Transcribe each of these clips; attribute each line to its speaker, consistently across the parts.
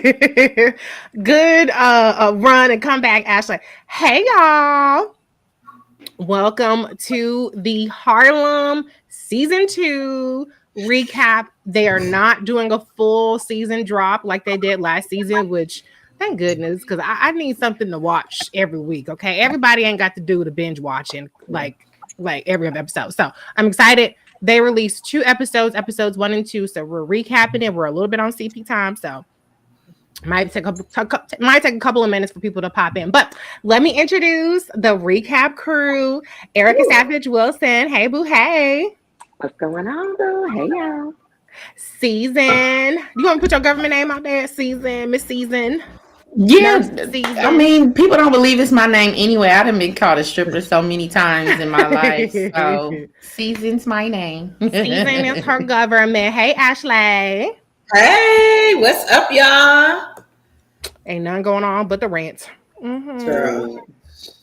Speaker 1: Good run and comeback, Ashley. Hey y'all. Welcome to the Harlem season 2 recap. They are not doing a full season drop like they did last season, which thank goodness, because I need something to watch every week. Okay. Everybody ain't got to do the binge watching like every other episode. So I'm excited. They released 2 episodes, episodes 1 and 2. So we're recapping it. We're a little bit on CP time. So might take a couple of minutes for people to pop in, but let me introduce the recap crew. Erica Savage Wilson, hey boo, hey.
Speaker 2: What's going on, boo? Hey, y'all.
Speaker 1: Season, you want to put your government name out there? Season, Miss Season.
Speaker 3: Yeah,
Speaker 1: Nurse Season.
Speaker 3: I mean, people don't believe it's my name anyway. I done been called a stripper so many times in my life. So, Season's my name.
Speaker 1: Season is her government. Hey, Ashley.
Speaker 4: Hey, what's up, y'all?
Speaker 1: Ain't nothing going on but the rant.
Speaker 4: Girl,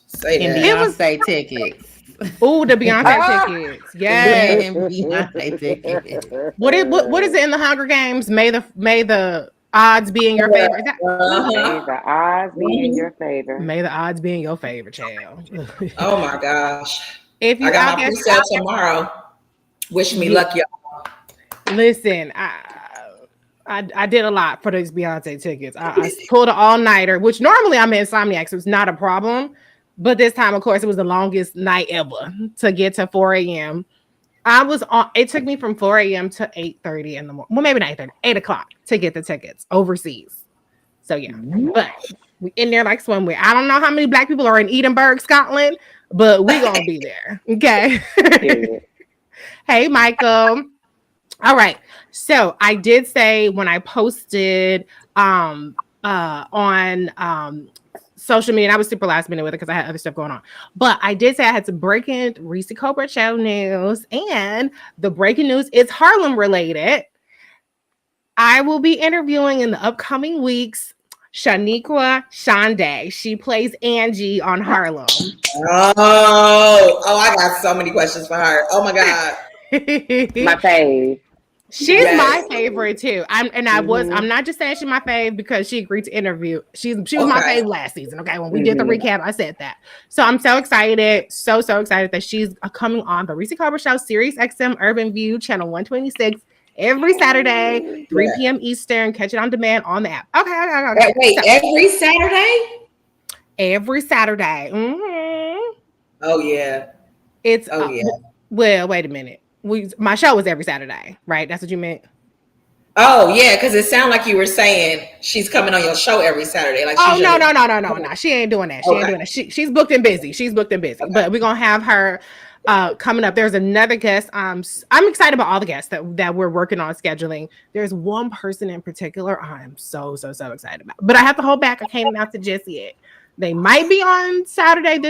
Speaker 4: say
Speaker 3: And
Speaker 4: that.
Speaker 3: Beyonce tickets.
Speaker 1: Oh, the Beyonce tickets. Yes.
Speaker 3: And Beyonce tickets.
Speaker 1: What is it in the Hunger Games? May the odds be in your favor. Is that,
Speaker 2: May the odds be in your favor.
Speaker 1: May the odds be in your favor, child.
Speaker 4: Oh my gosh.
Speaker 1: If you
Speaker 4: I got
Speaker 1: out
Speaker 4: my
Speaker 1: there,
Speaker 4: pre-sale tomorrow. Wish me luck, y'all.
Speaker 1: listen, I did a lot for those Beyonce tickets. I pulled an all-nighter, which normally I'm an insomniac, so it's not a problem. But this time, of course, it was the longest night ever to get to 4 a.m. It took me from 4 a.m. to 8:30 in the morning. Well, maybe not 8:30, 8 o'clock to get the tickets overseas. So yeah, but we in there like swimwear. I don't know how many black people are in Edinburgh, Scotland, but we gonna be there. Okay. Hey, Michael. All right. So I did say when I posted on social media, and I was super last minute with it because I had other stuff going on. But I did say I had some breaking Reese Cobra Show news, and the breaking news is Harlem related. I will be interviewing in the upcoming weeks Shaniqua Shande. She plays Angie on Harlem.
Speaker 4: Oh, I got so many questions for her. Oh my God.
Speaker 2: My fave.
Speaker 1: She's my favorite too. I'm not just saying she's my fave because she agreed to interview. She was my fave last season. Okay, when we did the recap, I said that. So I'm so excited, so excited that she's coming on the Reese Cobra Show, Sirius XM Urban View, channel 126, every Saturday, 3 p.m. Eastern. Catch it on demand on the app. Okay.
Speaker 4: Wait, so, every Saturday?
Speaker 1: Every Saturday. Mm-hmm.
Speaker 4: Oh yeah.
Speaker 1: It's well, wait a minute. My show was every Saturday, right? That's what you meant?
Speaker 4: Oh yeah, because it sounded like you were saying she's coming on your show every Saturday. Like,
Speaker 1: no. She ain't doing that. She ain't doing that. She's booked and busy. Okay. But we're gonna have her coming up. There's another guest. I'm excited about all the guests that we're working on scheduling. There's one person in particular I'm so excited about. But I have to hold back. I can't announce it just yet. They might be on this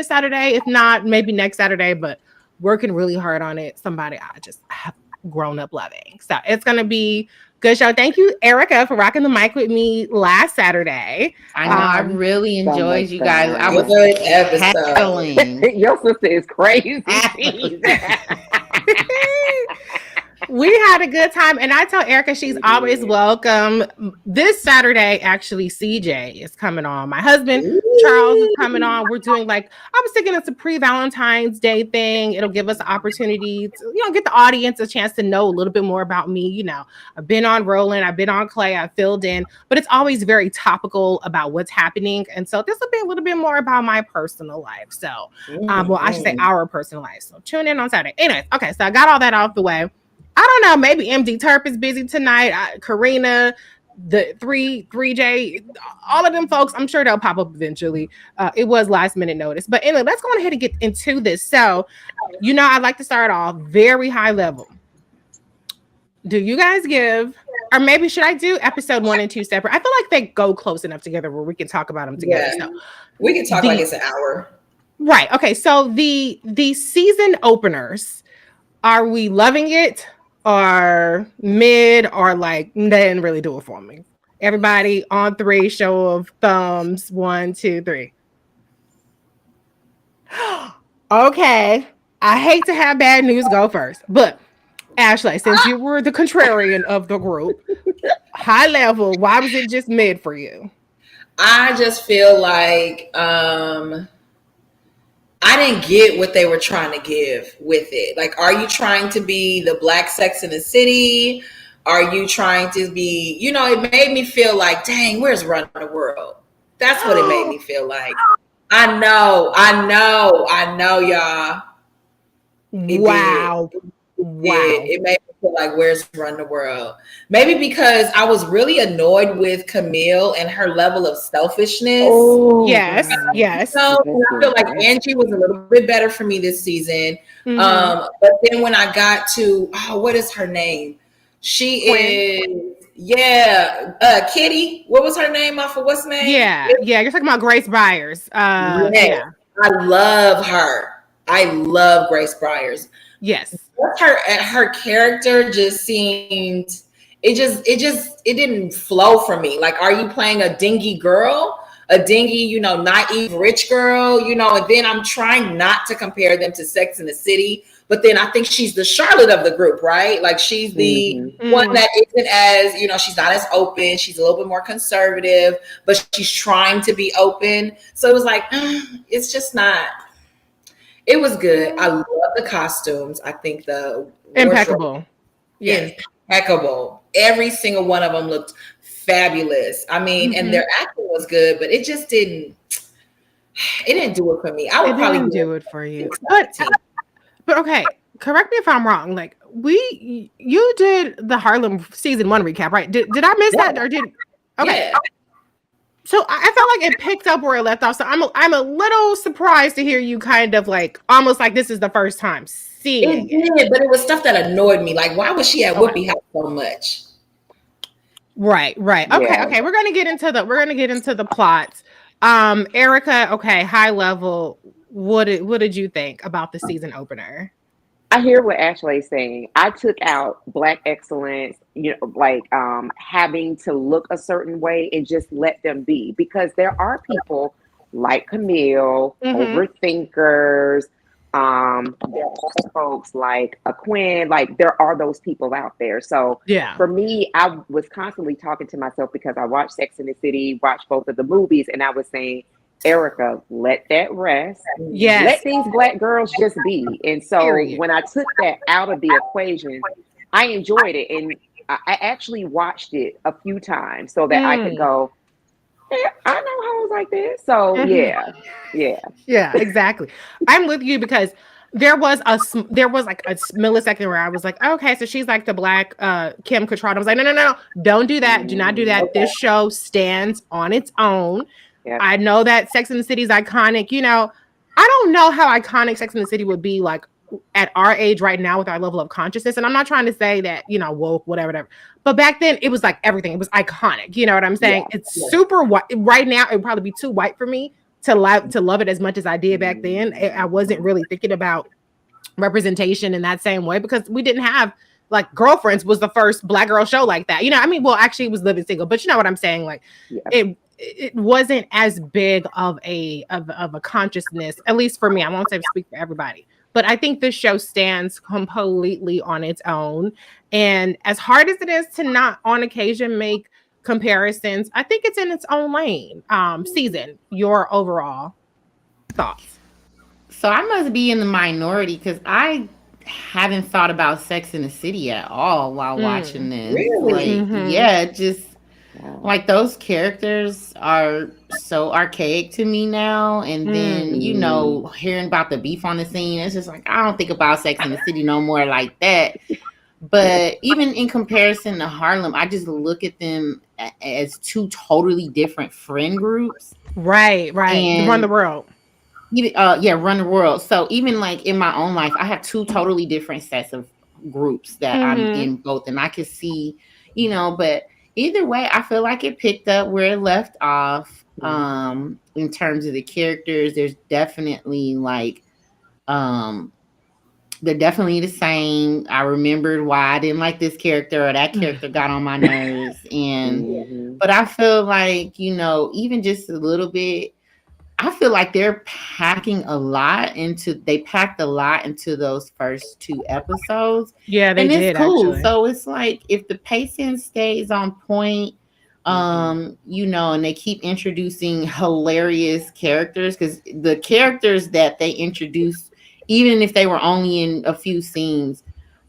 Speaker 1: Saturday. If not, maybe next Saturday. But working really hard on it. Somebody I just have grown up loving. So it's gonna be good show. Thank you, Erica, for rocking the mic with me last Saturday.
Speaker 3: I know I really enjoyed you guys. I was
Speaker 4: good episode.
Speaker 2: Your sister is crazy.
Speaker 1: We had a good time, and I tell Erica she's always welcome. This Saturday, actually, CJ is coming on. My husband Charles is coming on. We're doing I was thinking it's a pre-Valentine's Day thing. It'll give us an opportunity to get the audience a chance to know a little bit more about me. I've been on Roland, I've been on Clay, I've filled in, but it's always very topical about what's happening. And so this will be a little bit more about my personal life. So, I should say our personal life. So tune in on Saturday. Anyways, okay, so I got all that off the way. I don't know. Maybe MD Turp is busy tonight. Karina, the 3J, all of them folks, I'm sure they'll pop up eventually. It was last minute notice. But anyway, let's go ahead and get into this. So, I'd like to start off very high level. Do you guys give, or maybe should I do episode 1 and 2 separate? I feel like they go close enough together where we can talk about them together.
Speaker 4: Yeah.
Speaker 1: So
Speaker 4: we can talk like it's an hour.
Speaker 1: Right. Okay. So the season openers, are we loving it? Or mid, or they didn't really do it for me. Everybody on 3, show of thumbs. 1, 2, 3. Okay. I hate to have bad news go first, but Ashley, since you were the contrarian of the group, high level, why was it just mid for you?
Speaker 4: I just feel like I didn't get what they were trying to give with it. Like, are you trying to be the Black Sex in the City? Are you trying to be, it made me feel like, dang, where's Run the World? That's what it made me feel like. I know, y'all.
Speaker 1: Wow.
Speaker 4: It made me feel like, where's Run the World? Maybe because I was really annoyed with Camille and her level of selfishness.
Speaker 2: Oh,
Speaker 1: yes.
Speaker 4: So I feel like Angie was a little bit better for me this season.
Speaker 1: Mm-hmm.
Speaker 4: But then when I got to, what is her name? She
Speaker 1: Quinn.
Speaker 4: is, Kitty. What was her name off of what's name?
Speaker 1: Yeah. You're talking about Grace Byers. Yeah.
Speaker 4: I love her. I love Grace Byers.
Speaker 1: Yes.
Speaker 4: Her character just seemed, it didn't flow for me. Like, are you playing a dingy girl? A dingy, naive rich girl, and then I'm trying not to compare them to Sex in the City, but then I think she's the Charlotte of the group, right? Like, she's the one that isn't as, she's not as open. She's a little bit more conservative, but she's trying to be open. So it was like, it's just not. It was good. I love the costumes. I think the
Speaker 1: impeccable.
Speaker 4: Yes. Impeccable. Every single one of them looked fabulous. I mean, and their acting was good, but it just didn't do it for me. I would probably
Speaker 1: do it for you. But okay, correct me if I'm wrong. Like, you did the Harlem season 1 recap, right? Did I miss that, or did? Okay. Yeah. So I felt like it picked up where it left off. So I'm a little surprised to hear you kind of like almost like this is the first time seeing
Speaker 4: it. But it was stuff that annoyed me. Like, why was she at Whoopi House so much?
Speaker 1: Right. Okay. We're gonna get into the plots. Erica, okay, high level. What did you think about the season opener?
Speaker 2: I hear what Ashley's saying. I took out Black excellence, like having to look a certain way and just let them be, because there are people like Camille, overthinkers. There are folks like a Quinn. Like, there are those people out there. So for me, I was constantly talking to myself because I watched Sex and the City, watched both of the movies, and I was saying, Erica, let that rest.
Speaker 1: Yes.
Speaker 2: Let these Black girls just be. And so when I took that out of the equation, I enjoyed it. And I actually watched it a few times so that I could go, I know hoes like this. So yeah,
Speaker 1: exactly. I'm with you because there was like a millisecond where I was like, okay, so she's like the Black Kim Cattrall. I was like, no, don't do that. Do not do that. Okay. This show stands on its own. Yeah. I know that Sex and the City is iconic. I don't know how iconic Sex and the City would be like at our age right now with our level of consciousness. And I'm not trying to say that, woke, whatever. But back then it was like everything. It was iconic. You know what I'm saying? Yeah. It's super white. Right now it would probably be too white for me to love it as much as I did back then. I wasn't really thinking about representation in that same way because we didn't have, like, Girlfriends was the first Black girl show like that. Actually it was Living Single, but you know what I'm saying? Like it wasn't as big of a consciousness, at least for me. I won't say speak for everybody, but I think this show stands completely on its own. And as hard as it is to not on occasion make comparisons, I think it's in its own lane. Season, your overall thoughts?
Speaker 3: So I must be in the minority because I haven't thought about Sex in the City at all while watching this.
Speaker 4: Really?
Speaker 3: Just like those characters are so archaic to me now. And then, hearing about the beef on the scene, it's just like, I don't think about Sex in the City no more like that. But even in comparison to Harlem, I just look at them as two totally different friend groups.
Speaker 1: Right. And Run the World.
Speaker 3: Run the World. So even like in my own life, I have two totally different sets of groups that I'm in both. And I could see, but either way, I feel like it picked up where it left off. In terms of the characters, there's definitely like, they're definitely the same. I remembered why I didn't like this character or that character got on my nerves. But I feel like, even just a little bit, I feel like they packed a lot into those first 2 episodes.
Speaker 1: Yeah, they
Speaker 3: And it's
Speaker 1: did
Speaker 3: cool.
Speaker 1: actually.
Speaker 3: So it's like if the pacing stays on point, you know, and they keep introducing hilarious characters, because the characters that they introduced, even if they were only in a few scenes,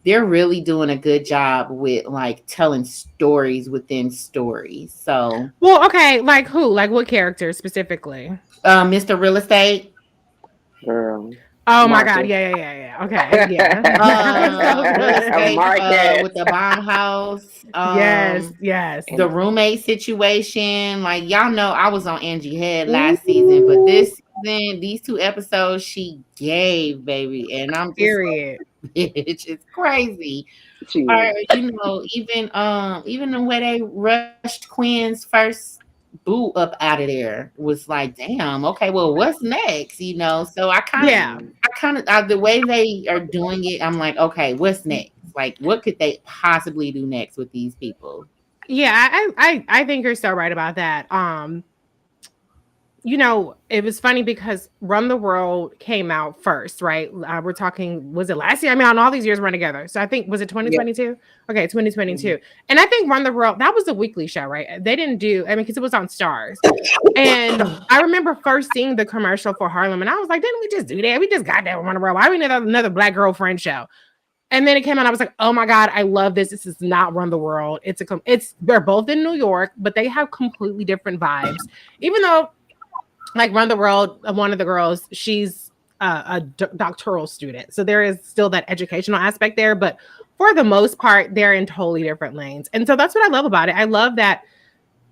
Speaker 3: they're really doing a good job with like telling stories within stories. So
Speaker 1: Well, okay, like who? Like what character specifically?
Speaker 3: Mr. Real Estate.
Speaker 2: Girl.
Speaker 1: Oh my God.
Speaker 2: Marcus.
Speaker 1: Yeah. Okay. Yeah. That was so
Speaker 3: Real Estate
Speaker 2: Marcus.
Speaker 3: with the bomb house.
Speaker 1: Yes.
Speaker 3: The roommate situation. Like, y'all know I was on Angie Head last season, but this season, these 2 episodes, she gave, baby. And I'm just
Speaker 1: Period.
Speaker 3: like, bitch, it's crazy.
Speaker 2: She
Speaker 3: Or,
Speaker 2: is.
Speaker 3: you know, even the way they rushed Quinn's first boo up out of there was like, damn, okay, well, what's next? You know, so I kind of the way they are doing it, I'm like, okay, what's next? Like, what could they possibly do next with these people?
Speaker 1: Yeah, I think you're so right about that. You know, it was funny because Run the World came out first, right? We're talking, was it last year? I mean, on all these years run together. So I think, was it 2022? Yeah. Okay, 2022. And I think Run the World, that was a weekly show, right? They didn't do, I mean, because it was on Stars. And I remember first seeing the commercial for Harlem, and I was like, didn't we just do that? We just got that Run the World. Why do we need another Black girlfriend show? And then it came out. I was like, "Oh my God, I love this! This is not Run the World. They're both in New York, but they have completely different vibes. Even though, like Run the World, one of the girls, she's a doctoral student, so there is still that educational aspect there. But for the most part, they're in totally different lanes, and so that's what I love about it. I love that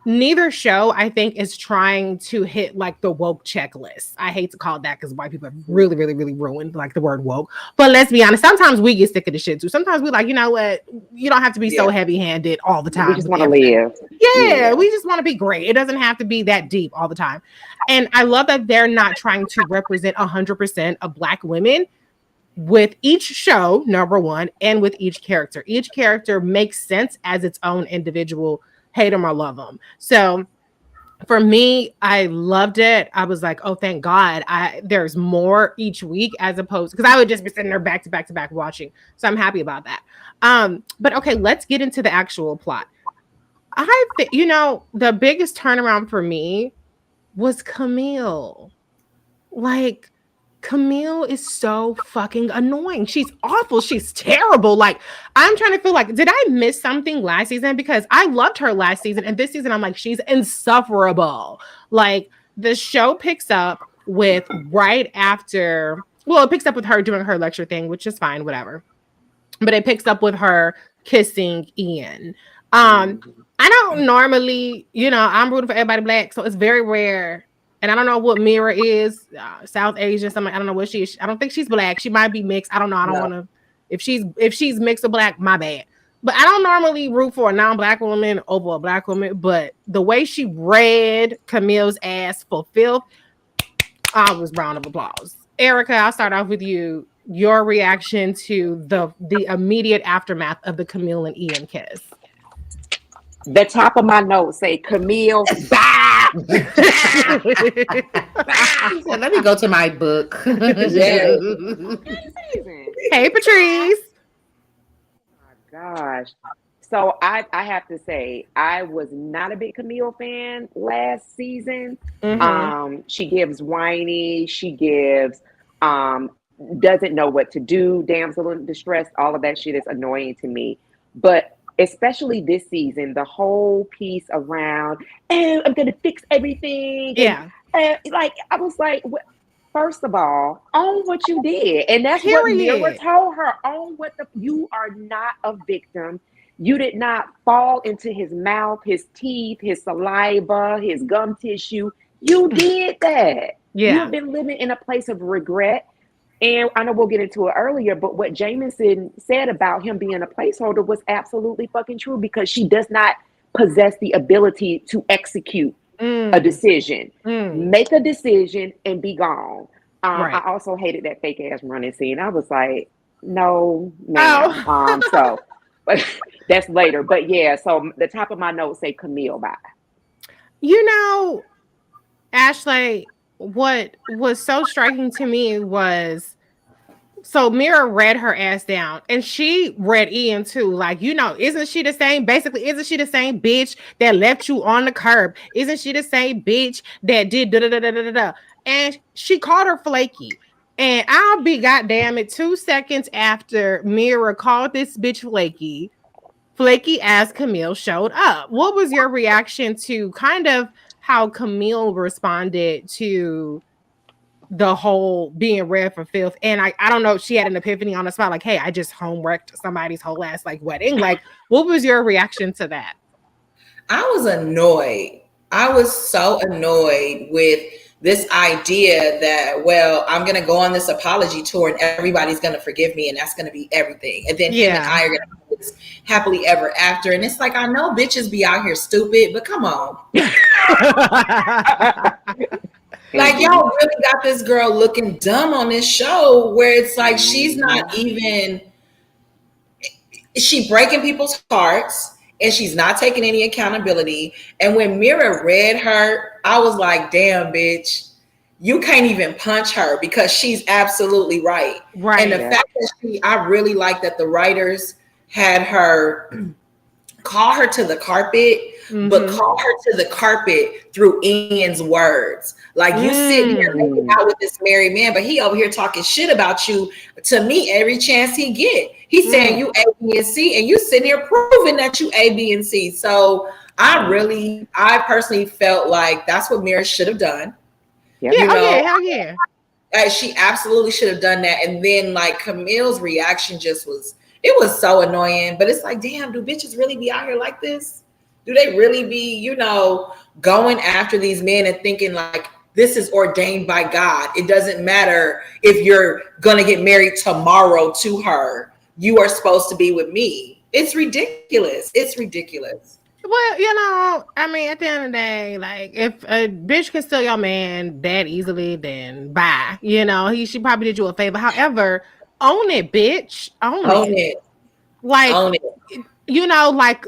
Speaker 1: neither show, I think, is trying to hit like the woke checklist. I hate to call it that because white people have really, really, really ruined like the word woke. But let's be honest, sometimes we get sick of the shit too. Sometimes we like, you know what? You don't have to be so heavy-handed all the time.
Speaker 2: We just want to live.
Speaker 1: Yeah, we just want to be great. It doesn't have to be that deep all the time. And I love that they're not trying to represent 100% of Black women with each show, number one, and with each character. Each character makes sense as its own individual, hate them or love them. So for me, I loved it. I was like, oh, thank God. There's more each week as opposed, because I would just be sitting there back to back to back watching. So I'm happy about that. But okay, let's get into the actual plot. I think, you know, the biggest turnaround for me was Camille. Like, Camille is so fucking annoying. She's awful. She's terrible. Like, I'm trying to feel like, did I miss something last season? Because I loved her last season. And this season, I'm like, she's insufferable. Like, the show picks up with right after, well, it picks up with her doing her lecture thing, which is fine, whatever. But it picks up with her kissing Ian. I don't normally, you know, I'm rooting for everybody Black. So it's very rare. And I don't know what Mira is, South Asian, something. I don't know what she is. I don't think she's Black. She might be mixed. I don't know. I don't want to. If she's mixed or Black, my bad. But I don't normally root for a non-Black woman over a Black woman. But the way she read Camille's ass for filth, I was round of applause. Erica, I'll start off with you. Your reaction to the immediate aftermath of the Camille and Ian kiss.
Speaker 2: The top of my notes say Camille. Bah!
Speaker 3: Let me go to my book.
Speaker 2: Hey,
Speaker 1: Patrice.
Speaker 2: Oh my gosh. So I have to say, I was not a big Camille fan last season. She gives whiny, she gives doesn't know what to do, damsel in distress, all of that shit is annoying to me. But especially this season, the whole piece around, oh, I'm gonna fix everything.
Speaker 1: Yeah.
Speaker 2: And, like, I was like, first of all, own what you did. And that's what Mira told her. Own you are not a victim. You did not fall into his mouth, his teeth, his saliva, his gum tissue. You did that.
Speaker 1: Yeah.
Speaker 2: You've been living in a place of regret. And I know we'll get into it earlier, but what Jameson said about him being a placeholder was absolutely fucking true, because she does not possess the ability to execute a decision. Make a decision and be gone. Right. I also hated that fake ass running scene. I was like, no, ma'am. So, but that's later. But yeah, so the top of my notes say Camille. Bye.
Speaker 1: You know, Ashley, what was so striking to me was, so Mira read her ass down, and she read Ian too. Like, isn't she the same? Basically, isn't she the same bitch that left you on the curb? Isn't she the same bitch that did da da da da da da? And she called her flaky. And I'll be goddamn it, 2 seconds after Mira called this bitch flaky ass Camille showed up. What was your reaction to kind of how Camille responded to the whole being read for filth? And I don't know if she had an epiphany on the spot, like, hey, I just homeworked somebody's whole ass like wedding. Like, what was your reaction to that?
Speaker 4: I was annoyed. I was so annoyed with this idea that, well, I'm going to go on this apology tour and everybody's going to forgive me and that's going to be everything. And then him and I are going to have this happily ever after. And it's like, I know bitches be out here stupid, but come on. Like, y'all really got this girl looking dumb on this show where it's like she's not even, she breaking people's hearts and she's not taking any accountability. And when Mira read her, I was like, damn, bitch, you can't even punch her because she's absolutely right.
Speaker 1: Right.
Speaker 4: And the fact that I really like that the writers had her call her to the carpet, but call her to the carpet through Ian's words. Like, you sitting here making out with this married man, but he over here talking shit about you to me every chance he get. He's saying you A, B, and C, and you sitting here proving that you A, B, and C. So I personally felt like that's what Mira should have done.
Speaker 1: Yeah, hell yeah.
Speaker 4: She absolutely should have done that. And then like Camille's reaction it was so annoying. But it's like, damn, do bitches really be out here like this? Do they really be, going after these men and thinking like this is ordained by God? It doesn't matter if you're gonna get married tomorrow to her. You are supposed to be with me. It's ridiculous. It's ridiculous.
Speaker 1: Well, I mean, at the end of the day, like, if a bitch can steal your man that easily, then bye. She probably did you a favor. However, own it, bitch. Own it. Like, own it. Like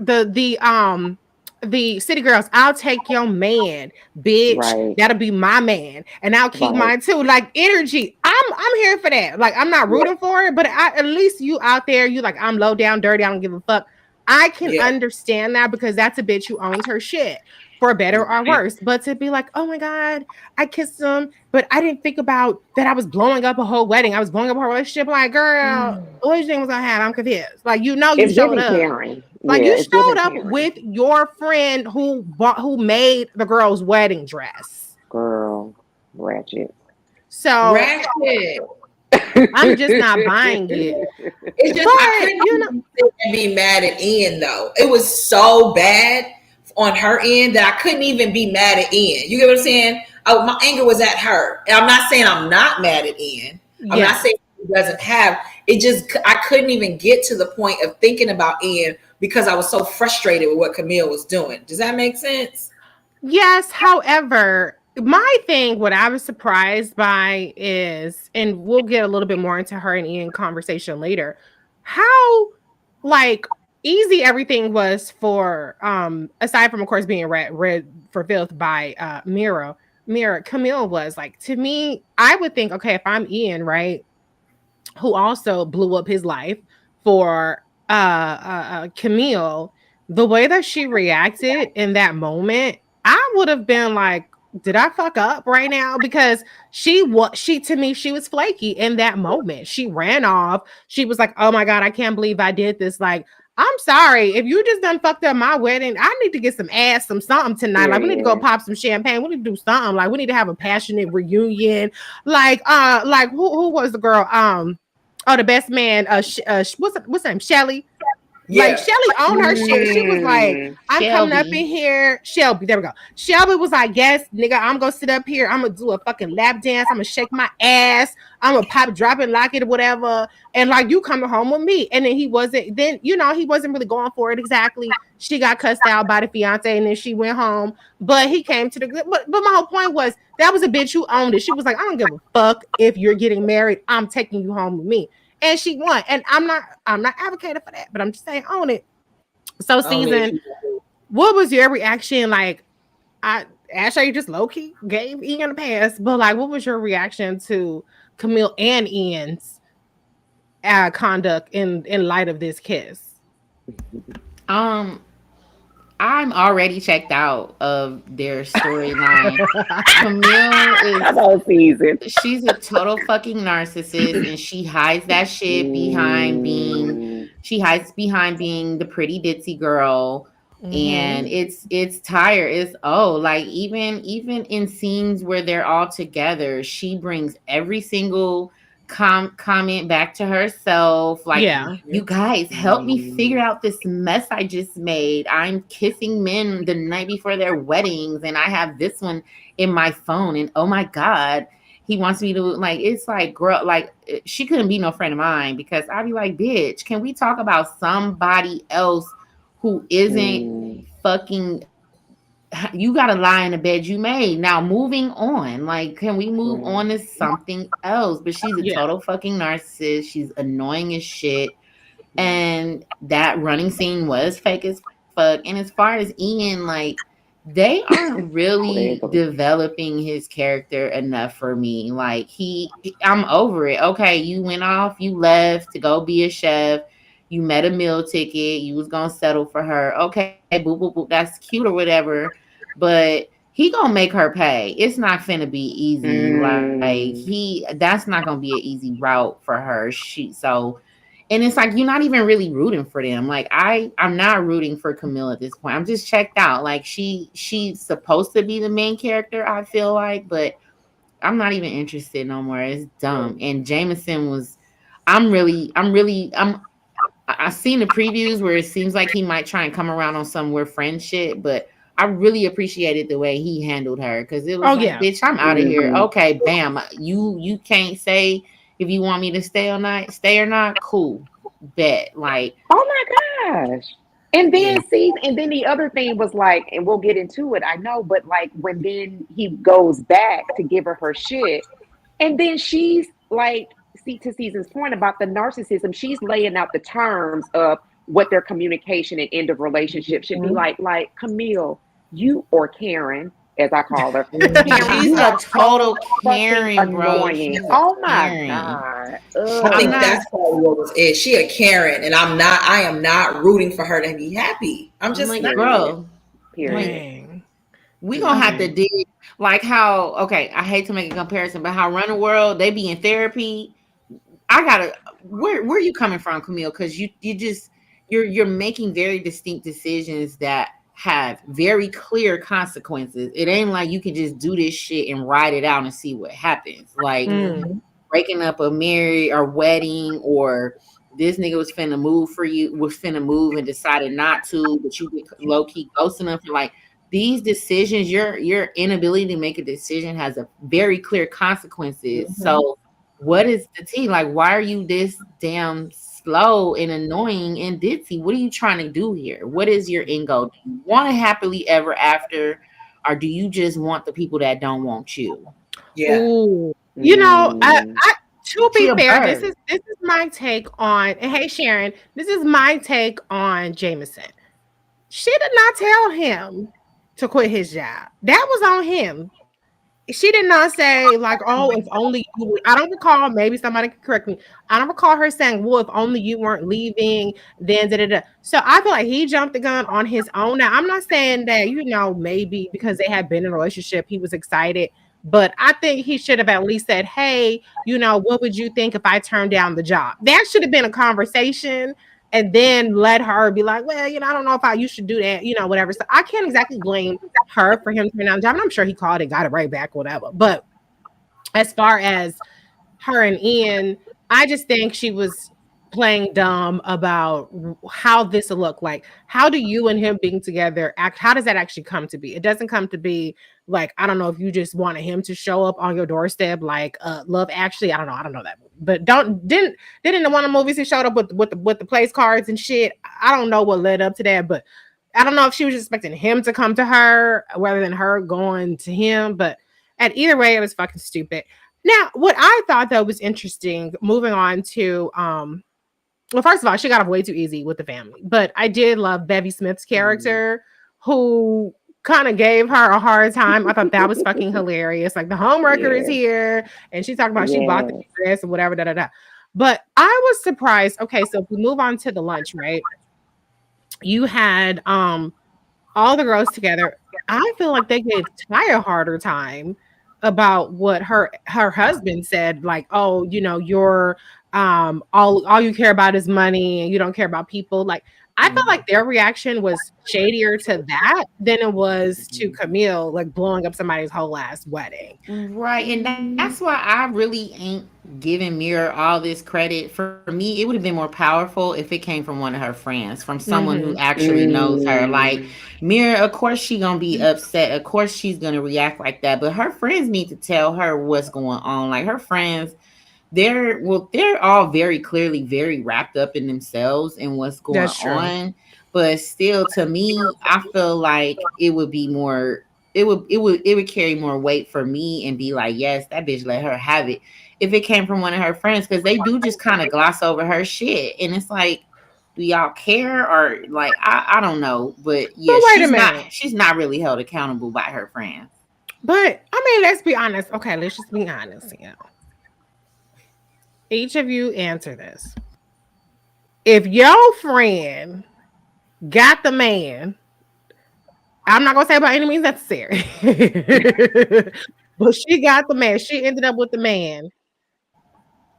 Speaker 1: the City Girls, I'll take your man, bitch. Right. That'll be my man, and I'll keep mine too. Like, energy. I'm here for that. Like, I'm not rooting for it, but at least you out there, you like, I'm low down, dirty. I don't give a fuck. I can understand that because that's a bitch who owns her shit, for better or worse. But to be like, oh my God, I kissed him, but I didn't think about that I was blowing up a whole wedding. I was blowing up a whole relationship. Like, girl, what do you think was gonna happen? I'm confused. Like, you showed up.
Speaker 2: Caring.
Speaker 1: Like, you showed up with your friend who made the girl's wedding dress.
Speaker 2: Girl, ratchet.
Speaker 1: So
Speaker 4: ratchet.
Speaker 1: I'm just not buying it.
Speaker 4: It's just, I couldn't even be mad at Ian though. It was so bad on her end that I couldn't even be mad at Ian. You get what I'm saying? My anger was at her. And I'm not saying I'm not mad at Ian. I'm not saying he doesn't have. It just, I couldn't even get to the point of thinking about Ian because I was so frustrated with what Camille was doing. Does that make sense?
Speaker 1: Yes. However, my thing, what I was surprised by is, and we'll get a little bit more into her and Ian conversation later, how like easy everything was for, aside from of course being read for filth by Mira, Camille was like, to me, I would think, okay, if I'm Ian, right, who also blew up his life for Camille, the way that she reacted in that moment, I would have been like, did I fuck up right now? Because she to me, she was flaky in that moment. She ran off. She was like, oh my God, I can't believe I did this. Like, I'm sorry. If you just done fucked up my wedding, I need to get some ass, something tonight. Like, we need to go pop some champagne. We need to do something. Like, we need to have a passionate reunion. Like who was the girl? The best man. What's her name? Shelly. Yeah. Like, Shelly owned her shit. She was like, I'm coming up in here. Shelby, there we go. Shelby was like, yes, nigga, I'm gonna sit up here. I'm gonna do a fucking lap dance. I'm gonna shake my ass. I'm gonna pop, drop it, lock it, or whatever. And like, you coming home with me. And then he wasn't really going for it exactly. She got cussed out by the fiance and then she went home. But he came to but my whole point was, that was a bitch who owned it. She was like, I don't give a fuck if you're getting married. I'm taking you home with me. And she won. And I'm not advocating for that, but I'm just saying, own it. So, Season, what was your reaction? Like, Ashley just low key gave Ian a pass. But like, what was your reaction to Camille and Ian's conduct in light of this kiss?
Speaker 3: I'm already checked out of their storyline. Camille
Speaker 2: That whole season.
Speaker 3: she's a total fucking narcissist, and she hides that shit behind being the pretty ditzy girl. And it's tired. It's like even in scenes where they're all together, she brings every single comment back to herself. Like,
Speaker 1: Yeah.
Speaker 3: you guys help me figure out this mess I just made. I'm kissing men the night before their weddings, and I have this one in my phone, and oh my god, he wants me to, like, it's like, girl, like, she couldn't be no friend of mine, because I'd be like, bitch, can we talk about somebody else who isn't fucking, you got to lie in the bed you made. Now, moving on, like, can we move on to something else? But she's a total fucking narcissist. She's annoying as shit. And that running scene was fake as fuck. And as far as Ian, like, they aren't really developing his character enough for me. Like, I'm over it. Okay, you went off, you left to go be a chef. You met a meal ticket. You was gonna settle for her. Okay, boo, boo, boo. That's cute or whatever. But he gonna make her pay. It's not finna be easy. That's not gonna be an easy route for her. And it's like, you're not even really rooting for them. Like, I'm not rooting for Camille at this point. I'm just checked out. Like, she's supposed to be the main character, I feel like, but I'm not even interested no more. It's dumb. And Jameson was, I've seen the previews where it seems like he might try and come around on some we're friend shit, but I really appreciated the way he handled her, because it was bitch, I'm out of here. Okay, bam. You can't say if you want me to stay or not. Cool, bet. Like,
Speaker 2: oh my gosh. And then and then the other thing was like, and we'll get into it, I know, but like when then he goes back to give her shit, and then she's like, see, to Season's point about the narcissism, she's laying out the terms of what their communication and end of relationship should be like. Like, Camille, you, or Karen, as I call her,
Speaker 3: she's a total Karen,
Speaker 2: annoying.
Speaker 3: Bro.
Speaker 2: Oh my god!
Speaker 4: I think that's what was it. She a Karen, and I am not rooting for her to be happy. I'm just
Speaker 3: like,
Speaker 4: not.
Speaker 3: bro.
Speaker 2: Period.
Speaker 3: We gonna have to dig, like how, okay, I hate to make a comparison, but how Run the World, they be in therapy. Where are you coming from, Camille? Because you're making very distinct decisions that have very clear consequences. It ain't like you can just do this shit and ride it out and see what happens. Like breaking up a marriage or wedding, or this nigga was finna move and decided not to, but you get low key ghosting him. Like, these decisions, your inability to make a decision has a very clear consequences. So what is the tea? Like, why are you this damn slow and annoying and ditzy? What are you trying to do here? What is your end goal? Do you want a happily ever after, or do you just want the people that don't want you?
Speaker 4: Yeah.
Speaker 1: Ooh. You know, I to be fair, this is my take on, and hey Sharon, this is my take on Jameson. She did not tell him to quit his job. That was on him. She did not say, like, oh, if only you, I don't recall, maybe somebody can correct me. I don't recall her saying, well, if only you weren't leaving, then da-da-da. So I feel like he jumped the gun on his own. Now, I'm not saying that, you know, maybe because they had been in a relationship, he was excited, but I think he should have at least said, hey, you know, what would you think if I turned down the job? That should have been a conversation. And then let her be like, well, you know, I don't know if you should do that, you know, whatever. So I can't exactly blame her for him turning down the job. And I'm sure he called it, got it right back, whatever. But as far as her and Ian, I just think she was playing dumb about how this will look like. How do you and him being together act? How does that actually come to be? It doesn't come to be like, I don't know if you just wanted him to show up on your doorstep like Love Actually. I don't know that movie. But didn't in one of the movies he showed up with the place cards and shit. I don't know what led up to that, but I don't know if she was expecting him to come to her rather than her going to him. But at either way, it was fucking stupid. Now, what I thought though was interesting, moving on to well, first of all, she got off way too easy with the family. But I did love Bevy Smith's character, who kind of gave her a hard time. I thought that was fucking hilarious. Like the homewrecker is here, and she talked about she bought the dress or whatever. Da da da. But I was surprised. Okay, so if we move on to the lunch, right? You had all the girls together. I feel like they gave Ty a harder time about what her husband said, like, oh, you know, you're all you care about is money and you don't care about people. Like, I felt like their reaction was shadier to that than it was to Camille, like blowing up somebody's whole ass wedding.
Speaker 3: Right. And that's why I really ain't giving Mira all this credit. For me, it would have been more powerful if it came from one of her friends, from someone who actually knows her. Like Mira, of course she gonna be upset. Of course she's gonna react like that. But her friends need to tell her what's going on. Like her friends, they're all very clearly very wrapped up in themselves and what's going on. But still, to me, I feel like it would be more. It would carry more weight for me and be like, yes, that bitch, let her have it. If it came from one of her friends, because they do just kind of gloss over her shit, and it's like, do y'all care or like I don't know, but yeah, she's not really held accountable by her friends.
Speaker 1: But I mean, let's be honest. Okay, let's just be honest. Yeah. Each of you answer this. If your friend got the man, I'm not gonna say by any means necessary, but she got the man. She ended up with the man.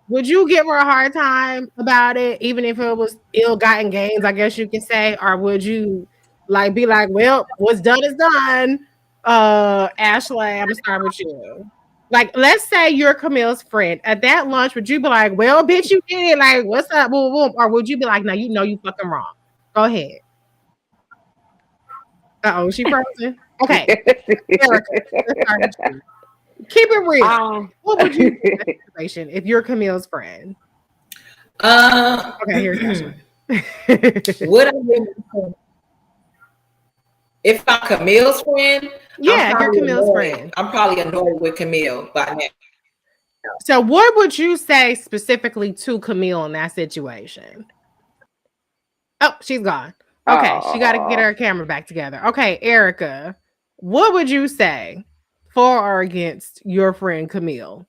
Speaker 1: Would you give her a hard time about it, even if it was ill-gotten gains, I guess you could say, or would you like be like, well, what's done is done? Ashley, I'm gonna start with you. Like, let's say you're Camille's friend. At that lunch, would you be like, well, bitch, you did it. Like, what's up? Boom, boom. Or would you be like, no, you know you fucking wrong. Go ahead. Uh-oh, she frozen? Okay. Erica, keep it real. What would you do in that situation if you're Camille's friend? Okay, here's Ashley.
Speaker 4: Would I give if I'm Camille's friend?
Speaker 1: Yeah, if you're Camille's friend.
Speaker 4: I'm probably annoyed with Camille by now.
Speaker 1: So what would you say specifically to Camille in that situation? Oh, she's gone. Okay, she got to get her camera back together. Okay, Erica, what would you say for or against your friend Camille?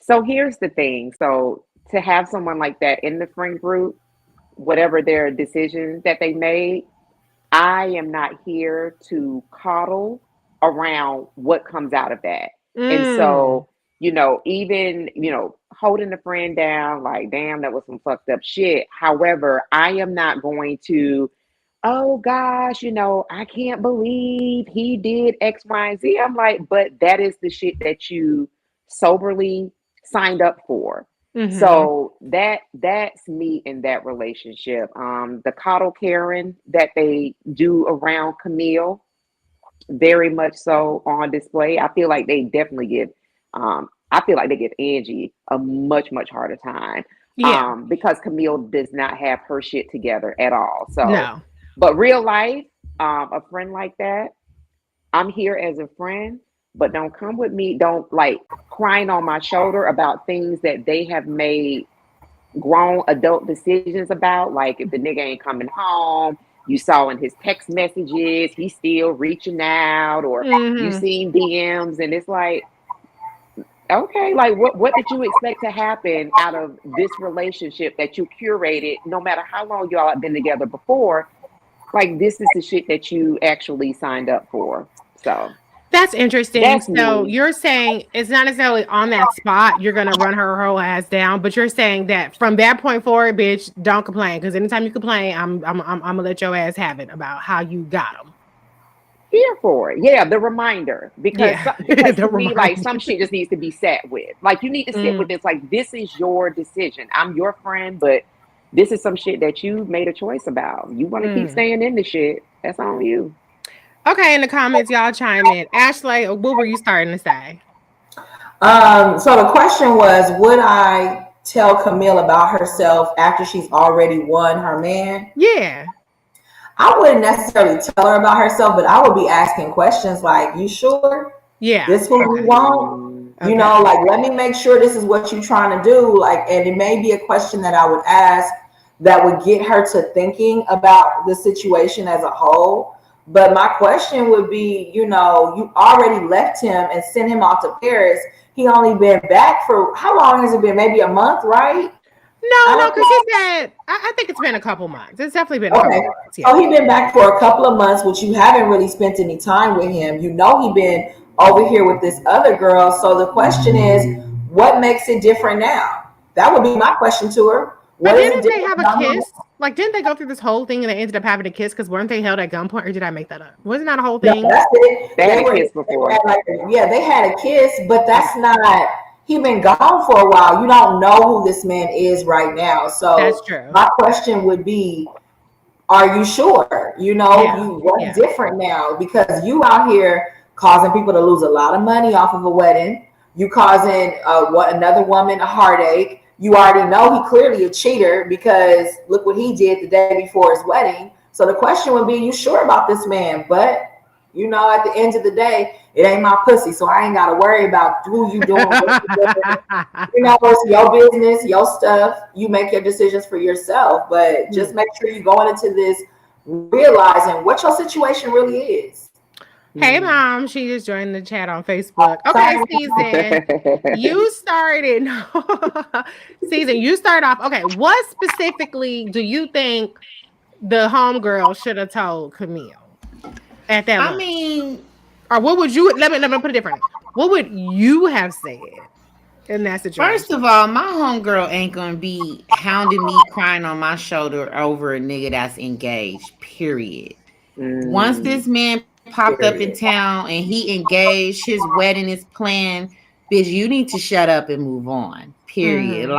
Speaker 2: So here's the thing. So to have someone like that in the friend group, whatever their decisions that they made, I am not here to coddle around what comes out of that. And so, even, holding a friend down, like, damn, that was some fucked up shit. However, I am not going to, oh gosh, I can't believe he did X, Y, and Z. I'm like, but that is the shit that you soberly signed up for. Mm-hmm. So that's me in that relationship. The coddle Karen that they do around Camille, very much so on display. I feel like they definitely give Angie a much, much harder time. Yeah. Because Camille does not have her shit together at all. So no. But real life, a friend like that, I'm here as a friend. But don't come with me. Don't like crying on my shoulder about things that they have made grown adult decisions about. Like if the nigga ain't coming home, you saw in his text messages, he's still reaching out, or you seen DMs, and it's like, okay, like what did you expect to happen out of this relationship that you curated, no matter how long y'all have been together before? Like this is the shit that you actually signed up for. So.
Speaker 1: That's interesting. So you're saying it's not necessarily on that spot you're gonna run her whole ass down, but you're saying that from that point forward, bitch, don't complain. Because anytime you complain, I'm gonna let your ass have it about how you got them.
Speaker 2: Here for it, yeah. The reminder, because to me, like some shit just needs to be sat with. Like you need to sit with this. Like this is your decision. I'm your friend, but this is some shit that you made a choice about. You want to keep staying in the shit? That's on you.
Speaker 1: Okay, in the comments, y'all chime in. Ashley, what were you starting to say?
Speaker 4: So the question was, would I tell Camille about herself after she's already won her man?
Speaker 1: Yeah.
Speaker 4: I wouldn't necessarily tell her about herself, but I would be asking questions like, you sure?
Speaker 1: Yeah.
Speaker 4: This what you want? Okay. Like, let me make sure this is what you're trying to do. Like, and it may be a question that I would ask that would get her to thinking about the situation as a whole. But my question would be, you already left him and sent him off to Paris. He only been back for how long has it been? Maybe a month, right?
Speaker 1: No, because he said I think it's been a couple months. It's definitely been a couple months. Yeah.
Speaker 4: So he been back for a couple of months, which you haven't really spent any time with him. He been over here with this other girl. So the question is, what makes it different now? That would be my question to her.
Speaker 1: But didn't they have a kiss? Like, didn't they go through this whole thing and they ended up having a kiss? Because weren't they held at gunpoint, or did I make that up? Wasn't that a whole thing?
Speaker 4: No, that's it.
Speaker 2: They had a kiss before.
Speaker 4: They had a kiss, but that's not. He been gone for a while. You don't know who this man is right now. So
Speaker 1: that's true.
Speaker 4: My question would be, are you sure? What's different now? Because you out here causing people to lose a lot of money off of a wedding. You causing another woman a heartache. You already know he clearly a cheater because look what he did the day before his wedding. So the question would be, you sure about this man? But at the end of the day, it ain't my pussy, so I ain't got to worry about who you doing, what you doing. It's your business, your stuff. You make your decisions for yourself, but just make sure you're going into this realizing what your situation really is.
Speaker 1: Hey, Mom, she just joined the chat on Facebook. Okay, Season, you started. Season, you started off. Okay, what specifically do you think the homegirl should have told Camille at that moment?
Speaker 3: I mean,
Speaker 1: or what would you? Let me put it differently. What would you have said in that situation?
Speaker 3: First of all, my homegirl ain't gonna be hounding me, crying on my shoulder over a nigga that's engaged. Period. Once this man popped up in town and he engaged, his wedding is planned, bitch, you need to shut up and move on. Period.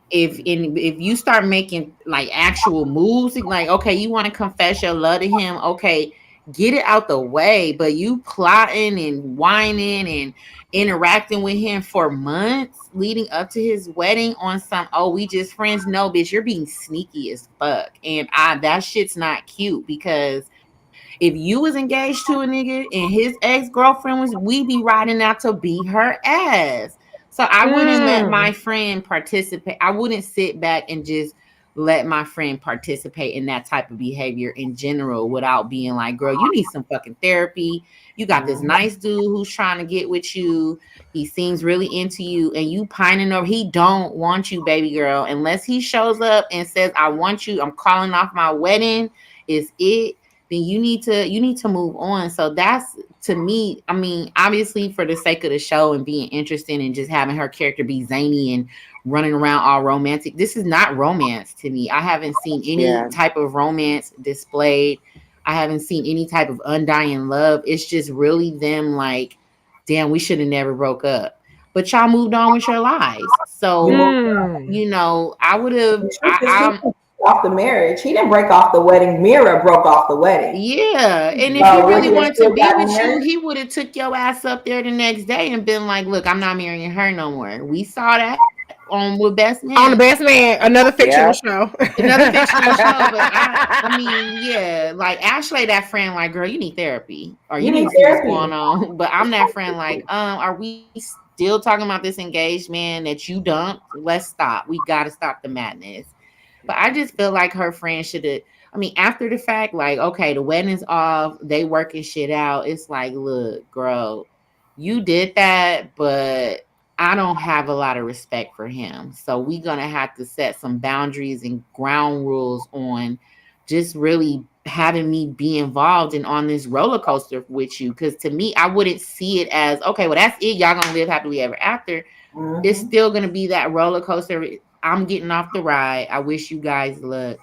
Speaker 3: If you start making like actual moves, like okay, you want to confess your love to him, okay, get it out the way. But you plotting and whining and interacting with him for months leading up to his wedding on some we just friends. No, bitch, you're being sneaky as fuck, and that shit's not cute. Because if you was engaged to a nigga and his ex-girlfriend we'd be riding out to beat her ass. So I wouldn't let my friend participate. I wouldn't sit back and just let my friend participate in that type of behavior in general without being like, girl, you need some fucking therapy. You got this nice dude who's trying to get with you. He seems really into you and you pining over. He don't want you, baby girl. Unless he shows up and says, I want you. I'm calling off my wedding. Is it? Then you need to move on. So that's, to me, I mean, obviously for the sake of the show and being interesting and just having her character be zany and running around all romantic. This is not romance to me. I haven't seen any type of romance displayed. I haven't seen any type of undying love. It's just really them like, damn, we should have never broke up. But y'all moved on with your lives. So, I would have...
Speaker 4: off the marriage. He didn't break off the wedding. Mira broke off the wedding.
Speaker 3: Yeah. And if he really wanted to be with you, he would have took your ass up there the next day and been like, look, I'm not marrying her no more. We saw that on with Best Man.
Speaker 1: On the Best Man, another fictional show.
Speaker 3: Another fictional show. But I mean, like Ashley, that friend, like, girl, you need therapy. Or you need to see what's going on. But I'm that friend, like, are we still talking about this engaged man that you dumped? Let's stop. We got to stop the madness. But I just feel like her friend should have, I mean, after the fact, like, okay, the wedding's off, they working shit out. It's like, look, girl, you did that, but I don't have a lot of respect for him. So we're going to have to set some boundaries and ground rules on just really having me be involved and on this roller coaster with you. Because to me, I wouldn't see it as, okay, well, that's it. Y'all going to live happily ever after. It's still going to be that roller coaster. I'm getting off the ride. I wish you guys luck.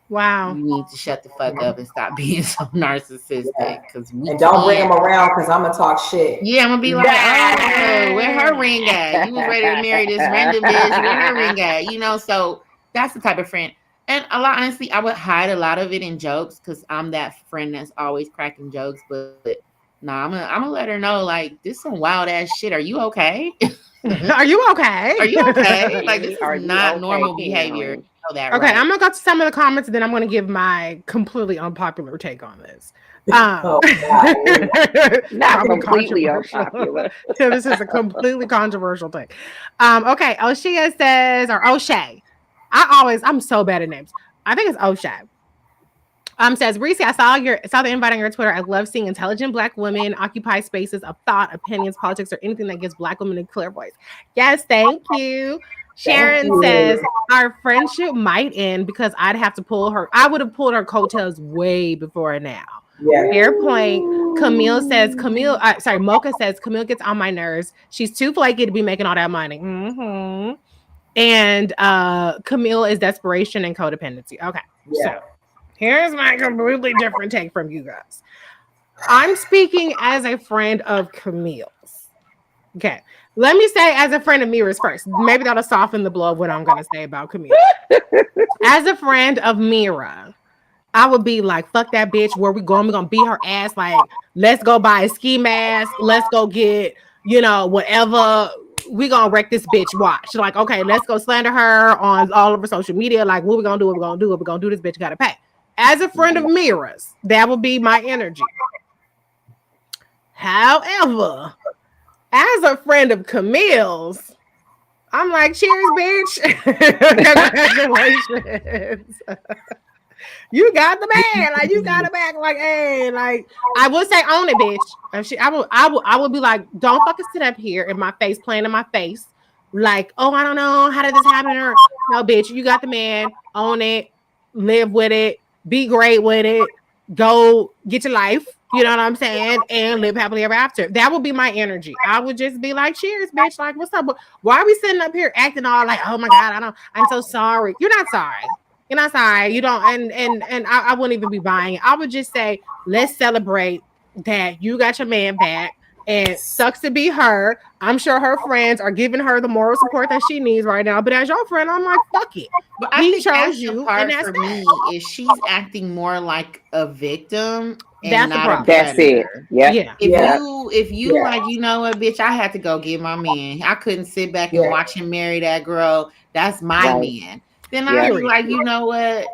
Speaker 1: Wow.
Speaker 3: You need to shut the fuck up and stop being so narcissistic. Because
Speaker 4: and don't bring him around because I'm gonna talk shit.
Speaker 3: Yeah, I'm gonna be like, oh, where her ring at? You was ready to marry this random bitch. Where her ring at? So that's the type of friend. And honestly, I would hide a lot of it in jokes because I'm that friend that's always cracking jokes. But nah, I'm gonna let her know, like, this is some wild ass shit. Are you okay?
Speaker 1: Are you okay?
Speaker 3: Are you okay? Like, this is not normal behavior. That,
Speaker 1: okay,
Speaker 3: right?
Speaker 1: I'm gonna go to some of the comments and then I'm gonna give my completely unpopular take on this.
Speaker 2: Not completely unpopular.
Speaker 1: Yeah, this is a completely controversial take. Okay, O'Shea says, or O'Shea. I'm so bad at names. I think it's O'Shea. Says Reese, I saw the invite on your Twitter. I love seeing intelligent Black women occupy spaces of thought, opinions, politics, or anything that gives Black women a clear voice. Yes, thank you. Sharon says our friendship might end because I'd have to pull her. I would have pulled her coattails way before now.
Speaker 5: Yeah.
Speaker 1: Fair point. Camille says Mocha says Camille gets on my nerves. She's too flaky to be making all that money. Mm-hmm. And Camille is desperation and codependency. Okay, so here's my completely different take from you guys. I'm speaking as a friend of Camille's. Okay, let me say as a friend of Mira's first. Maybe that'll soften the blow of what I'm going to say about Camille. As a friend of Mira, I would be like, fuck that bitch. Where we going? We're going to beat her ass. Like, let's go buy a ski mask. Let's go get, whatever. We going to wreck this bitch. Watch. Like, okay, let's go slander her on all over social media. Like, what we going to do? What we going to do? What we going to do? This bitch got to pay. As a friend of Mira's, that would be my energy. However, as a friend of Camille's, I'm like, cheers, bitch. Congratulations. You got the man. Like, you got it back. Like, hey, like, I would say own it, bitch. I would be like, don't fucking sit up here in my face, playing in my face. Like, oh, I don't know. How did this happen? Or no, bitch, you got the man. Own it. Live with it. Be great with it. Go get your life. You know what I'm saying? And live happily ever after. That would be my energy. I would just be like, cheers, bitch. Like, what's up? Why are we sitting up here acting all like, oh my God, I'm so sorry. You're not sorry. You're not sorry. You don't, and I wouldn't even be buying it. I would just say, let's celebrate that you got your man back. And sucks to be her. I'm sure her friends are giving her the moral support that she needs right now. But as your friend, I'm like, fuck it.
Speaker 3: But I think chose you, and that's for me is she's acting more like a victim. And
Speaker 1: that's
Speaker 3: not
Speaker 1: the problem.
Speaker 2: That's it. Yeah.
Speaker 3: If you like, you know what, bitch, I had to go get my man. I couldn't sit back and watch him marry that girl. That's my man. Then I'd be like, you know what?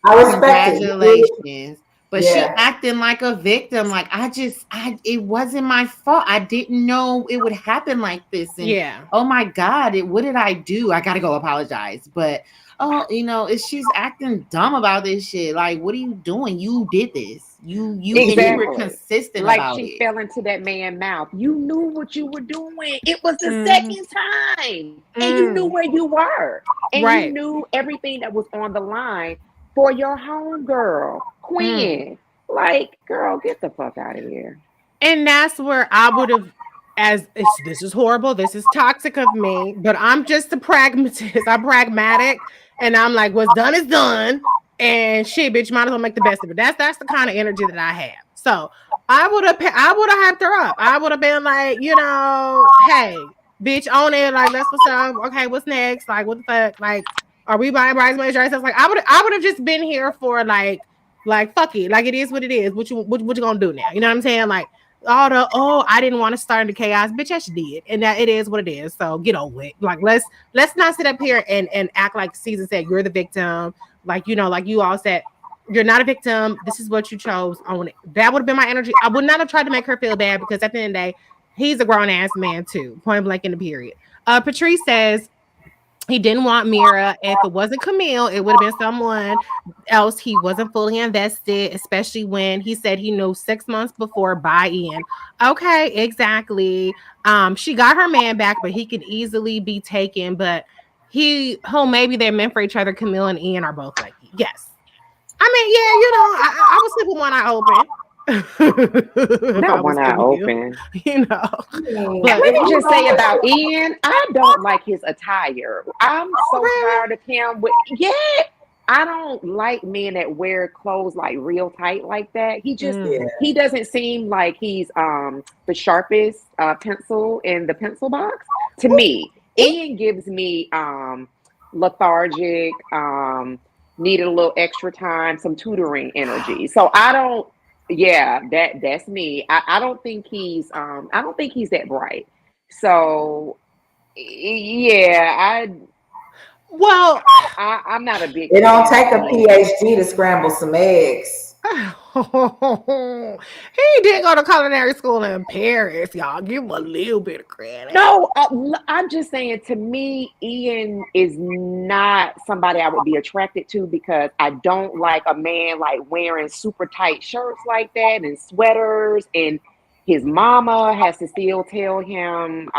Speaker 5: I respect
Speaker 3: congratulations. But she acting like a victim. Like, it wasn't my fault. I didn't know it would happen like this. And oh my God, what did I do? I got to go apologize. But, she's acting dumb about this shit. Like, what are you doing? You did this. You were consistent
Speaker 2: like
Speaker 3: about
Speaker 2: she
Speaker 3: it.
Speaker 2: fell into that man's mouth. You knew what you were doing. It was the second time. And you knew where you were. And you knew everything that was on the line for your homegirl, Quinn. Like, girl, get the fuck out of here.
Speaker 1: And that's where I would have, this is horrible, this is toxic of me, but I'm just a pragmatist. I'm pragmatic, and I'm like, what's done is done, and shit, bitch, might as well make the best of it. That's the kind of energy that I have. So I would have hyped her up. I would have been like, hey, bitch, own it. Like, that's what's up. Okay, what's next? Like, what the fuck? Like, are we buying bridesmaids dresses? Like, I would have just been here for like fuck it. Like, it is what it is. What you gonna do now? You know what I'm saying? Like, I didn't want to start into chaos. Bitch, yes, you did. And that it is what it is. So get over it. Like, let's not sit up here and act like Season said you're the victim. Like, like you all said, you're not a victim. This is what you chose. Own it. That would have been my energy. I would not have tried to make her feel bad because at the end of the day, he's a grown ass man too. Point blank in the period. Patrice says he didn't want Mira. If it wasn't Camille, it would have been someone else. He wasn't fully invested, especially when he said he knew 6 months before buy-in. Okay, exactly. She got her man back, but he could easily be taken. But maybe they're meant for each other. Camille and Ian are both like, yes. I mean, I would sleep with one eye open.
Speaker 2: Not one eye open.
Speaker 1: But
Speaker 2: let me just say about Ian, I don't like his attire. I'm so tired of him I don't like men that wear clothes like real tight like that. He just he doesn't seem like he's the sharpest pencil in the pencil box to me. Ian gives me lethargic, needed a little extra time, some tutoring energy. So I don't. Yeah, that's me. I don't think he's that bright. So I'm not a big.
Speaker 5: It don't take a PhD to scramble some eggs.
Speaker 1: He did go to culinary school in Paris, y'all. Give him a little bit of credit.
Speaker 2: No, I'm just saying. To me, Ian is not somebody I would be attracted to because I don't like a man like wearing super tight shirts like that and sweaters, and his mama has to still tell him,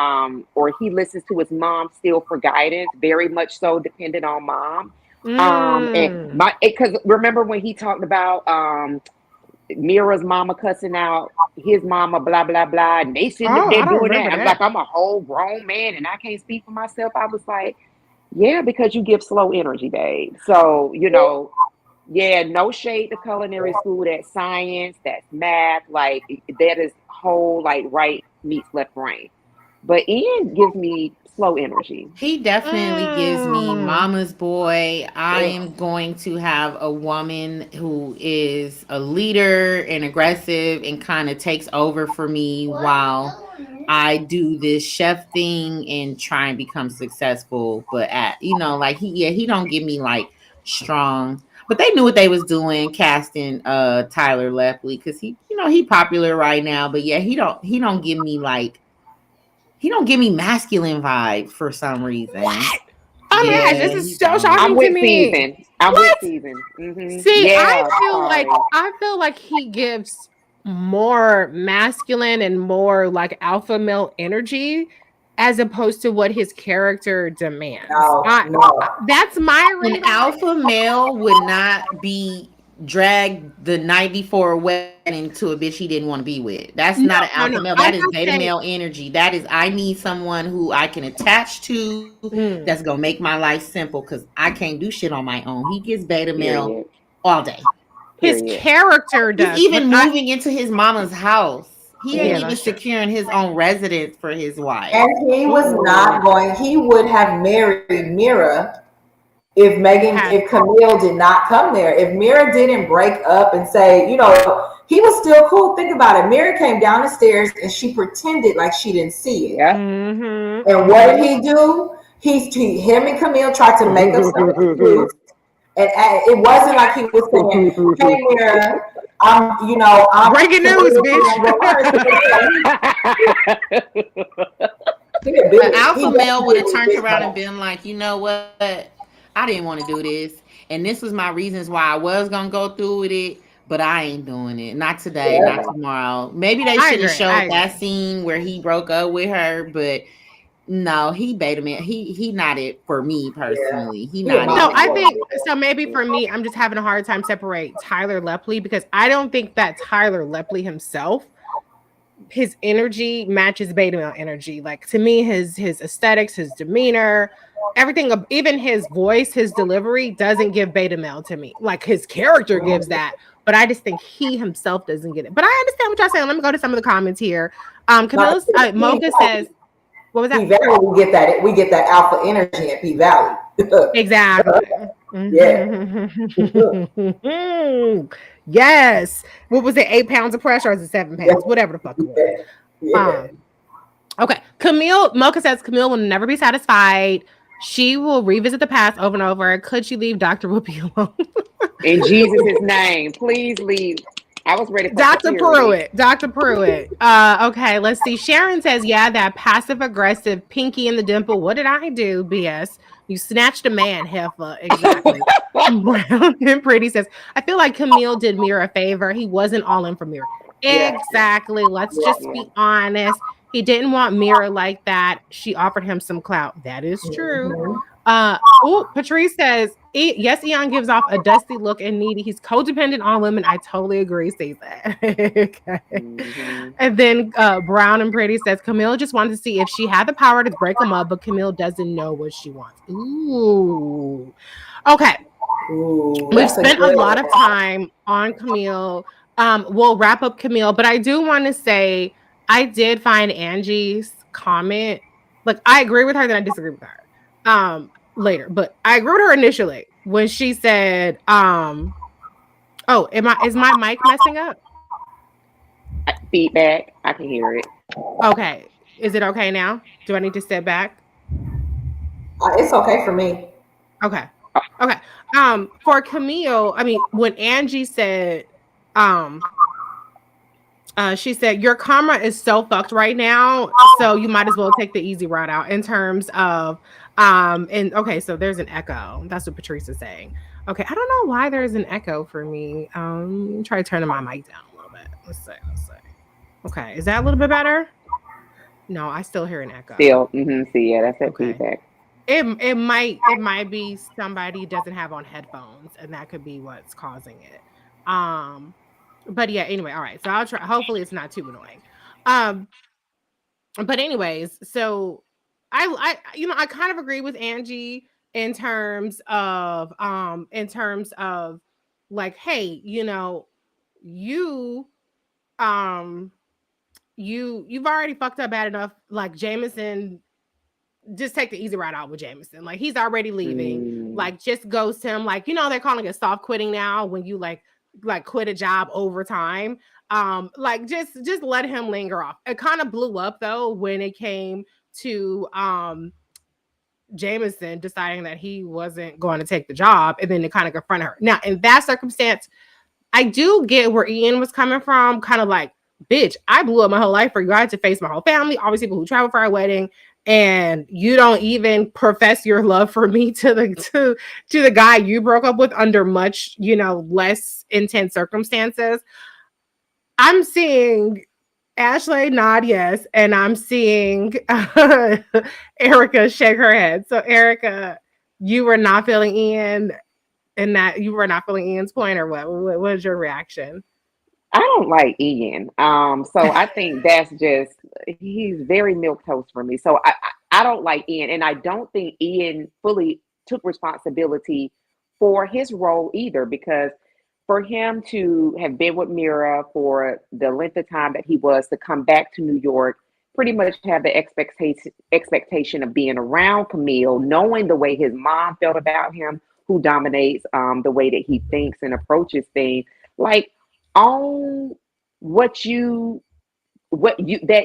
Speaker 2: or he listens to his mom still for guidance. Very much so dependent on mom. And because remember when he talked about Mira's mama cussing out his mama, blah blah blah, and they sitting up there doing that. I'm like, I'm a whole grown man and I can't speak for myself. I was like, yeah, because you give slow energy, babe. So yeah, no shade to culinary school. That's science, that's math, like that is whole like right meets left brain. But Ian gives me slow energy.
Speaker 3: He definitely gives me mama's boy. I am going to have a woman who is a leader and aggressive and kind of takes over for me while I do this chef thing and try and become successful. But like he don't give me like strong. But they knew what they was doing casting Tyler Lepley because he popular right now. But yeah, he don't give me like. He don't give me masculine vibes for some reason.
Speaker 1: What? Oh my gosh, this is so shocking to me.
Speaker 2: I'm with Season. Mm-hmm.
Speaker 1: See, yeah, I feel like he gives more masculine and more like alpha male energy as opposed to what his character demands.
Speaker 4: No.
Speaker 1: That's my reading.
Speaker 3: An alpha male would not be dragged the night before a wedding to a bitch he didn't want to be with. That's not an alpha male. That is beta male energy. That is, I need someone who I can attach to that's gonna make my life simple because I can't do shit on my own. He gets beta male all day.
Speaker 1: His character does.
Speaker 3: He's even moving into his mama's house. He ain't even securing his own residence for his wife.
Speaker 4: And he was not going, he would have married Mira if Camille did not come there. If Mira didn't break up and say, he was still cool. Think about it. Mira came down the stairs and she pretended like she didn't see it.
Speaker 2: Yeah.
Speaker 4: Mm-hmm. And what did he do? Him and Camille tried to make up some excuse. And it wasn't like he was saying, hey, Mira, I'm
Speaker 1: breaking news, bitch.
Speaker 3: An alpha male would have turned around and been like, you know what? I didn't want to do this. And this was my reasons why I was going to go through with it, but I ain't doing it. Not today, not tomorrow. Maybe they should have showed that scene where he broke up with her, but no, he beta man. He not it for me personally. He not.
Speaker 1: No, I think so. Maybe for me, I'm just having a hard time separate Tyler Lepley because I don't think that Tyler Lepley himself, his energy matches beta male energy. Like to me, his aesthetics, his demeanor, everything, even his voice, his delivery doesn't give beta male to me. Like his character gives that, but I just think he himself doesn't get it. But I understand what y'all saying. Let me go to some of the comments here. Camille Mocha says, what was that?
Speaker 4: P-Valley, we get that alpha energy at P-Valley.
Speaker 1: Exactly.
Speaker 4: Yeah.
Speaker 1: Yes. What was it? 8 pounds of pressure or is it 7 pounds? Yeah. Whatever the fuck it was. Yeah. Okay. Mocha says Camille will never be satisfied. She will revisit the past over and over. Could she leave Dr. Whoopi alone?
Speaker 2: In Jesus' name, please leave. I was ready for
Speaker 1: Dr. Pruitt. Dr. Pruitt. Okay, let's see. Sharon says, yeah, that passive aggressive pinky in the dimple. What did I do? BS. You snatched a man, heifer. Exactly. Brown and Pretty says, I feel like Camille did Mira a favor. He wasn't all in for Mira. Yeah. Exactly. Let's just be honest. He didn't want Mira like that. She offered him some clout. That is true. Patrice says, yes, Eon gives off a dusty look and needy. He's codependent on women. I totally agree. Say that. Okay. And then Brown and Pretty says, Camille just wanted to see if she had the power to break him up, but Camille doesn't know what she wants. Ooh. Okay. We've spent a lot of time on Camille. We'll wrap up Camille, but I do want to say I did find Angie's comment. Like, I agree with her, then I disagree with her. Later, but I agree with her initially when she said, is my mic messing up?
Speaker 2: Feedback. I can hear it.
Speaker 1: Okay. Is it okay now? Do I need to step back?
Speaker 4: It's okay for me.
Speaker 1: Okay. For Camille, I mean, when Angie said She said, your karma is so fucked right now, so you might as well take the easy route out in terms of, and okay, so there's an echo. That's what Patrice is saying. Okay, I don't know why there's an echo for me. Try turning my mic down a little bit. Let's see. Okay, is that a little bit better? No, I still hear an echo.
Speaker 2: Still, see, yeah, that's that feedback.
Speaker 1: It might be somebody doesn't have on headphones, and that could be what's causing it. But yeah, anyway, all right. So I'll try. Hopefully, it's not too annoying. But anyways, so I kind of agree with Angie in terms of like, hey, you've already fucked up bad enough. Like Jameson, just take the easy route out with Jameson. Like he's already leaving. Like just ghost him. Like they're calling it soft quitting now when you like quit a job over time. Like just let him linger off. It kind of blew up though when it came to Jameson deciding that he wasn't going to take the job, and then to kind of confront her. Now in that circumstance, I do get where Ian was coming from. Kind of like, bitch, I blew up my whole life for you. I had to face my whole family, all these people who travel for our wedding, and you don't even profess your love for me to the guy you broke up with under much, less intense circumstances. I'm seeing Ashley nod yes, and I'm seing Erica shake her head. So Erica, you were not feeling Ian, and that you were not feeling Ian's point, or what? What is your reaction?
Speaker 2: I don't like Ian. So I think that's just, he's very milquetoast for me. So I don't like Ian, and I don't think Ian fully took responsibility for his role either, because for him to have been with Mira for the length of time that he was, to come back to New York, pretty much have the expectation of being around Camille, knowing the way his mom felt about him, who dominates the way that he thinks and approaches things, like on that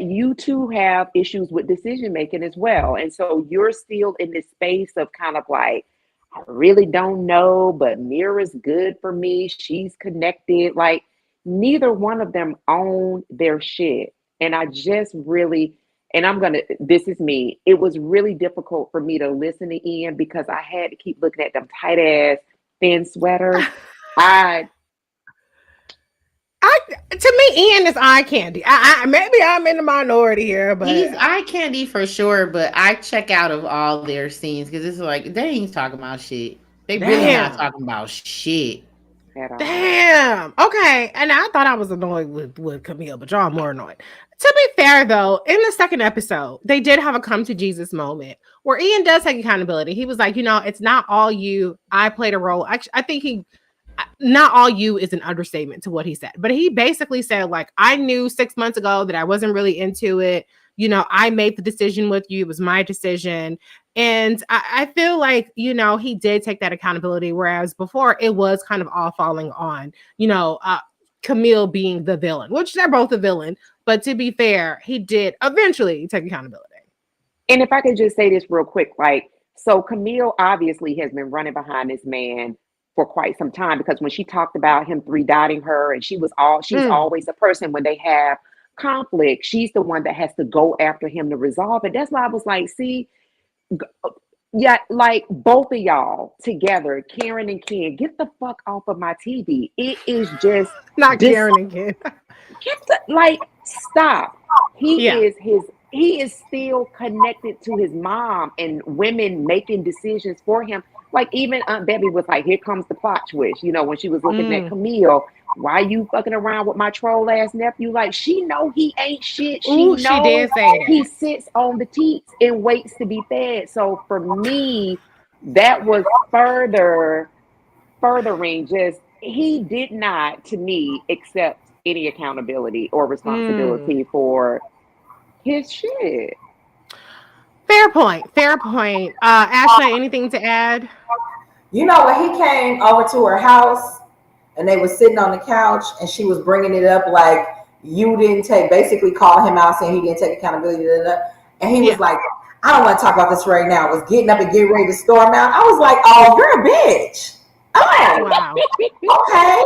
Speaker 2: you two have issues with decision making as well. And so you're still in this space of kind of like, I really don't know, but Mira's good for me. She's connected. Like neither one of them own their shit. And I just really, this is me. It was really difficult for me to listen to Ian because I had to keep looking at them tight ass thin sweaters.
Speaker 1: To me, Ian is eye candy. Maybe I'm in the minority here, but
Speaker 3: he's eye candy for sure. But I check out of all their scenes because it's like they ain't talking about shit. They really not talking about shit.
Speaker 1: Damn. Okay. And I thought I was annoyed with Camille, but y'all more annoyed. To be fair, though, in the second episode, they did have a come to Jesus moment where Ian does take accountability. He was like, it's not all you. I played a role. Actually, I think not all you is an understatement to what he said, but he basically said, like, I knew 6 months ago that I wasn't really into it. I made the decision with you. It was my decision. And I feel like, he did take that accountability. Whereas before it was kind of all falling on, Camille being the villain, which they're both a villain. But to be fair, he did eventually take accountability.
Speaker 2: And if I could just say this real quick, like, so Camille obviously has been running behind this man for quite some time, because when she talked about him 3-dotting her, and she's always a person when they have conflict, she's the one that has to go after him to resolve it. That's why I was like, see, yeah, like both of y'all together, Karen and Ken, get the fuck off of my TV. It is just
Speaker 1: not Karen and Ken.
Speaker 2: Stop. He is still connected to his mom and women making decisions for him. Like even Aunt Debbie was like, here comes the plot twist. When she was looking at Camille, why you fucking around with my troll ass nephew? Like she know he ain't shit. She did say that. He sits on the teats and waits to be fed. So for me, that was furthering just, he did not, to me, accept any accountability or responsibility for his shit.
Speaker 1: Fair point. Ashley, anything to add?
Speaker 5: When he came over to her house and they were sitting on the couch and she was bringing it up like, you didn't basically call him out saying he didn't take accountability. And he was like, I don't want to talk about this right now. I was getting up and getting ready to storm out. I was like, oh, you're a bitch. Oh, wow. Okay.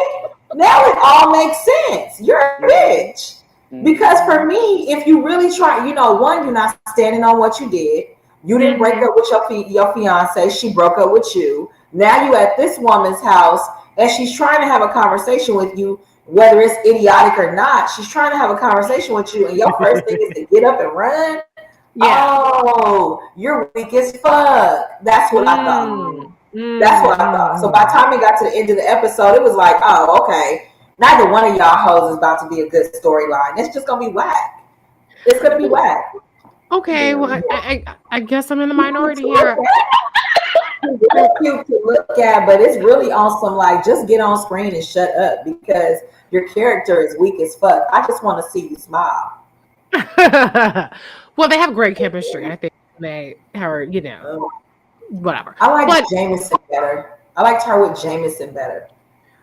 Speaker 5: Now it all makes sense. You're a bitch. Because for me, if you really try, one, you're not standing on what you did. You didn't break up with your fiance. She broke up with you. Now you at this woman's house and she's trying to have a conversation with you, whether it's idiotic or not. She's trying to have a conversation with you, and your first thing is to get up and run. Yeah. Oh, you're weak as fuck. That's what I thought. That's what I thought. So by the time we got to the end of the episode, it was like, oh, okay. Neither one of y'all hoes is about to be a good storyline. It's just gonna be whack. It's gonna be whack.
Speaker 1: Okay, well, I guess I'm in the minority here.
Speaker 5: It's cute to look at, but it's really on some like, just get on screen and shut up because your character is weak as fuck. I just want to see you smile.
Speaker 1: Well, they have great chemistry. I think they are, whatever.
Speaker 5: I like Jameson better. I liked her with Jameson better.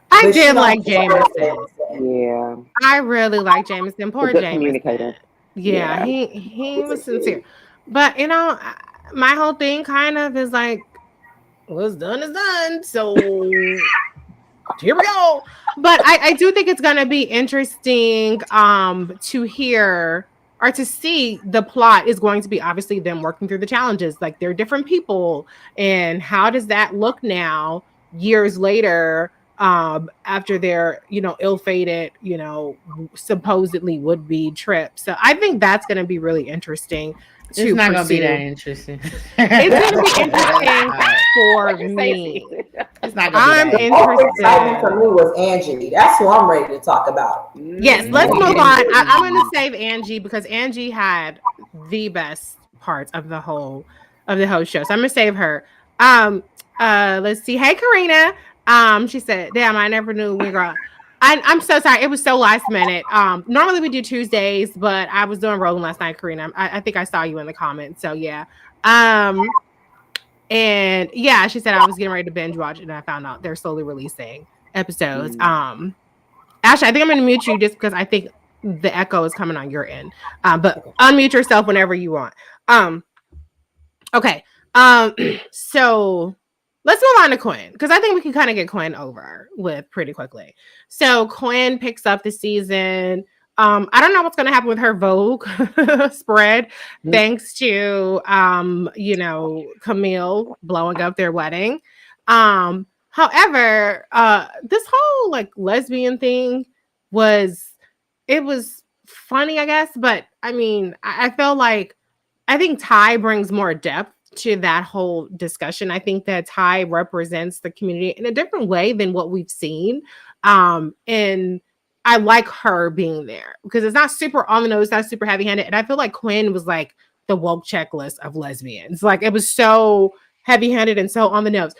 Speaker 1: I did like Jameson.
Speaker 2: Yeah.
Speaker 1: I really like Jameson. Poor Jameson.
Speaker 2: Communicator.
Speaker 1: Yeah, he was sincere. But my whole thing kind of is like, what's done is done. So here we go. But I do think it's gonna be interesting to hear or to see. The plot is going to be obviously them working through the challenges. Like they're different people, and how does that look now, years later? After their, ill-fated, supposedly would-be trip. So I think that's going to be really interesting.
Speaker 3: It's not going to be that interesting.
Speaker 1: It's going to be interesting for me.
Speaker 3: It's not
Speaker 1: I'm
Speaker 3: interested.
Speaker 5: The excitement for me was Angie. That's who I'm ready to talk about.
Speaker 1: Yes, let's move on. I'm going to save Angie because Angie had the best parts of the whole show. So I'm going to save her. Let's see. Hey, Karina. She said, damn, I never knew we girl. I'm so sorry. It was so last minute. Normally we do Tuesdays, but I was doing rolling last night, Karina. I think I saw you in the comments. So yeah. And yeah, she said I was getting ready to binge watch it and I found out they're slowly releasing episodes. Ashley, I think I'm gonna mute you just because I think the echo is coming on your end. But unmute yourself whenever you want. Okay. So let's move on to Quinn, because I think we can kind of get Quinn over with pretty quickly. So Quinn picks up the season. I don't know what's going to happen with her Vogue spread, thanks to, Camille blowing up their wedding. However, this whole like lesbian thing was funny, I guess. But I mean, I think Ty brings more depth to that whole discussion. I think that Ty represents the community in a different way than what we've seen. And I like her being there because it's not super on the nose, not super heavy handed. And I feel like Quinn was like the woke checklist of lesbians. Like it was so heavy handed and so on the nose.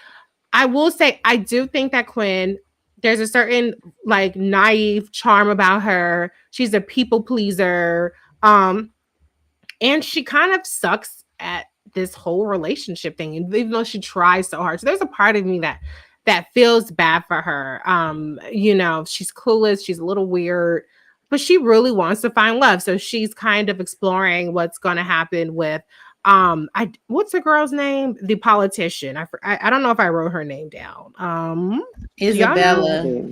Speaker 1: I will say, I do think that Quinn, there's a certain like naive charm about her. She's a people pleaser. And she kind of sucks at this whole relationship thing, and even though she tries so hard. So there's a part of me that feels bad for her. She's clueless, she's a little weird, but she really wants to find love. So she's kind of exploring what's going to happen with what's the girl's name? The politician. I don't know if I wrote her name down.
Speaker 3: Isabella.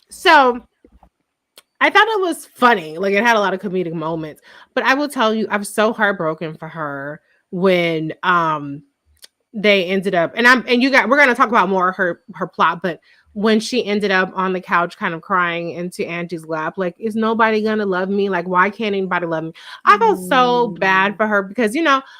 Speaker 1: So I thought it was funny. Like it had a lot of comedic moments, but I will tell you, I was so heartbroken for her when they ended up, we're going to talk about more of her plot, but when she ended up on the couch kind of crying into Angie's lap, like, is nobody going to love me? Like, why can't anybody love me? I felt so bad for her because,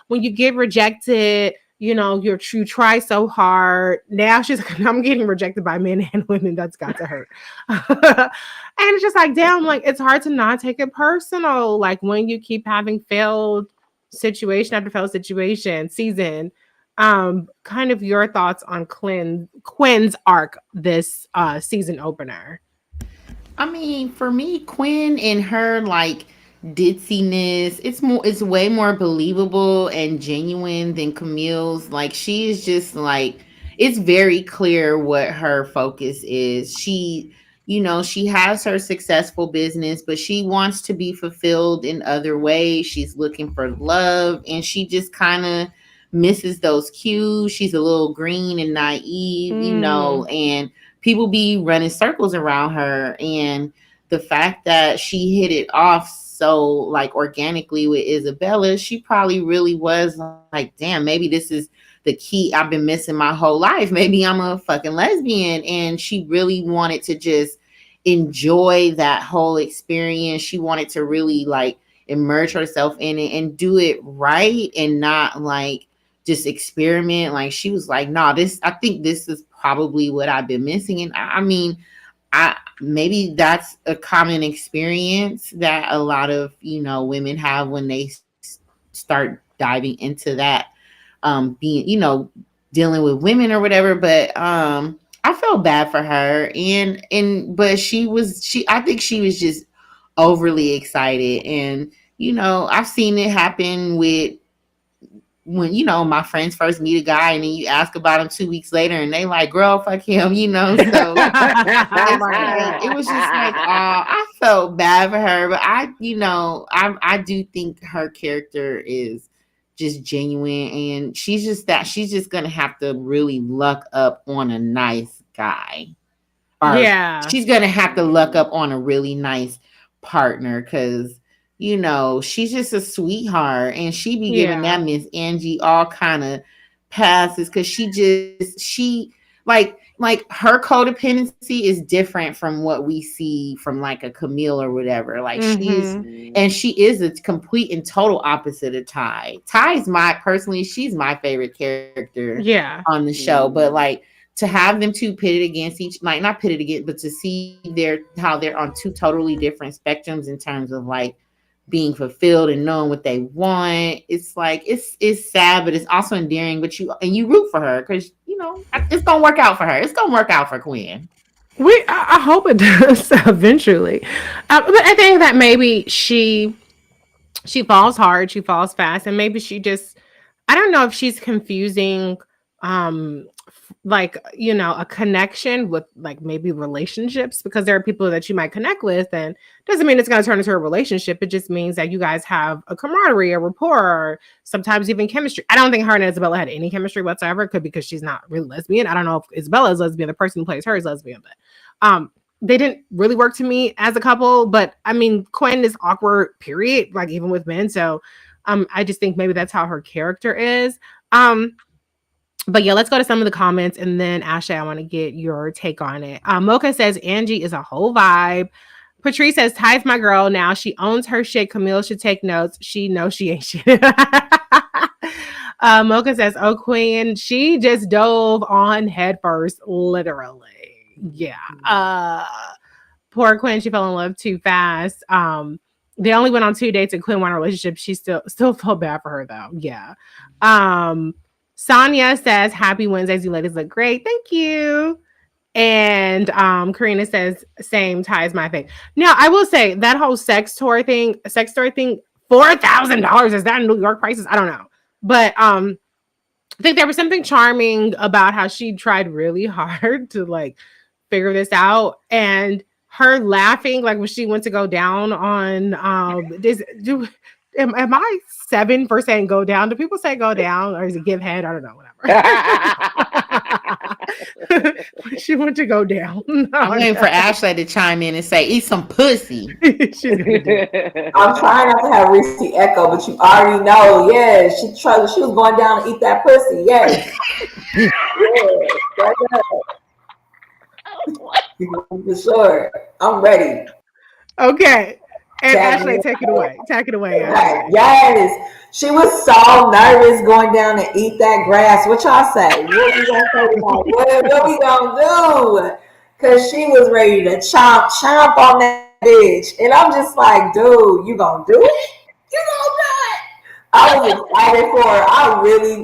Speaker 1: when you get rejected, you try so hard. Now she's like, I'm getting rejected by men and women. That's got to hurt. And it's just like, damn, like, it's hard to not take it personal. Like when you keep having failed situation after failed situation season. Kind of your thoughts on Quinn's arc this season opener.
Speaker 3: I mean, for me, Quinn and her like ditziness, it's way more believable and genuine than Camille's. Like she is just like, it's very clear what her focus is. She has her successful business, but she wants to be fulfilled in other ways. She's looking for love, and she just kind of misses those cues. She's a little green and naive, you know, and people be running circles around her. And the fact that she hit it off so like organically with Isabella, she probably really was like, damn, maybe this is the key I've been missing my whole life. Maybe I'm a fucking lesbian. And she really wanted to just enjoy that whole experience. She wanted to really like immerse herself in it and do it right and not like just experiment. Like she was like, no, I think this is probably what I've been missing. And I mean, maybe that's a common experience that a lot of, you know, women have when they start diving into that, being, you know, dealing with women or whatever. But I felt bad for her, but I think she was just overly excited. And you know, I've seen it happen with when, you know, my friends first meet a guy and then you ask about him 2 weeks later and they like, girl, fuck him, you know. So it was just like, I felt bad for her. But I do think her character is just genuine, and she's just gonna have to really luck up on a nice guy. Or she's gonna have to luck up on a really nice partner, because you know, she's just a sweetheart, and she be giving that Miss Angie all kind of passes, because she like her codependency is different from what we see from like a Camille or whatever. Like she is a complete and total opposite of Ty. Ty's she's my favorite character on the show. But like to have them two pitted against not pitted against, but to see how they're on two totally different spectrums in terms of like being fulfilled and knowing what they want. It's like, it's sad, but it's also endearing. But you root for her, because you know it's gonna work out for her. It's gonna work out for Quinn.
Speaker 1: I hope it does eventually. But I think that maybe she falls hard, she falls fast, and maybe she just, I don't know if she's confusing like, you know, a connection with like maybe relationships, because there are people that you might connect with, and doesn't mean it's going to turn into a relationship. It just means that you guys have a camaraderie, a rapport, or sometimes even chemistry. I don't think her and Isabella had any chemistry whatsoever. It could be because she's not really lesbian. I don't know if Isabella is lesbian, the person who plays her is lesbian, but they didn't really work to me as a couple. But I mean, Quinn is awkward, period, like even with men. So I just think maybe that's how her character is. But yeah, let's go to some of the comments, and then Ashley, I want to get your take on it. Mocha says Angie is a whole vibe. Patrice says Ty's my girl now. She owns her shit. Camille should take notes. She knows she ain't shit. Mocha says, oh, Queen, she just dove on head first, literally. Yeah. Poor Quinn, she fell in love too fast. They only went on 2 dates, and Quinn won a relationship. She still felt bad for her though. Yeah. Sonia says, happy Wednesdays, you ladies look great. Thank you. And Karina says, same, Ty is my thing. Now, I will say that whole sex store thing, $4,000. Is that in New York prices? I don't know. But I think there was something charming about how she tried really hard to like figure this out. And her laughing, like when she went to go down on Am I 7 for saying go down? Do people say go down, or is it give head? I don't know, whatever. She went to go down.
Speaker 3: I'm waiting for Ashley to chime in and say, eat some pussy.
Speaker 1: She's gonna do it.
Speaker 5: I'm trying not to have Reese echo, but you already know, yeah, she was going down to eat that pussy, yes. For sure. I'm ready.
Speaker 1: Okay. And Ashley, take it away. Take it away, Ashley.
Speaker 5: Yes. She was so nervous going down to eat that grass. What y'all say? What we gonna say about what we gonna do? Because she was ready to chomp on that bitch. And I'm just like, dude, you gonna do it? You gonna do it? I was excited for her.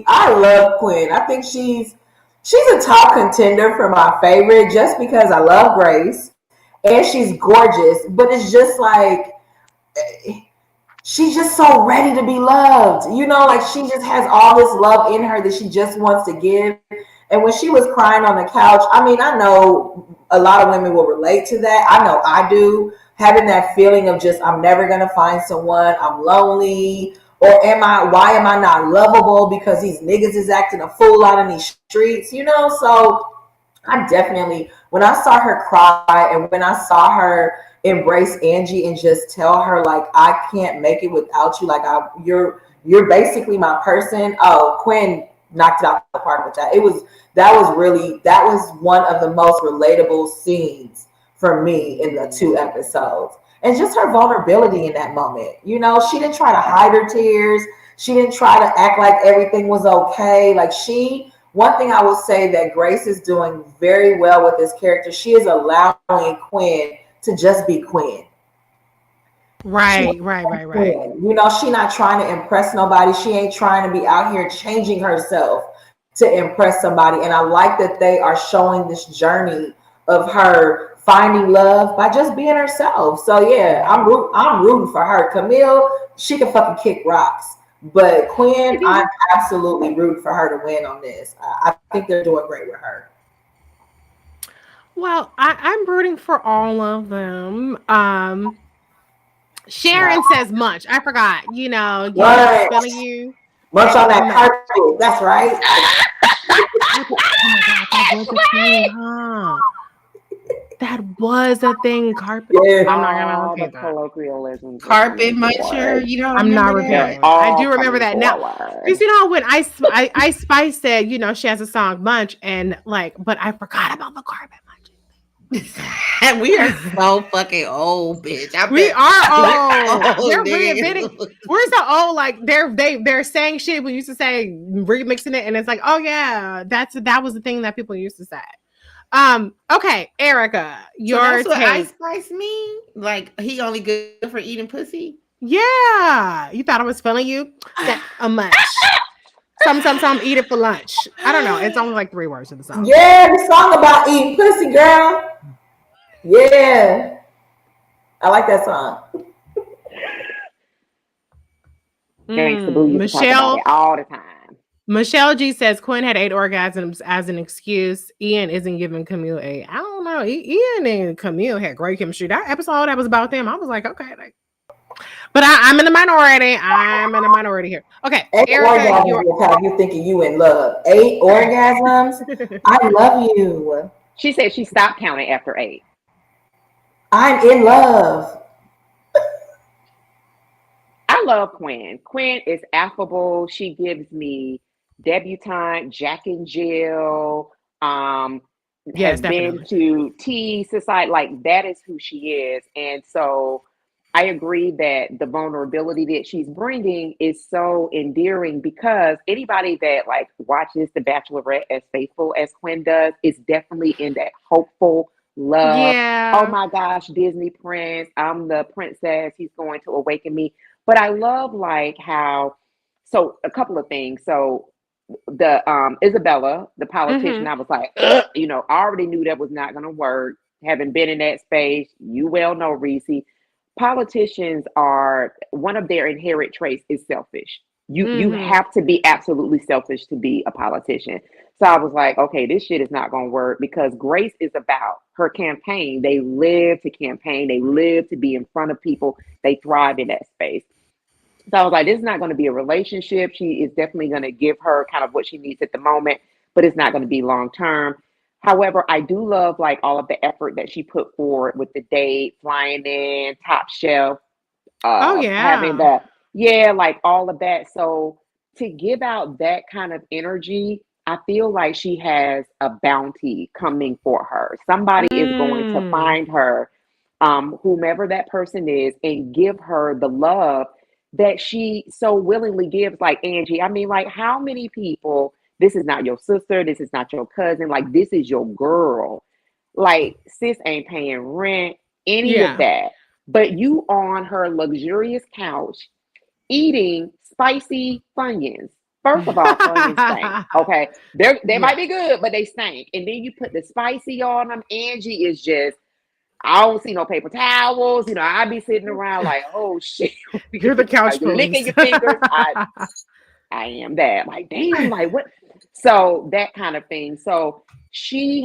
Speaker 5: I love Quinn. I think she's a top contender for my favorite, just because I love Grace. And she's gorgeous. But it's just like, she's just so ready to be loved, you know, like she just has all this love in her that she just wants to give. And when she was crying on the couch, I mean, I know a lot of women will relate to that. I know I do, having that feeling of just, I'm never gonna find someone, I'm lonely, Or why am I not lovable because these niggas is acting a fool out in these streets, you know? So I definitely, when I saw her cry and when I saw her embrace Angie and just tell her like, I can't make it without you, like you're basically my person. Oh, Quinn knocked it out the park with that. That was one of the most relatable scenes for me in the 2 episodes. And just her vulnerability in that moment. You know, she didn't try to hide her tears. She didn't try to act like everything was okay. Like one thing I will say that Grace is doing very well with this character, she is allowing Quinn to just be Quinn.
Speaker 1: Right.
Speaker 5: You know, she not trying to impress nobody. She ain't trying to be out here changing herself to impress somebody. And I like that they are showing this journey of her finding love by just being herself. So yeah, I'm rooting for her. Camille, she can fucking kick rocks. But Quinn, I'm absolutely rooting for her to win on this. I think they're doing great with her.
Speaker 1: Well, I'm rooting for all of them. Sharon says Munch. I forgot. You know, spelling you.
Speaker 5: Munch on that carpet. That's right.
Speaker 1: Oh my God, that was a thing, huh? That was a thing. Carpet.
Speaker 5: Yeah.
Speaker 1: I'm not gonna repeat
Speaker 2: the
Speaker 1: that.
Speaker 2: colloquialisms.
Speaker 3: Carpet muncher. You don't.
Speaker 1: I'm not
Speaker 3: remember that?
Speaker 1: repeating. I do remember that now. Because you know when I Spice said, you know, she has a song Munch, and like, but I forgot about the carpet munching.
Speaker 3: We are so fucking old, bitch.
Speaker 1: We are old. They're
Speaker 3: nigga.
Speaker 1: reinventing. We're so old. Like they're saying shit we used to say, remixing it, and it's like, oh yeah, that was the thing that people used to say. Okay, Erica, your
Speaker 3: so that's what
Speaker 1: take.
Speaker 3: Ice Spice mean? Like he only good for eating pussy?
Speaker 1: Yeah, you thought I was feeling you? A munch. Some eat it for lunch. I don't know. It's only like 3 words of the song.
Speaker 5: Yeah, the song about eating pussy, girl. Yeah, I like that song.
Speaker 1: Michelle
Speaker 2: all the time.
Speaker 1: Michelle G says Quinn had 8 orgasms as an excuse. Ian isn't giving Camille 8. I don't know. Ian and Camille had great chemistry. That episode that was about them, I was like, okay. But I'm in the minority. I'm in the minority here. Okay.
Speaker 5: 8
Speaker 1: Erica,
Speaker 5: orgasms you thinking you in love. 8 orgasms? I love you.
Speaker 2: She said she stopped counting after 8.
Speaker 5: I'm in love.
Speaker 2: I love Quinn. Quinn is affable. She gives me debutante, Jack and Jill,
Speaker 1: yes,
Speaker 2: has been to Tea Society. Like that is who she is. And so I agree that the vulnerability that she's bringing is so endearing because anybody that like watches The Bachelorette as faithful as Quinn does is definitely in that hopeful love.
Speaker 1: Yeah.
Speaker 2: Oh my gosh, Disney prince. I'm the princess. He's going to awaken me. But I love like how, so a couple of things. So the Isabella, the politician, I was like, you know, I already knew that was not going to work. Having been in that space, you well know, Reese, politicians are, one of their inherent traits is selfish. You have to be absolutely selfish to be a politician. So I was like, okay, this shit is not going to work because Grace is about her campaign. They live to campaign. They live to be in front of people. They thrive in that space. So I was like, this is not going to be a relationship. She is definitely going to give her kind of what she needs at the moment, but it's not going to be long term. However, I do love like all of the effort that she put forward with the date, flying in, Top Chef. Having that. Yeah, like all of that. So to give out that kind of energy, I feel like she has a bounty coming for her. Somebody is going to find her, whomever that person is, and give her the love that she so willingly gives. Like Angie, I mean, like how many people, this is not your sister, this is not your cousin, like this is your girl. Like sis ain't paying rent, any of that. But you on her luxurious couch eating spicy Funyuns. First of all, Funyuns stink. Okay. They might be good, but they stink. And then you put the spicy on them. Angie is just, I don't see no paper towels. You know, I be sitting around like, oh shit.
Speaker 1: You're the couch
Speaker 2: you licking your fingers. I am that. Like, damn, like what? So that kind of thing. So she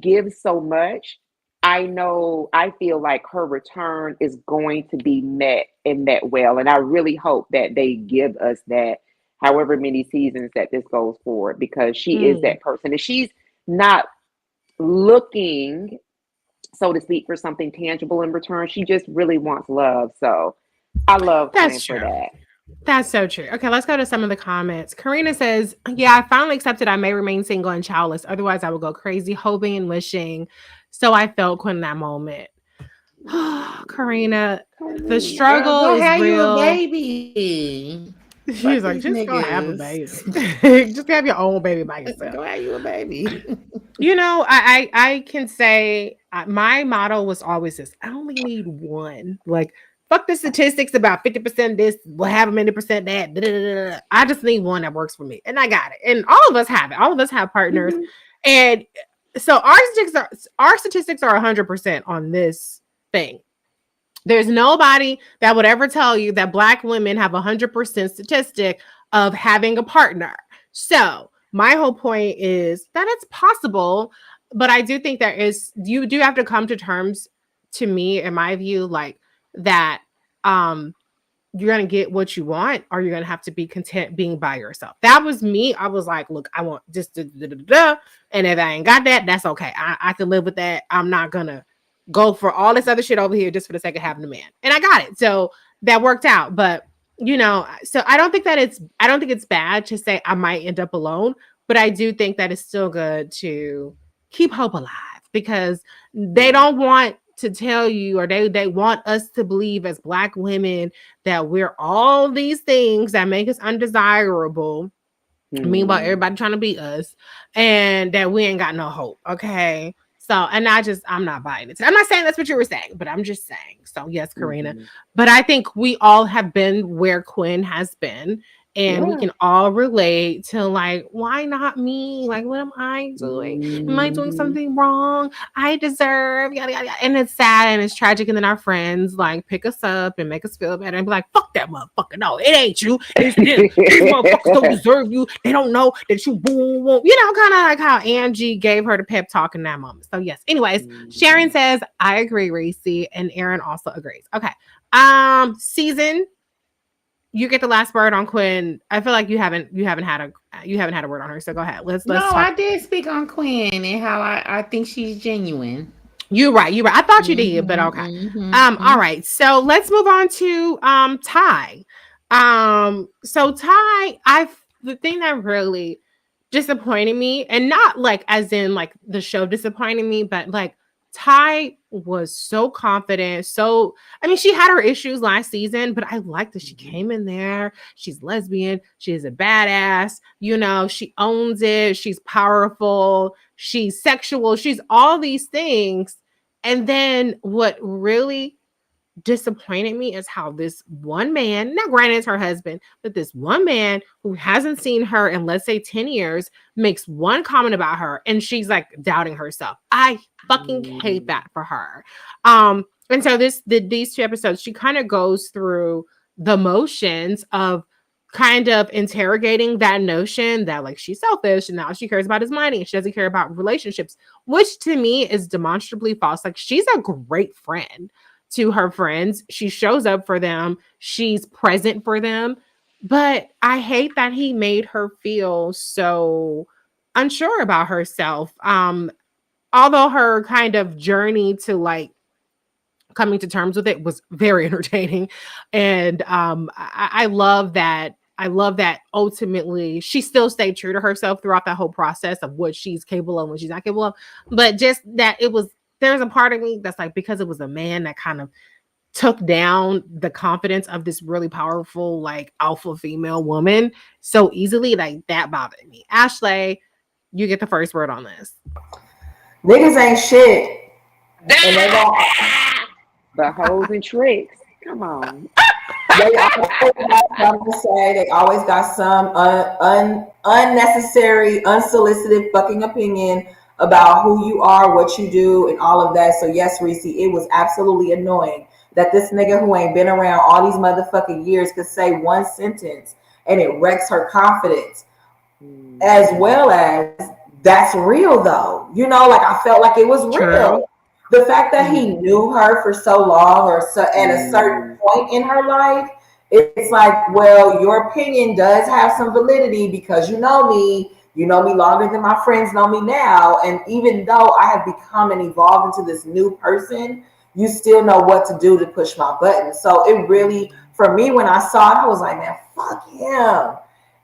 Speaker 2: gives so much. I feel like her return is going to be met and met well. And I really hope that they give us that however many seasons that this goes forward, because she is that person. And she's not looking, so to speak, for something tangible in return. She just really wants love. So I love
Speaker 1: That's
Speaker 2: Quinn for
Speaker 1: true.
Speaker 2: that.
Speaker 1: That's so true. Okay, let's go to some of the comments. Karina says, yeah, I finally accepted I may remain single and childless. Otherwise, I would go crazy, hoping and wishing. So I felt Quinn in that moment. Karina, the struggle
Speaker 3: Girl, go
Speaker 1: is
Speaker 3: have you a
Speaker 1: real.
Speaker 3: baby.
Speaker 1: She's like,
Speaker 3: these
Speaker 1: just go have a
Speaker 3: niggas.
Speaker 1: baby. Just have your own baby by yourself.
Speaker 3: Go have you a baby.
Speaker 1: You know, I can say my motto was always this: I only need one. Like, fuck the statistics about 50% this, will have many percent that. Da, da, da, da. I just need one that works for me, and I got it. And all of us have it. All of us have partners, and so our statistics are 100% on this thing. There's nobody that would ever tell you that Black women have 100% statistic of having a partner. So my whole point is that it's possible, but I do think you do have to come to terms, to me, in my view, like that you're going to get what you want, or you're going to have to be content being by yourself. That was me. I was like, look, I want just and if I ain't got that, that's okay. I can live with that. I'm not going to go for all this other shit over here just for the sake of having a man. And I got it. So that worked out. But so I don't think it's bad to say I might end up alone, but I do think that it's still good to keep hope alive, because they don't want to tell you, or they want us to believe as Black women that we're all these things that make us undesirable. Meanwhile, everybody trying to beat us, and that we ain't got no hope. Okay. So, and I'm not buying it. I'm not saying that's what you were saying, but I'm just saying. So yes, Karina, but I think we all have been where Quinn has been, and we can all relate to, like, why not me? Like, what am I doing? Am I doing something wrong? I deserve yada yada yada. And it's sad and it's tragic. And then our friends like pick us up and make us feel better and be like, fuck that motherfucker. No, it ain't you. These motherfuckers don't deserve you. They don't know that you boom. Kind of like how Angie gave her the pep talk in that moment. So yes. Anyways, Sharon says, I agree, Reese, and Aaron also agrees. Okay. Season, you get the last word on Quinn. I feel like you haven't had a word on her. So go ahead. Let's
Speaker 3: No,
Speaker 1: talk.
Speaker 3: I did speak on Quinn and how I think she's genuine.
Speaker 1: You're right. I thought you did, but okay. All right. So let's move on to Ty. So Ty, the thing that really disappointed me, and not like as in like the show disappointed me, but like Ty was so confident. So, I mean, she had her issues last season, but I like that she came in there. She's lesbian. She is a badass. She owns it. She's powerful. She's sexual. She's all these things. And then what really disappointed me is how this one man, not granted it's her husband, but this one man who hasn't seen her in, let's say, 10 years, makes one comment about her and she's like doubting herself. I fucking hate that for her. And so these 2 episodes, she kind of goes through the motions of kind of interrogating that notion that like she's selfish and now she cares about his money and she doesn't care about relationships, which to me is demonstrably false. Like, she's a great friend to her friends. She shows up for them. She's present for them. But I hate that he made her feel so unsure about herself. Although her kind of journey to like coming to terms with it was very entertaining. And I love that. I love that ultimately she still stayed true to herself throughout that whole process of what she's capable of and what she's not capable of. But just that there's a part of me that's like, because it was a man that kind of took down the confidence of this really powerful, like alpha female woman so easily, like that bothered me. Ashley, you get the first word on this.
Speaker 5: Niggas ain't shit. And they don't.
Speaker 2: The hoes and tricks. Come on.
Speaker 5: They always got some unnecessary, unsolicited fucking opinion about who you are, what you do, and all of that. So yes, Reese, it was absolutely annoying that this nigga who ain't been around all these motherfucking years could say one sentence and it wrecks her confidence. As well as, that's real though. Like, I felt like it was real. the fact that he knew her for so long, or so at a certain point in her life, it's like, well, your opinion does have some validity because you know me longer than my friends know me now. And even though I have become and evolved into this new person, you still know what to do to push my buttons. So it really, for me, when I saw it, I was like, man, fuck him.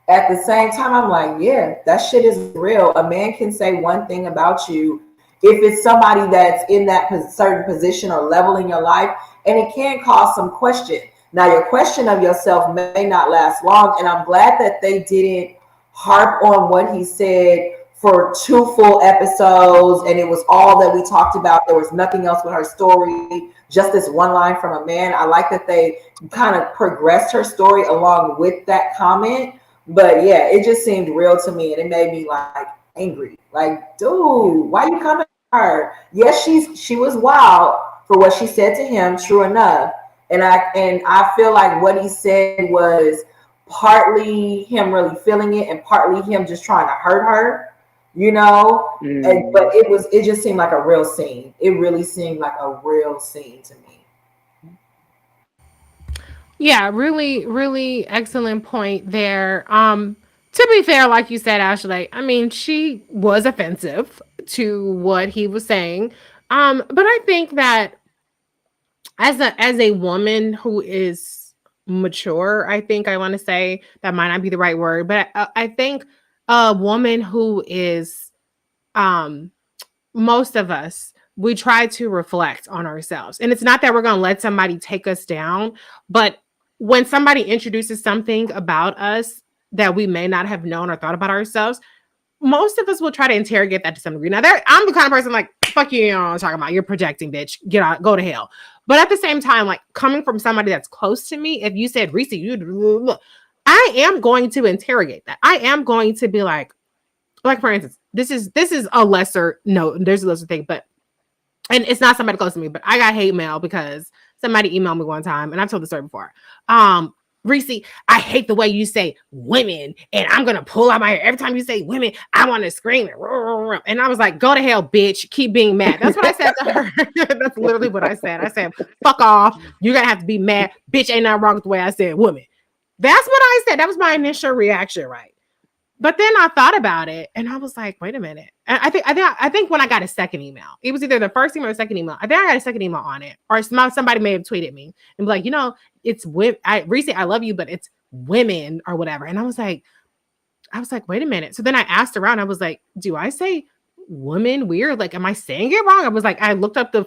Speaker 5: At the same time, I'm like, yeah, that shit is real. A man can say one thing about you if it's somebody that's in that certain position or level in your life, and it can cause some question. Now, your question of yourself may not last long, and I'm glad that they didn't harp on what he said for 2 full episodes, and it was all that we talked about. There was nothing else with her story, just this one line from a man. I like that they kind of progressed her story along with that comment. But yeah, it just seemed real to me, and it made me like angry. Like, dude, why you coming at her? Yes, she was wild for what she said to him, true enough. And I feel like what he said was partly him really feeling it and partly him just trying to hurt her, you know. But it just seemed like a real scene. It really seemed like a real scene to me.
Speaker 1: Yeah, really, really excellent point there. To be fair, like you said, Ashley, I mean, she was offensive to what he was saying. But I think that as a woman who is mature, I think I want to say that might not be the right word, but I think a woman who is most of us, we try to reflect on ourselves. And it's not that we're going to let somebody take us down, but when somebody introduces something about us that we may not have known or thought about ourselves, most of us will try to interrogate that to some degree. Now, I'm the kind of person like, fuck you, you know what I'm talking about. You're projecting, bitch. Get out, go to hell. But at the same time, like coming from somebody that's close to me, if you said, Reese, I am going to interrogate that. I am going to be like for instance, this is a lesser, no, there's a lesser thing, but, and it's not somebody close to me, but I got hate mail because somebody emailed me one time, and I've told the story before. Reese, I hate the way you say women, and I'm gonna pull out my hair every time you say women. I want to scream, and I was like, "Go to hell, bitch! Keep being mad." That's what I said to her. That's literally what I said. I said, "Fuck off! You're gonna have to be mad, bitch. Ain't nothing wrong with the way I said women." That's what I said. That was my initial reaction, right? But then I thought about it, and I was like, "Wait a minute." And I think when I got a second email, it was either the first email or the second email. I think I got a second email on it, or somebody may have tweeted me and be like, "You know, it's women. Reese, I love you, but it's women or whatever." And I was like, "Wait a minute." So then I asked around. I was like, "Do I say woman weird? Like, am I saying it wrong?" I was like, I looked up the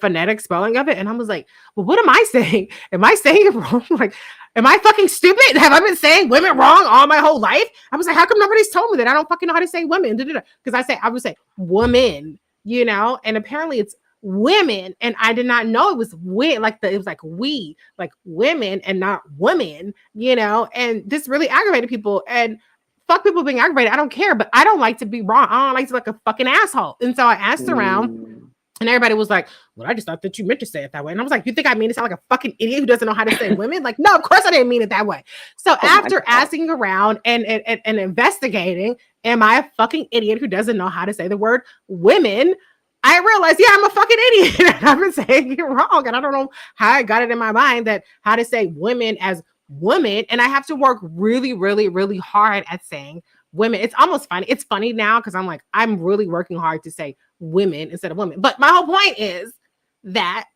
Speaker 1: phonetic spelling of it, and I was like, "Well, what am I saying? Am I saying it wrong? Like, am I fucking stupid? Have I been saying women wrong all my whole life?" I was like, "How come nobody's told me that? I don't fucking know how to say women." Because I would say woman, you know, and apparently it's women, and I did not know it was it was like we, like women and not women, you know, and this really aggravated people. And fuck people being aggravated. I don't care, but I don't like to be wrong. I don't like to look like a fucking asshole. And so I asked around, and everybody was like, "Well, I just thought that you meant to say it that way." And I was like, "You think I mean to sound like a fucking idiot who doesn't know how to say women?" Like, no, of course I didn't mean it that way. So after asking around and investigating, am I a fucking idiot who doesn't know how to say the word women? I realized, yeah, I'm a fucking idiot. I've been saying it wrong. And I don't know how I got it in my mind that how to say women as women. And I have to work really, really, really hard at saying women. It's almost funny. It's funny now because I'm like, I'm really working hard to say women instead of women. But my whole point is that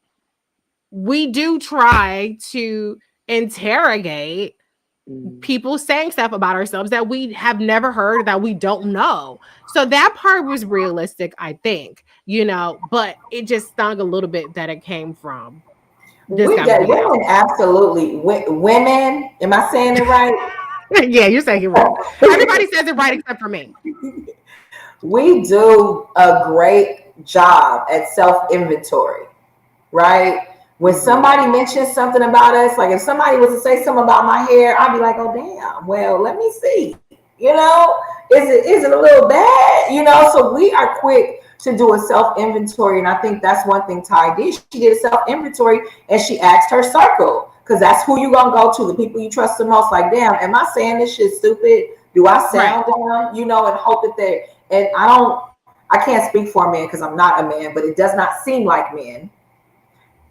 Speaker 1: we do try to interrogate people saying stuff about ourselves that we have never heard, that we don't know. So that part was realistic, I think, you know, but it just stung a little bit that it came from this
Speaker 5: women, absolutely. Women, am I saying it right?
Speaker 1: Yeah, you're saying it right. Everybody says it right except for me.
Speaker 5: We do a great job at self-inventory, right? When somebody mentions something about us, like if somebody was to say something about my hair, I'd be like, "Oh damn, well, let me see. You know, is it a little bad? You know?" So we are quick to do a self-inventory, and I think that's one thing Ty did. She did a self-inventory, and she asked her circle, because that's who you gonna go to, the people you trust the most. Like, damn, am I saying this shit stupid? Do I sound dumb? You know, and hope that they. And I I can't speak for men because I'm not a man, but it does not seem like men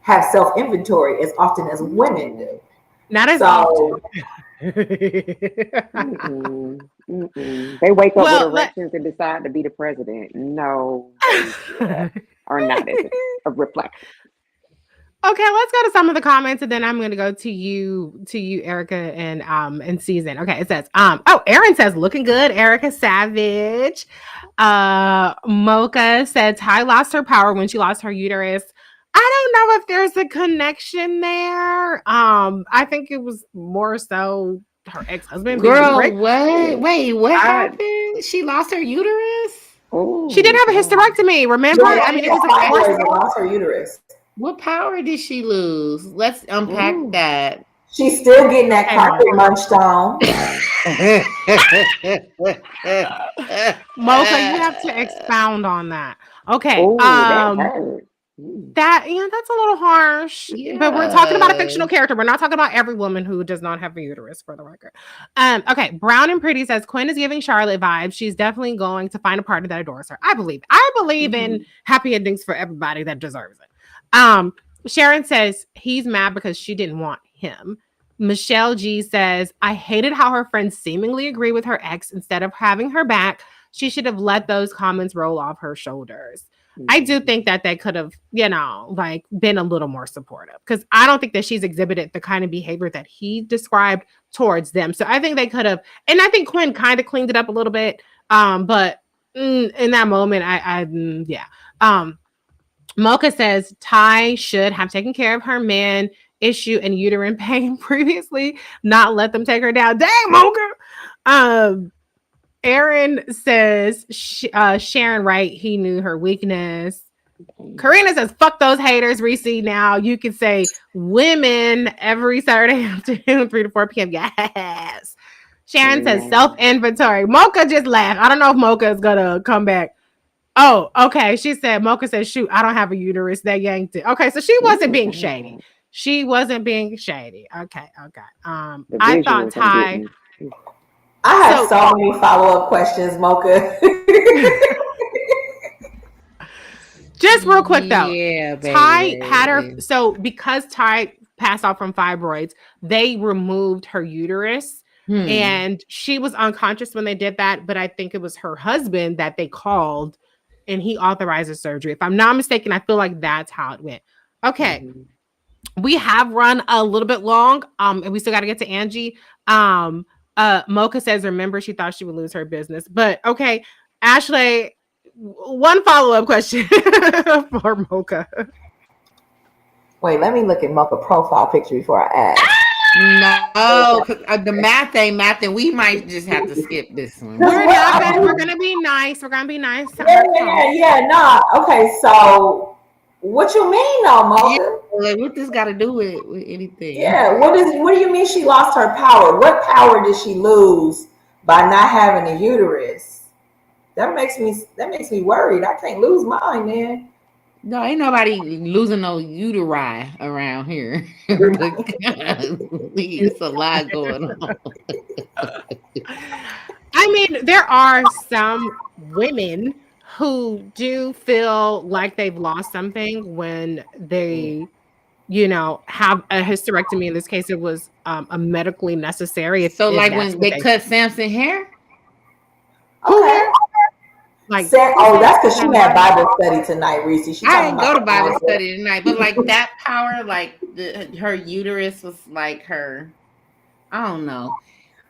Speaker 5: have self-inventory as often as women do.
Speaker 1: Not as
Speaker 5: So
Speaker 2: They wake up with erections and decide to be the president. No, or not as a reflection.
Speaker 1: Okay, let's go to some of the comments, and then I'm going to go to you, Erica, and Season. Okay, it says, Aaron says, looking good, Erica Savage. Mocha said Ty lost her power when she lost her uterus. I don't know if there's a connection there. I think it was more so her ex-husband.
Speaker 3: Girl, what? Wait, what happened? She lost her uterus?
Speaker 2: Oh,
Speaker 1: she did have a hysterectomy. Remember? I mean, it was
Speaker 5: lost her uterus.
Speaker 3: What power did she lose? Let's unpack that.
Speaker 5: She's still getting that carpet munched on.
Speaker 1: Mocha, you have to expound on that. Okay. That's a little harsh. Yeah. But we're talking about a fictional character. We're not talking about every woman who does not have a uterus, for the record. Okay. Brown and Pretty says Quinn is giving Charlotte vibes. She's definitely going to find a partner that adores her. I believe in happy endings for everybody that deserves it. Sharon says he's mad because she didn't want him. Michelle G says, I hated how her friends seemingly agree with her ex instead of having her back. She should have let those comments roll off her shoulders. I do think that they could have, been a little more supportive, because I don't think that she's exhibited the kind of behavior that he described towards them. So I think they could have, and I think Quinn kind of cleaned it up a little bit. But in that moment, Mocha says Ty should have taken care of her man issue and uterine pain previously, not let them take her down. Dang, Mocha. Aaron says Sharon Wright, he knew her weakness. Karina says, fuck those haters, Reese. Now you can say women every Saturday afternoon, 3 to 4 p.m. Yes. Sharon says self-inventory. Mocha just laughed. I don't know if Mocha is gonna come back. Oh, okay. She said, Mocha said, shoot, I don't have a uterus. They yanked it. Okay, so she wasn't being shady. Okay. I thought Ty.
Speaker 5: I have so many follow-up questions, Mocha.
Speaker 1: Just real quick though. Yeah, Ty had her. So because Ty passed out from fibroids, they removed her uterus. And she was unconscious when they did that. But I think it was her husband that they called, and he authorized the surgery. If I'm not mistaken, I feel like that's how it went. Okay. We have run a little bit long. And we still got to get to Angie. Mocha says, remember, she thought she would lose her business. But okay, Ashley, one follow-up question for Mocha.
Speaker 5: Wait, let me look at Mocha profile picture before I ask.
Speaker 3: No, the math ain't math, and we might just have to skip this one.
Speaker 1: We're gonna be nice.
Speaker 5: Okay, so what you mean though, Mocha?
Speaker 3: Like, what this got to do with anything?
Speaker 5: Yeah, what do you mean she lost her power? What power did she lose by not having a uterus? That makes me worried. I can't lose mine, man.
Speaker 3: No, ain't nobody losing no uteri around here. It's a lot going on.
Speaker 1: I mean, there are some women who do feel like they've lost something when they, have a hysterectomy. In this case, it was a medically necessary.
Speaker 3: So, like when they cut Samson hair?
Speaker 5: Okay. That's because she had Bible study tonight, Reese.
Speaker 3: I didn't go to Bible study tonight, but like that power, like her uterus was like her. I don't know.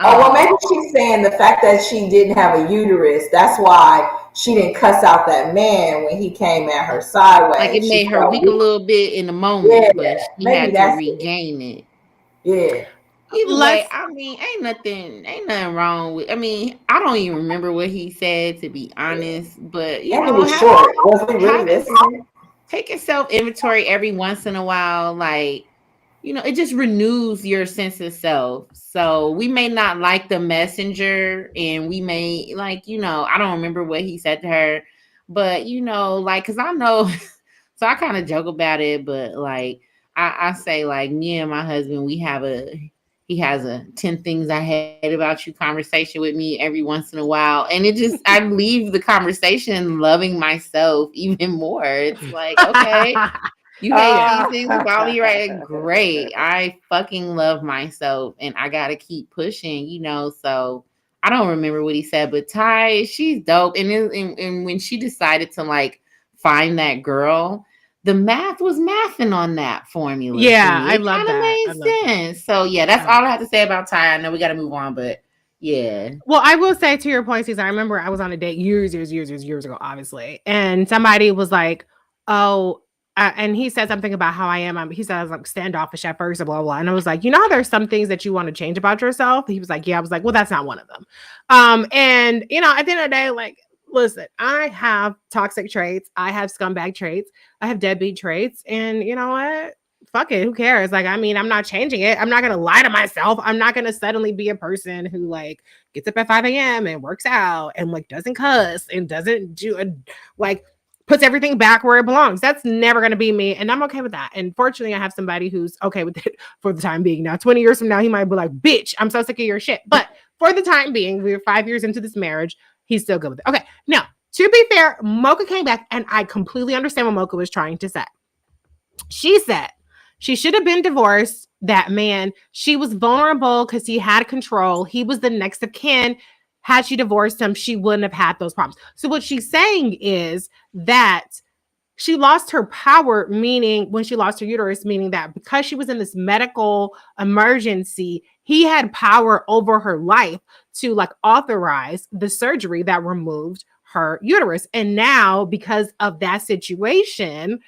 Speaker 5: Maybe she's saying the fact that she didn't have a uterus, that's why she didn't cuss out that man when he came at her sideways.
Speaker 3: Like it made her weak a little bit in the moment, but she had to regain it.
Speaker 5: Yeah.
Speaker 3: Ain't nothing wrong with. I mean, I don't even remember what he said, to be honest. But
Speaker 5: it was short. Wasn't really listening.
Speaker 3: Taking self-inventory every once in a while, like, it just renews your sense of self. So we may not like the messenger, and we may I don't remember what he said to her, but because I know. So I kind of joke about it, but like I say, like, me and my husband, we have he has a 10 things I hate about you conversation with me every once in a while. And it just, I leave the conversation loving myself even more. It's like, okay, you hate these things about me, right? Great. I fucking love myself and I got to keep pushing, you know? So I don't remember what he said, but Ty, she's dope. And when she decided to like find that girl, the math was mathing on that formula.
Speaker 1: Yeah,
Speaker 3: I
Speaker 1: love that.
Speaker 3: Made sense. So yeah, that's all I have to say about Ty. I know we got to move on, but yeah.
Speaker 1: Well, I will say to your point, Cesar, I remember I was on a date years ago, obviously, and somebody was like, "Oh," and he said something about how I am. He said I was like standoffish at first, blah blah. And I was like, you know, how there's some things that you want to change about yourself. He was like, yeah. I was like, well, that's not one of them. And you know, at the end of the day, like, listen, I have toxic traits, I have scumbag traits, I have deadbeat traits, and you know what? Fuck it, who cares? Like, I mean, I'm not changing it. I'm not gonna lie to myself. I'm not gonna suddenly be a person who like gets up at 5 a.m. and works out and like doesn't cuss and doesn't do like puts everything back where it belongs. That's never gonna be me, and I'm okay with that. And fortunately, I have somebody who's okay with it for the time being. Now, 20 years from now, he might be like, "Bitch, I'm so sick of your shit." But for the time being, we're 5 years into this marriage. He's still good with it. Okay, now to be fair, Mocha came back, and I completely understand what Mocha was trying to say. She said she should have been divorced. That man, she was vulnerable because he had control. He was the next of kin. Had she divorced him, she wouldn't have had those problems. So what she's saying is that she lost her power, meaning when she lost her uterus, meaning that because she was in this medical emergency, he had power over her life to like authorize the surgery that removed her uterus. And now, because of that situation,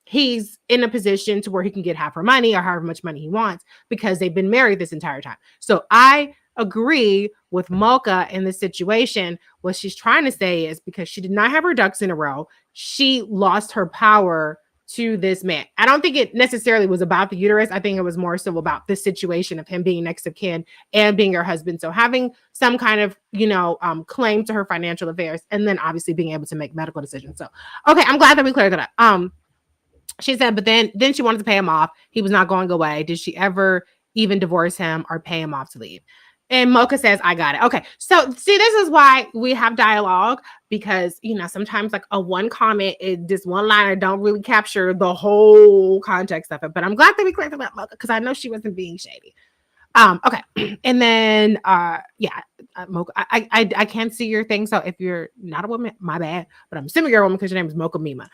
Speaker 1: he's in a position to where he can get half her money or however much money he wants because they've been married this entire time. So I agree with Mocha in this situation. What she's trying to say is because she did not have her ducks in a row, she lost her power to this man. I don't think it necessarily was about the uterus. I think it was more so about the situation of him being next of kin and being her husband. So having some kind of, you know, claim to her financial affairs, and then obviously being able to make medical decisions. So, okay, I'm glad that we cleared that up. She said, but then she wanted to pay him off. He was not going away. Did she ever even divorce him or pay him off to leave? And Mocha says, I got it. Okay. So see, this is why we have dialogue, because, you know, sometimes like a one comment, this one liner don't really capture the whole context of it. But I'm glad that we cleared it up, Mocha, because I know she wasn't being shady. Okay. And then, Mocha, I can't see your thing. So if you're not a woman, my bad, but I'm assuming you're a woman because your name is Mocha Mima.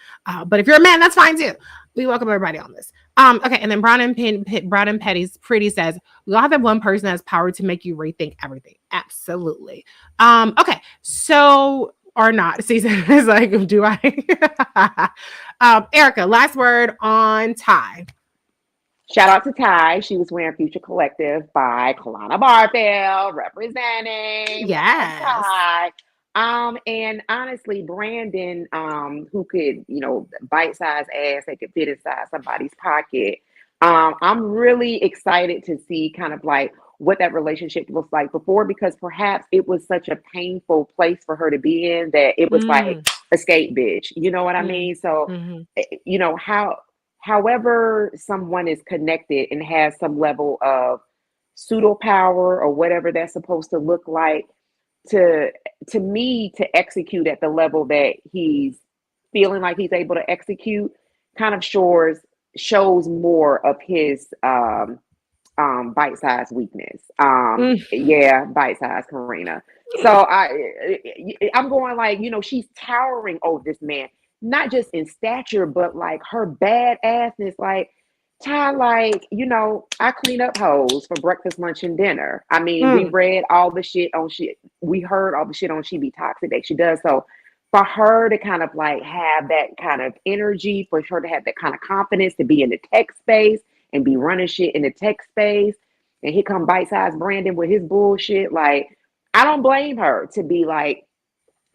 Speaker 1: But if you're a man, that's fine too. We welcome everybody on this. Okay. And then Brown and Petty's Pretty says, we all have that one person that has power to make you rethink everything. Absolutely. Okay. So, or not. Season is like, do I? Erica, last word on Ty.
Speaker 2: Shout out to Ty. She was wearing Future Collective by Kalana Barfield, representing.
Speaker 1: Yes.
Speaker 2: Ty. And honestly, Brandon, who could, you know, bite-sized ass that could fit inside somebody's pocket. I'm really excited to see kind of like what that relationship looks like before, because perhaps it was such a painful place for her to be in that it was like escape bitch. You know what I mean? So, you know, however someone is connected and has some level of pseudo power or whatever that's supposed to look like, to me, to execute at the level that he's feeling like he's able to execute kind of shows more of his bite-sized weakness. Yeah, bite-sized Karina. So I'm going like, you know, she's towering over this man, not just in stature, but like her badassness. Like, Ty, like, you know, I clean up hoes for breakfast, lunch, and dinner. I mean, we read all the shit on shit. We heard all the shit on She Be Toxic that she does. So for her to kind of like have that kind of energy, for her to have that kind of confidence to be in the tech space and be running shit in the tech space, and here come bite-sized Brandon with his bullshit. Like, I don't blame her to be like,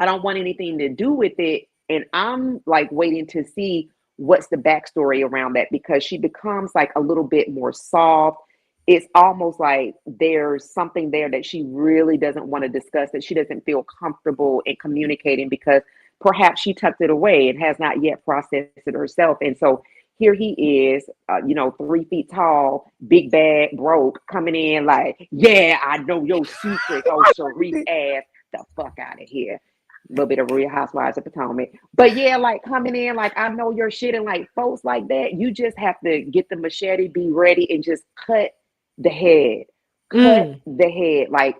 Speaker 2: I don't want anything to do with it. And I'm like waiting to see what's the backstory around that, because she becomes like a little bit more soft. It's almost like there's something there that she really doesn't want to discuss, that she doesn't feel comfortable in communicating, because perhaps she tucked it away and has not yet processed it herself. And so here he is, 3 feet tall, big bag, broke, coming in like, yeah, I know your secrets, oh Sharif ass, the fuck out of here. A little bit of Real Housewives of Potomac. But yeah, like coming in like, I know your shit, and like folks like that, you just have to get the machete, be ready, and just cut the head. Cut the head. Like,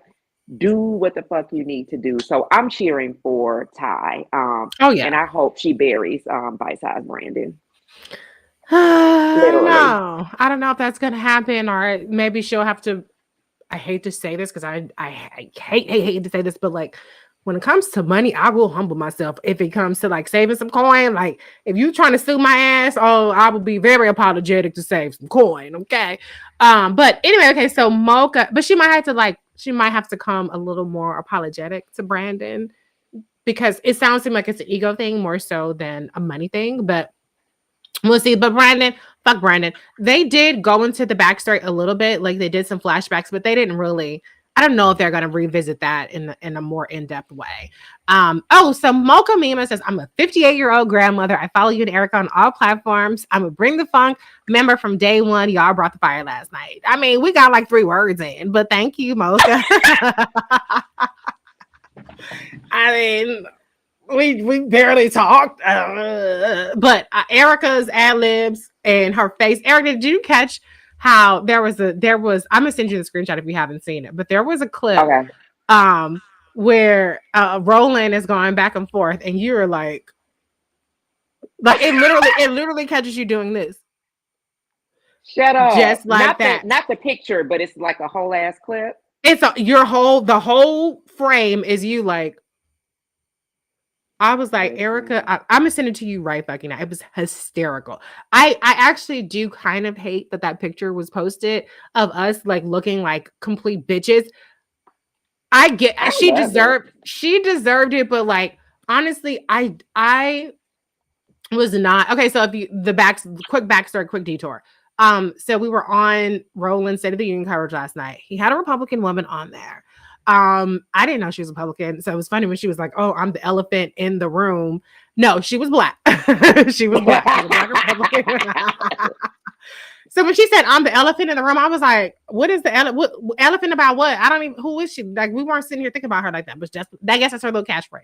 Speaker 2: do what the fuck you need to do. So I'm cheering for Ty. And I hope she buries Bite Size Brandon.
Speaker 1: Literally. No, I don't know if that's gonna happen, or maybe she'll have to. I hate to say this because I hate to say this, but like when it comes to money, I will humble myself. If it comes to like saving some coin, like if you trying to sue my ass, I will be very apologetic to save some coin. Okay. But anyway, okay. So Mocha, but she might have to come a little more apologetic to Brandon because it sounds like it's an ego thing more so than a money thing, but. We'll see. But fuck Brandon. They did go into the backstory a little bit. Like they did some flashbacks, but they didn't really. I don't know if they're going to revisit that in a more in-depth way. So Mocha Mima says, I'm a 58-year-old grandmother. I follow you and Erica on all platforms. I'm a Bring the Funk member from day one. Y'all brought the fire last night. I mean, we got like 3 words in, but thank you, Mocha. I mean... We barely talked, but Erica's ad-libs and her face. Erica, did you catch how there was I'm gonna send you the screenshot if you haven't seen it, but there was a clip where Roland is going back and forth and you're like it literally catches you doing this.
Speaker 2: Shut up.
Speaker 1: Just like that.
Speaker 2: Not the picture, but it's like a whole ass clip.
Speaker 1: It's the whole frame is you like. I was like, Erica, I'm gonna send it to you right fucking now. It was hysterical. I actually do kind of hate that picture was posted of us like looking like complete bitches. She deserved it, but like honestly, I was not okay. So quick backstory, quick detour. So we were on Roland's State of the Union coverage last night. He had a Republican woman on there. I didn't know she was Republican, so it was funny when she was like, "Oh, I'm the elephant in the room." No, she was black. She was black. She was a black Republican. So when she said, "I'm the elephant in the room," I was like, "What is the elephant about? What? I don't even. Who is she? Like, we weren't sitting here thinking about her like that." But I guess that's her little catchphrase.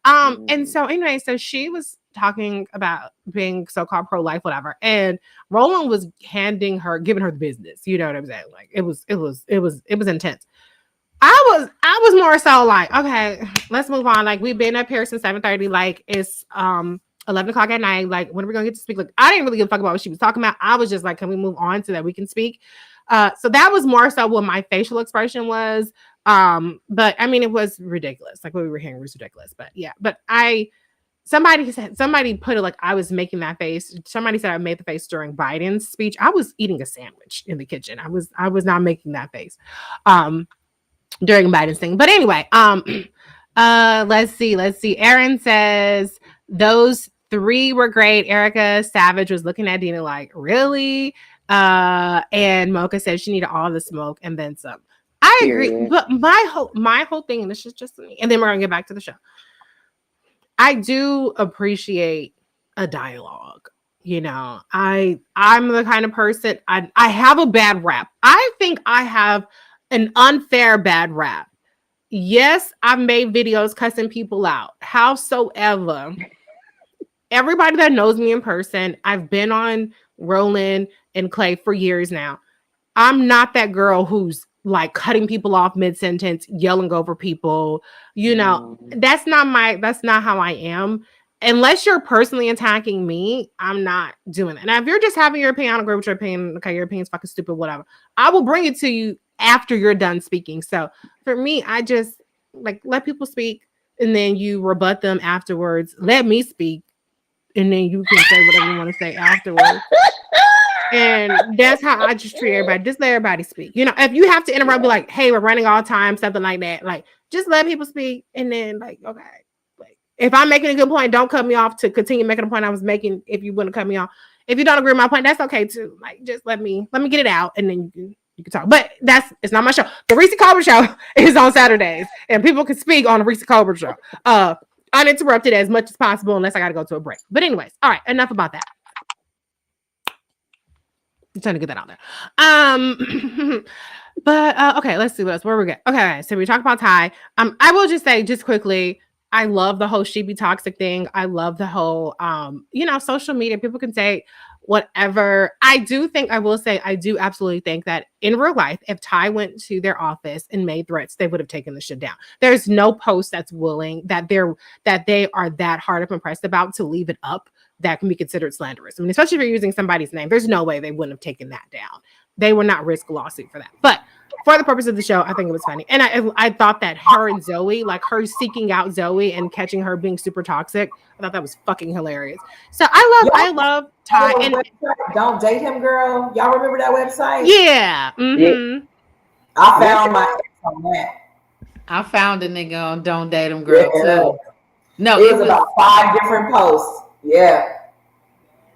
Speaker 1: And so anyway, so she was talking about being so-called pro-life, whatever, and Roland was giving her the business. You know what I'm saying? Like, it was intense. I was more so like, okay, let's move on. Like, we've been up here since 7:30. Like, it's 11 o'clock at night. Like, when are we gonna get to speak? Like, I didn't really give a fuck about what she was talking about. I was just like, can we move on so that we can speak? So that was more so what my facial expression was. But I mean, it was ridiculous. Like, what we were hearing was ridiculous. But yeah, but somebody put it like I was making that face. Somebody said I made the face during Biden's speech. I was eating a sandwich in the kitchen. I was not making that face. During Biden's thing. But anyway, let's see. Aaron says those 3 were great. Erica Savage was looking at Dina like, really? And Mocha said she needed all the smoke and then some. I agree. But my whole thing, and this is just me, and then we're gonna get back to the show. I do appreciate a dialogue. You know, I'm the kind of person I have a bad rap. I think I have an unfair bad rap. Yes, I've made videos cussing people out. Howsoever, everybody that knows me in person, I've been on Roland and Clay for years now. I'm not that girl who's like cutting people off mid-sentence, yelling over people. You know, that's not how I am. Unless you're personally attacking me, I'm not doing it. And if you're just having your opinion, I don't agree with your opinion. Okay, your opinion's fucking stupid, whatever. I will bring it to you after you're done speaking. So for me, I just like let people speak and then you rebut them afterwards. Let me speak and then you can say whatever you want to say afterwards. And that's how I just treat everybody. Just let everybody speak. You know, if you have to interrupt, be like, hey, we're running all time, something like that. Like, just let people speak and then like, okay. Like, if I'm making a good point, don't cut me off to continue making a point I was making. If you want to cut me off, if you don't agree with my point, that's okay too. Like, just let me get it out and then you can talk. But it's not my show. The Reese Colbert Show is on Saturdays and people can speak on the Reese Colbert Show uninterrupted as much as possible unless I got to go to a break. But anyways, all right, enough about that. I'm trying to get that out there. But okay, let's see what else. Where we get. Okay, so we talk about Ty. I will just say just quickly, I love the whole she be toxic thing. I love the whole social media. People can say whatever. I do think I will say I do absolutely think that in real life, if Ty went to their office and made threats, they would have taken the shit down. There's no post that's willing that they are that hard up and pressed about to leave it up that can be considered slanderous. I mean, especially if you're using somebody's name, there's no way they wouldn't have taken that down. They would not risk a lawsuit for that. But for the purpose of the show, I think it was funny. And I thought that her and Zoe, like her seeking out Zoe and catching her being super toxic, I thought that was fucking hilarious. So I love Ty. And
Speaker 5: Don't Date Him Girl. Y'all remember that website?
Speaker 1: yeah. Mm-hmm.
Speaker 5: I found my ex on that.
Speaker 3: I found a nigga on Don't Date Him Girl too. No,
Speaker 5: it was about 5 different posts. Yeah.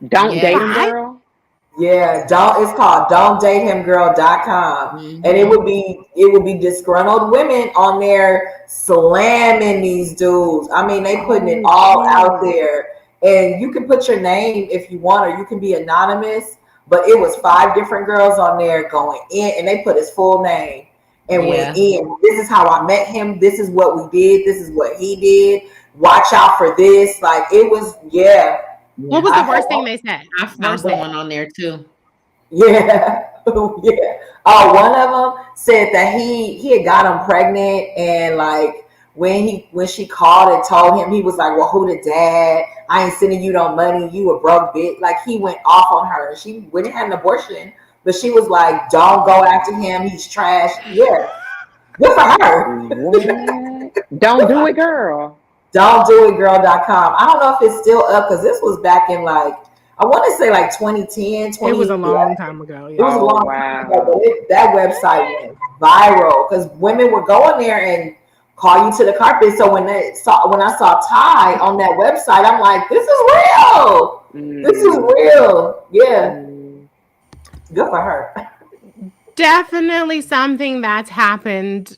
Speaker 2: Don't Date Him Girl.
Speaker 5: Yeah, it's called don'tdatehimgirl.com.
Speaker 3: Mm-hmm.
Speaker 5: And it would be disgruntled women on there slamming these dudes. I mean, they putting it all out there. And you can put your name if you want, or you can be anonymous. But it was 5 different girls on there going in, and they put his full name and went in. This is how I met him. This is what we did. This is what he did. Watch out for this. Like, it was,
Speaker 1: What was the worst thing they said?
Speaker 3: I found someone on there too.
Speaker 5: Yeah. Yeah. Oh, one of them said that he had got him pregnant, and like when she called and told him, he was like, well, who the dad? I ain't sending you no money. You a broke bitch. Like, he went off on her. She went and had an abortion, but she was like, don't go after him. He's trash. Yeah. Good for her.
Speaker 2: Don't do it, girl.
Speaker 5: don'tdoitgirl.com. I don't know if it's still up, because this was back in like, I want to say like 2010, 20.
Speaker 1: It was a long time ago. Yeah.
Speaker 5: It was a long time ago, but that website went viral because women would go in there and call you to the carpet. So when I saw Ty on that website, I'm like, this is real. This is real. Yeah. Good for her.
Speaker 1: Definitely something that's happened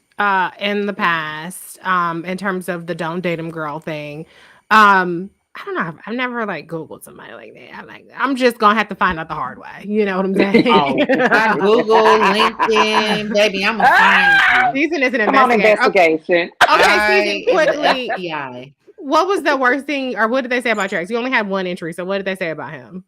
Speaker 1: in the past in terms of the Don't Date Him Girl thing. I don't know. I've never like Googled somebody like that. I'm just gonna have to find out the hard way. You know what I'm saying?
Speaker 3: Google, LinkedIn, baby, I'm a find you.
Speaker 1: Season is an
Speaker 2: investigation.
Speaker 1: Okay, Season, quickly.
Speaker 3: FBI.
Speaker 1: What was the worst thing, or what did they say about your ex? You only had one entry, so what did they say about him?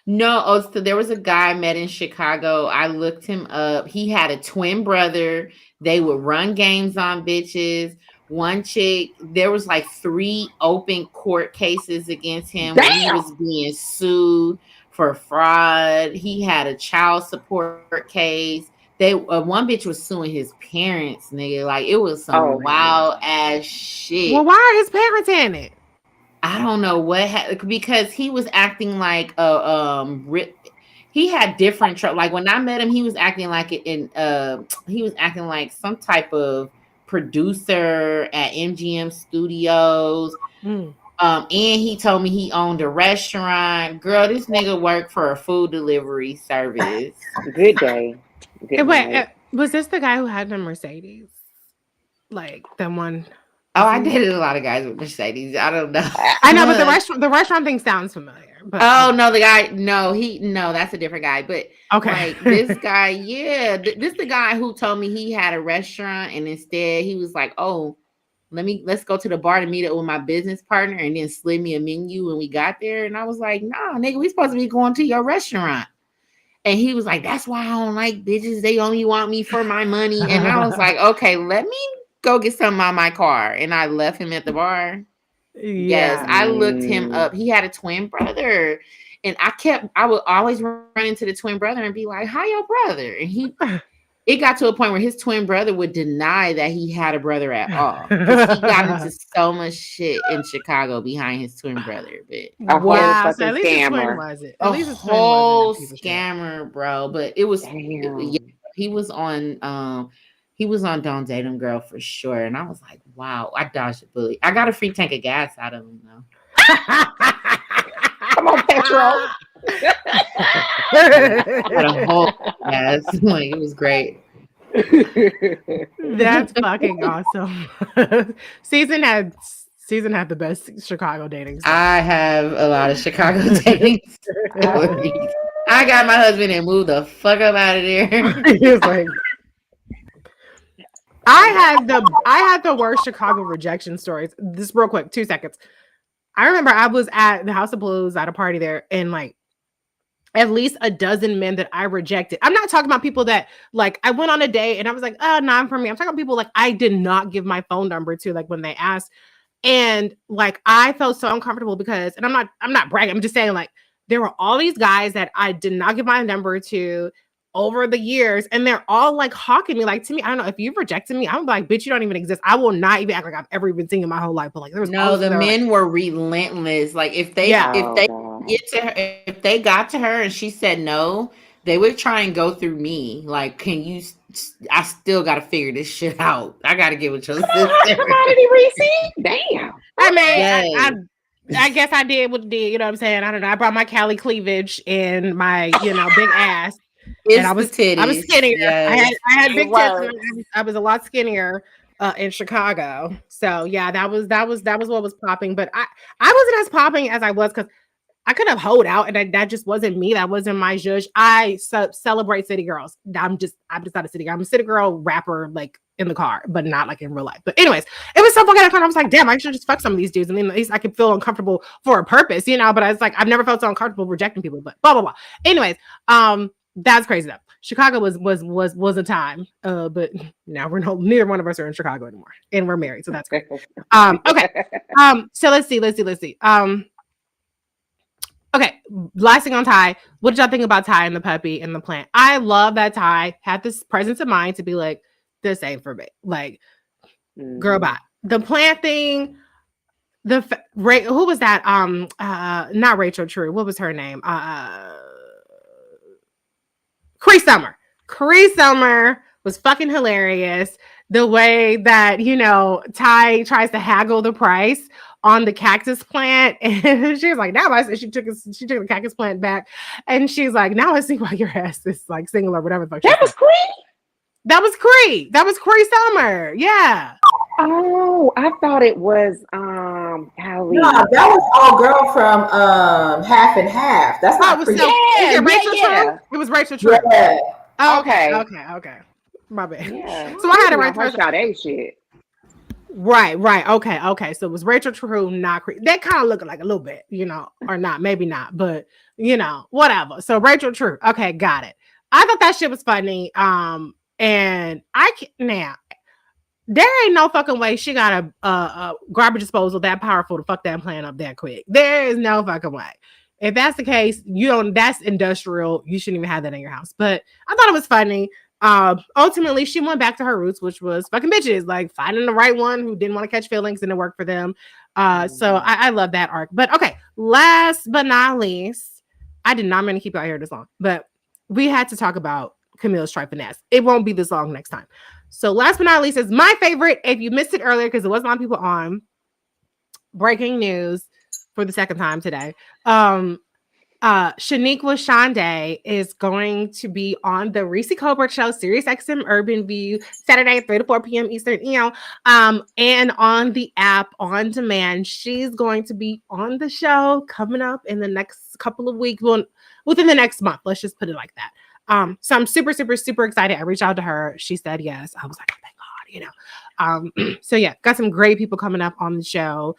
Speaker 3: No, so there was a guy I met in Chicago. I looked him up. He had a twin brother. They would run games on bitches. One chick, there was like 3 open court cases against him. Where he was being sued for fraud. He had a child support case. One bitch was suing his parents, nigga. Like, it was some wild ass shit.
Speaker 1: Well, why are his parents in it?
Speaker 3: I don't know because he was acting like he had different like when I met him, he was acting like he was acting like some type of producer at MGM Studios. And he told me he owned a restaurant. Girl, this nigga worked for a food delivery service.
Speaker 2: Good day.
Speaker 1: Wait, was this the guy who had the Mercedes? Like the one?
Speaker 3: Oh, I dated a lot of guys with Mercedes. I don't know.
Speaker 1: I know, but the restaurant thing sounds familiar. But,
Speaker 3: no, the guy, no, that's a different guy. But
Speaker 1: okay,
Speaker 3: like this guy, this the guy who told me he had a restaurant, and instead he was like, oh, let's go to the bar to meet up with my business partner, and then slid me a menu when we got there. And I was like, nah, nigga, we supposed to be going to your restaurant. And he was like, that's why I don't like bitches. They only want me for my money. And I was like, okay, let me go get something on my car. And I left him at the bar. Yes, I looked him up. He had a twin brother. And I would always run into the twin brother and be like, hi, your brother. And it got to a point where his twin brother would deny that he had a brother at all. He got into so much shit in Chicago behind his twin brother. But
Speaker 1: wow, so at least his twin was it? At least his twin
Speaker 3: whole scammer, bro. But it was he was on Don't Date Him Girl for sure. And I was like, wow, I dodged a bullet. I got a free tank of gas out of him though.
Speaker 2: Come on, petrol.
Speaker 3: Had a whole gas. Like, it was great.
Speaker 1: That's fucking awesome. Season had the best Chicago dating story.
Speaker 3: I have a lot of Chicago dating stories. I got my husband and moved the fuck up out of there.
Speaker 1: He was like, I had the worst Chicago rejection stories. This real quick, 2 seconds. I remember I was at the House of Blues at a party there, and like at least a dozen men that I rejected. I'm not talking about people that like I went on a date and I was like, oh, not for me. I'm talking about people like I did not give my phone number to, like when they asked. And like I felt so uncomfortable because, and I'm not bragging, I'm just saying like there were all these guys that I did not give my number to over the years, and they're all like hawking me. Like to me, I don't know if you've rejected me, I'm like, bitch, you don't even exist. I will not even act like I've ever even seen you in my whole life. But like there was
Speaker 3: No, the men were relentless. Like if they if they got to her and she said no, they would try and go through me. Like, can you? I still got to figure this shit out. I got to get with your sister.
Speaker 2: Commodity receipt? Damn.
Speaker 1: I mean, I guess I did what I did. You know what I'm saying? I don't know. I brought my Cali cleavage and my big ass. And I was skinnier. Yes. I had big tits. I was a lot skinnier in Chicago. So yeah, that was what was popping. But I wasn't as popping as I was because I could have hold out, and that just wasn't me. That wasn't my judge. I celebrate city girls. I'm just not a city girl. I'm a city girl rapper, like in the car, but not like in real life. But anyways, it was so fucking uncomfortable. I was like, damn, I should just fuck some of these dudes, and then at least I could feel uncomfortable for a purpose, you know. But I was like, I've never felt so uncomfortable rejecting people. But blah blah blah. Anyways, that's crazy though. Chicago was a time, but now neither one of us are in Chicago anymore, and we're married, so that's great. Okay. So let's see. Okay, last thing on Ty. What did y'all think about Ty and the puppy and the plant? I love that Ty had this presence of mind to be like, this ain't for me. Like, girl, bye. The plant thing, who was that? Not Rachel True. What was her name? Cree Summer. Cree Summer was fucking hilarious. The way that, Ty tries to haggle the price on the cactus plant, and she was like, now I said she took the cactus plant back, and she's like, now I see why your ass is like single or whatever the fuck.
Speaker 2: That was Cree?
Speaker 1: That was Cree Summer. Yeah.
Speaker 2: Oh, I thought it was Hallie.
Speaker 5: No, that was all girl from Half and Half. That's not
Speaker 1: Rachel True? It was Rachel True.
Speaker 5: Yeah.
Speaker 1: Oh, okay. My bad.
Speaker 2: Yeah.
Speaker 1: So I had it right first.
Speaker 2: Shit.
Speaker 1: Right. Okay. So it was Rachel True, not Cree. They kind of look like a little bit, or not, maybe not, but whatever. So Rachel True. Okay, got it. I thought that shit was funny. And there ain't no fucking way she got a garbage disposal that powerful to fuck that plant up that quick. There is no fucking way. If that's the case, that's industrial. You shouldn't even have that in your house. But I thought it was funny. Ultimately, she went back to her roots, which was fucking bitches, like finding the right one who didn't want to catch feelings and it worked for them. So I love that arc. But okay, last but not least, I did not mean to keep you out here this long, but we had to talk about Camille's trifling. It won't be this long next time. So last but not least is my favorite. If you missed it earlier, because there wasn't a lot of people on, breaking news for the second time today. Shaniqua Shande is going to be on the Reese Colbert Show, Sirius XM Urban View, Saturday 3 to 4 p.m. Eastern, and on the app on demand. She's going to be on the show coming up in the next couple of weeks, within the next month. Let's just put it like that. So I'm super, super, super excited. I reached out to her. She said yes. I was like, oh, thank God, So yeah, got some great people coming up on the show.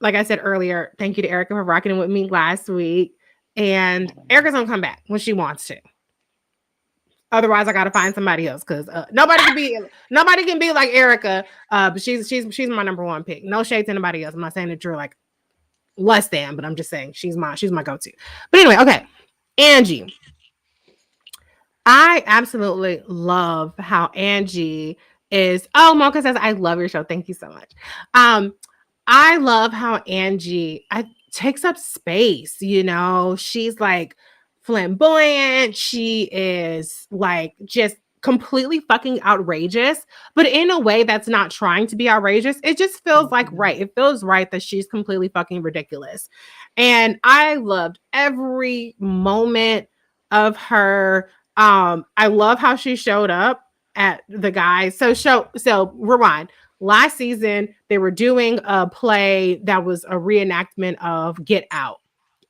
Speaker 1: Like I said earlier, thank you to Erica for rocking it with me last week. And Erica's gonna come back when she wants to. Otherwise, I gotta find somebody else because nobody can be like Erica. But she's my number one pick. No shade to anybody else. I'm not saying that you're like less than, but I'm just saying she's my go-to. But anyway, okay, Angie. I absolutely love how Angie is. Oh, Mocha says, I love your show. Thank you so much. I love how Angie takes up space. She's like flamboyant. She is like just completely fucking outrageous, but in a way that's not trying to be outrageous. It just feels like right. It feels right that she's completely fucking ridiculous. And I loved every moment of her. I love how she showed up at the guys. So rewind. Last season, they were doing a play that was a reenactment of Get Out.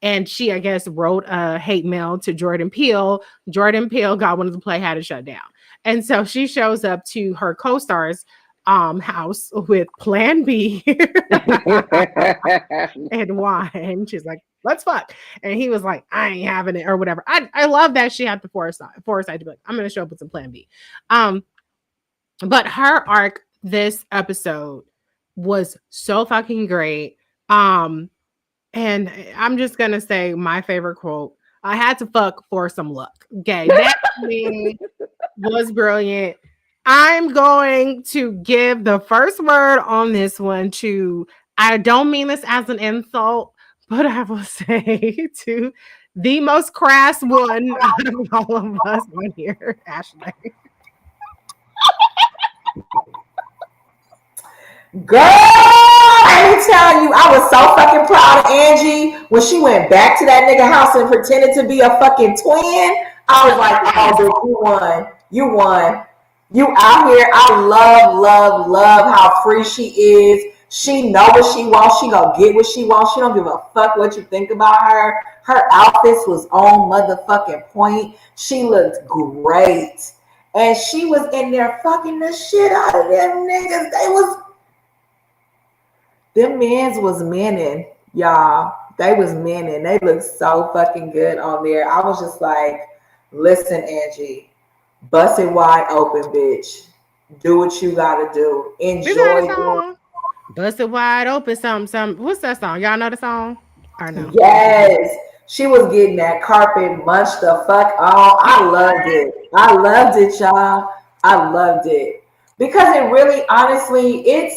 Speaker 1: And she, I guess, wrote a hate mail to Jordan Peele. Jordan Peele got one of the play, had it shut down. And so she shows up to her co-star's house with Plan B and wine. She's like, let's fuck. And he was like, I ain't having it or whatever. I love that she had the foresight to be like, I'm going to show up with some Plan B. But her arc this episode was so fucking great. And I'm just going to say my favorite quote. I had to fuck for some luck. Okay. That to me was brilliant. I'm going to give the first word on this one to, I don't mean this as an insult, but I will say to the most crass one out of all of us on here, Ashley.
Speaker 5: Girl, let me tell you, I was so fucking proud of Angie when she went back to that nigga house and pretended to be a fucking twin. I was like, oh, bitch, you won. You won. You out here. I love how free she is. She know what she wants. She gonna get what she wants. She don't give a fuck what you think about her. Her outfits was on motherfucking point. She looked great. And she was in there fucking the shit out of them niggas. Them mans was manning, y'all. They was manning. They looked so fucking good on there. I was just like, listen, Angie, bust it wide open, bitch. Do what you gotta do. Enjoy it.
Speaker 1: Bust it wide open, something. What's that song? Y'all know the song? Or no?
Speaker 5: Yes. She was getting that carpet munched the fuck on. I loved it. I loved it, y'all. I loved it. Because it really, honestly, it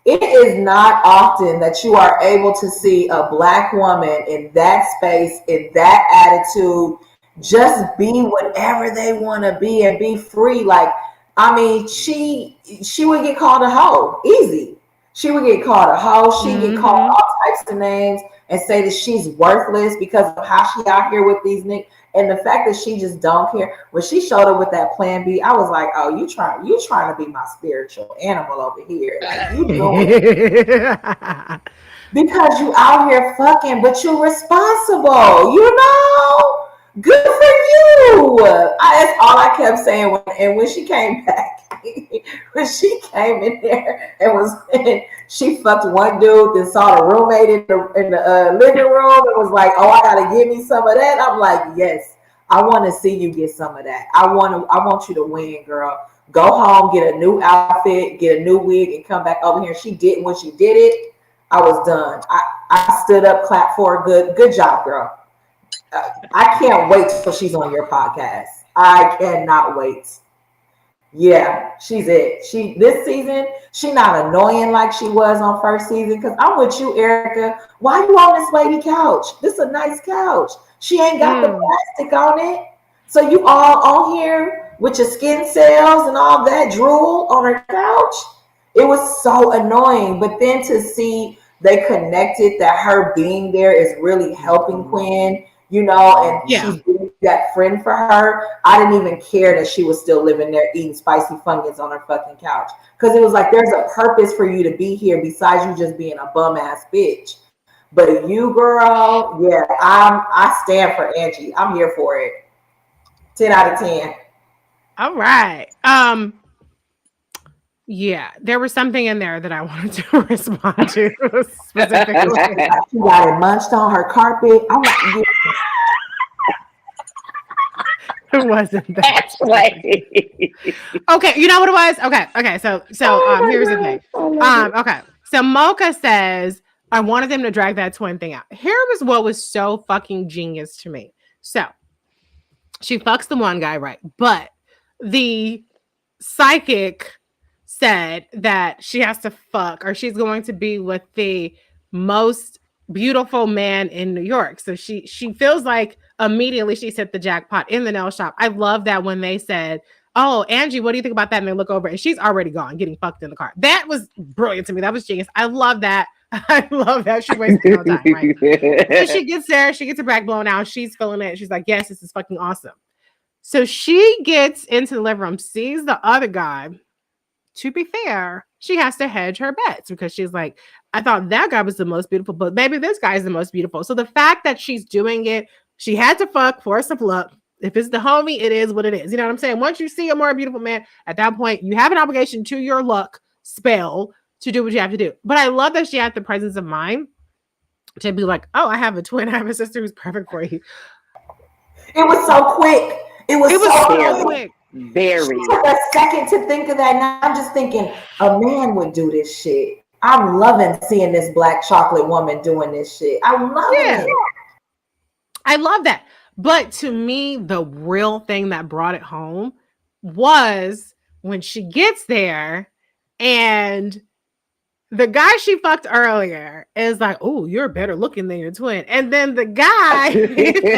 Speaker 5: is not often that you are able to see a Black woman in that space, in that attitude, just be whatever they want to be and be free. Like, I mean, she would get called a hoe, easy. She would get called a hoe. She'd get called all types of names and say that she's worthless because of how she out here with these niggas. And the fact that she just don't care. When she showed up with that Plan B, I was like, oh, you trying to be my spiritual animal over here. Like, you doing it. Because you out here fucking, but you're responsible, you know? Good for you. That's all I kept saying. When she came back, when she came in there and she fucked one dude, then saw the roommate in the living room and was like, oh, I gotta give me some of that. I'm like, yes, I want to see you get some of that. I want you to win, girl. Go home, get a new outfit, get a new wig, and come back over here. She did. When she did it, I was done. I stood up, clapped for her. Good job, girl. I can't wait till she's on your podcast. I cannot wait. Yeah, she's it. This season, she not annoying like she was on first season. Because I'm with you, Erica. Why you on this lady couch? This is a nice couch. She ain't got the plastic on it. So you all on here with your skin cells and all that drool on her couch. It was so annoying. But then to see they connected that her being there is really helping Quinn. You know, and she's being that friend for her. I didn't even care that she was still living there eating spicy Funyuns on her fucking couch. Because it was like, there's a purpose for you to be here besides you just being a bum ass bitch. But you, girl, yeah, I stand for Angie. I'm here for it. 10 out of 10.
Speaker 1: All right. Yeah, there was something in there that I wanted to respond to specifically.
Speaker 5: She got it munched on her carpet. I'm like,
Speaker 1: it wasn't that. Okay, you know what it was? Okay. So here's the thing. Okay. So Mocha says, I wanted them to drag that twin thing out. Here was what was so fucking genius to me. So she fucks the one guy, right? But the psychic said that she has to fuck, or she's going to be with the most beautiful man in New York. So she feels like immediately she's hit the jackpot in the nail shop. I love that when they said, oh, Angie, what do you think about that? And they look over and she's already gone, getting fucked in the car. That was brilliant to me. That was genius. I love that. I love that. She wasted no time, right? So she gets there, she gets her back blown out. She's feeling it. She's like, yes, this is fucking awesome. So she gets into the living room, sees the other guy to be fair, she has to hedge her bets because she's like, I thought that guy was the most beautiful, but maybe this guy is the most beautiful. So the fact that she's doing it, she had to fuck, force of luck. If it's the homie, it is what it is. You know what I'm saying? Once you see a more beautiful man, at that point, you have an obligation to your luck spell to do what you have to do. But I love that she had the presence of mind to be like, oh, I have a twin, I have a sister who's perfect for you.
Speaker 5: It was so quick. It was so
Speaker 1: quick.
Speaker 2: Very.
Speaker 5: It took a second to think of that. Now I'm just thinking a man would do this shit. I'm loving seeing this black chocolate woman doing this shit. I'm loving it.
Speaker 1: I love that. But to me, the real thing that brought it home was when she gets there and the guy she fucked earlier is like, oh, you're better looking than your twin. And then the guy he's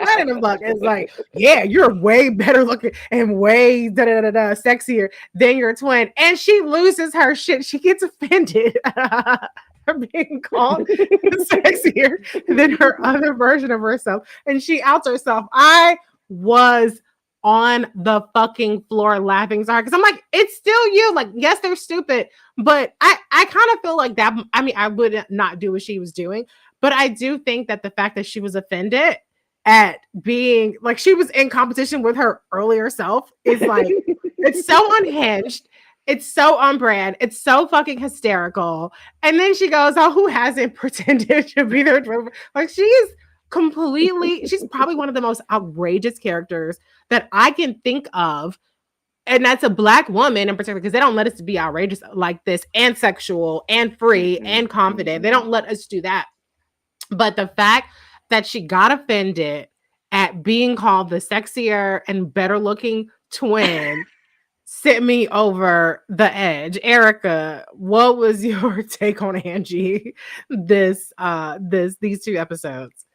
Speaker 1: planning to fuck is like, yeah, you're way better looking and way sexier than your twin. And she loses her shit. She gets offended for being called sexier than her other version of herself. And she outs herself. I was on the fucking floor laughing so hard because I'm like, it's still you. Like, yes, they're stupid, but I kind of feel like that. I mean, I would not do what she was doing, but I do think that the fact that she was offended at being like she was in competition with her earlier self is like, it's so unhinged. It's so on brand. It's so fucking hysterical. And then she goes, oh, who hasn't pretended to be their twin? Like she's probably one of the most outrageous characters that I can think of. And that's a black woman in particular, because they don't let us be outrageous like this and sexual and free and confident. They don't let us do that. But the fact that she got offended at being called the sexier and better looking twin sent me over the edge. Erica, what was your take on Angie these 2 episodes?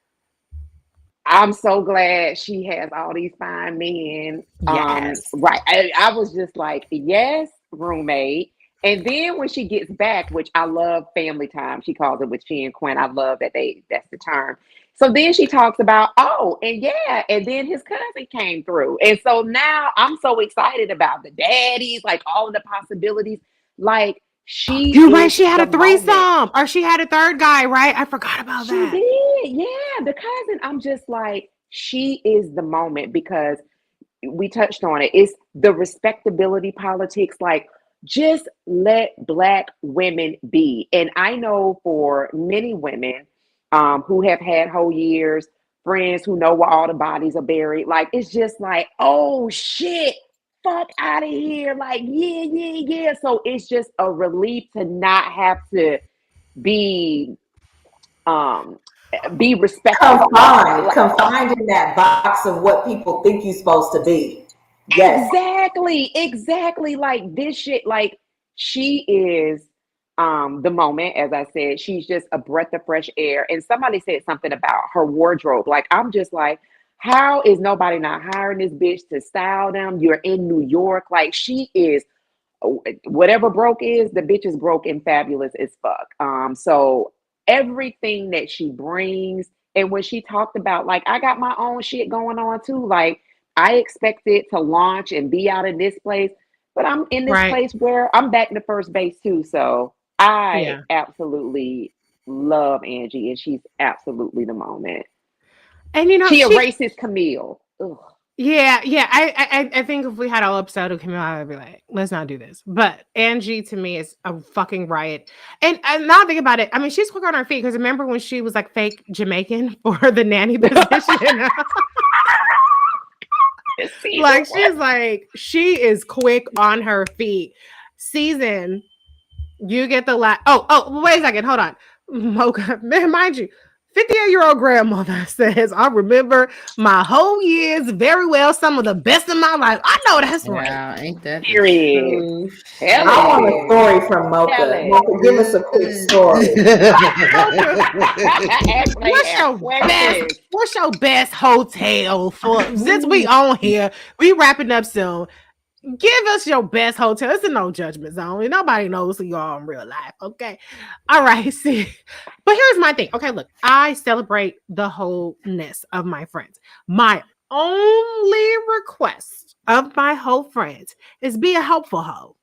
Speaker 2: I'm so glad she has all these fine men.
Speaker 1: Yes.
Speaker 2: Right. I was just like, yes, roommate. And then when she gets back, which I love family time, she calls it with she and Quinn. I love that that's the term. So then she talks about, and then his cousin came through. And so now I'm so excited about the daddies, like all of the possibilities. Like
Speaker 1: you're right, she had a threesome, or she had a third guy, right? I forgot about that.
Speaker 2: She did, yeah. The cousin, I'm just like, she is the moment because we touched on it. It's the respectability politics. Like, just let Black women be. And I know for many women who have had whole years, friends who know where all the bodies are buried, like, it's just like, oh shit, fuck out of here. Like, yeah. So it's just a relief to not have to be respectful.
Speaker 5: Confined in that box of what people think you're supposed to be. Yes.
Speaker 2: Exactly. Like this shit, like she is the moment, as I said, she's just a breath of fresh air. And somebody said something about her wardrobe. Like, I'm just like, how is nobody not hiring this bitch to style them? You're in New York. Like, she is, whatever broke is, the bitch is broke and fabulous as fuck. So everything that she brings, and when she talked about, like, I got my own shit going on too. Like, I expected to launch and be out in this place, but I'm in this place where I'm back to first base too. So I absolutely love Angie, and she's absolutely the moment.
Speaker 1: And you know,
Speaker 2: she erases Camille. Ugh.
Speaker 1: Yeah. I think if we had all episode of Camille, I would be like, let's not do this. But Angie to me is a fucking riot. And now think about it. I mean, she's quick on her feet because remember when she was like fake Jamaican for the nanny position? Like she is quick on her feet. Season, you get the last. Oh, wait a second, hold on, Mocha. Mind you, 58-year-old grandmother says, I remember my whole years very well, some of the best in my life. I know that's right.
Speaker 3: Ain't that
Speaker 2: period?
Speaker 5: I want a story from Mocha. Mocha, give us a quick story.
Speaker 1: What's your best hotel for? Since we on here, we wrapping up soon. Give us your best hotel. It's a no judgment zone. Nobody knows who you are in real life. Okay. All right. See, but here's my thing. Okay. Look, I celebrate the wholeness of my friends. My only request of my whole friends is be a helpful hoe.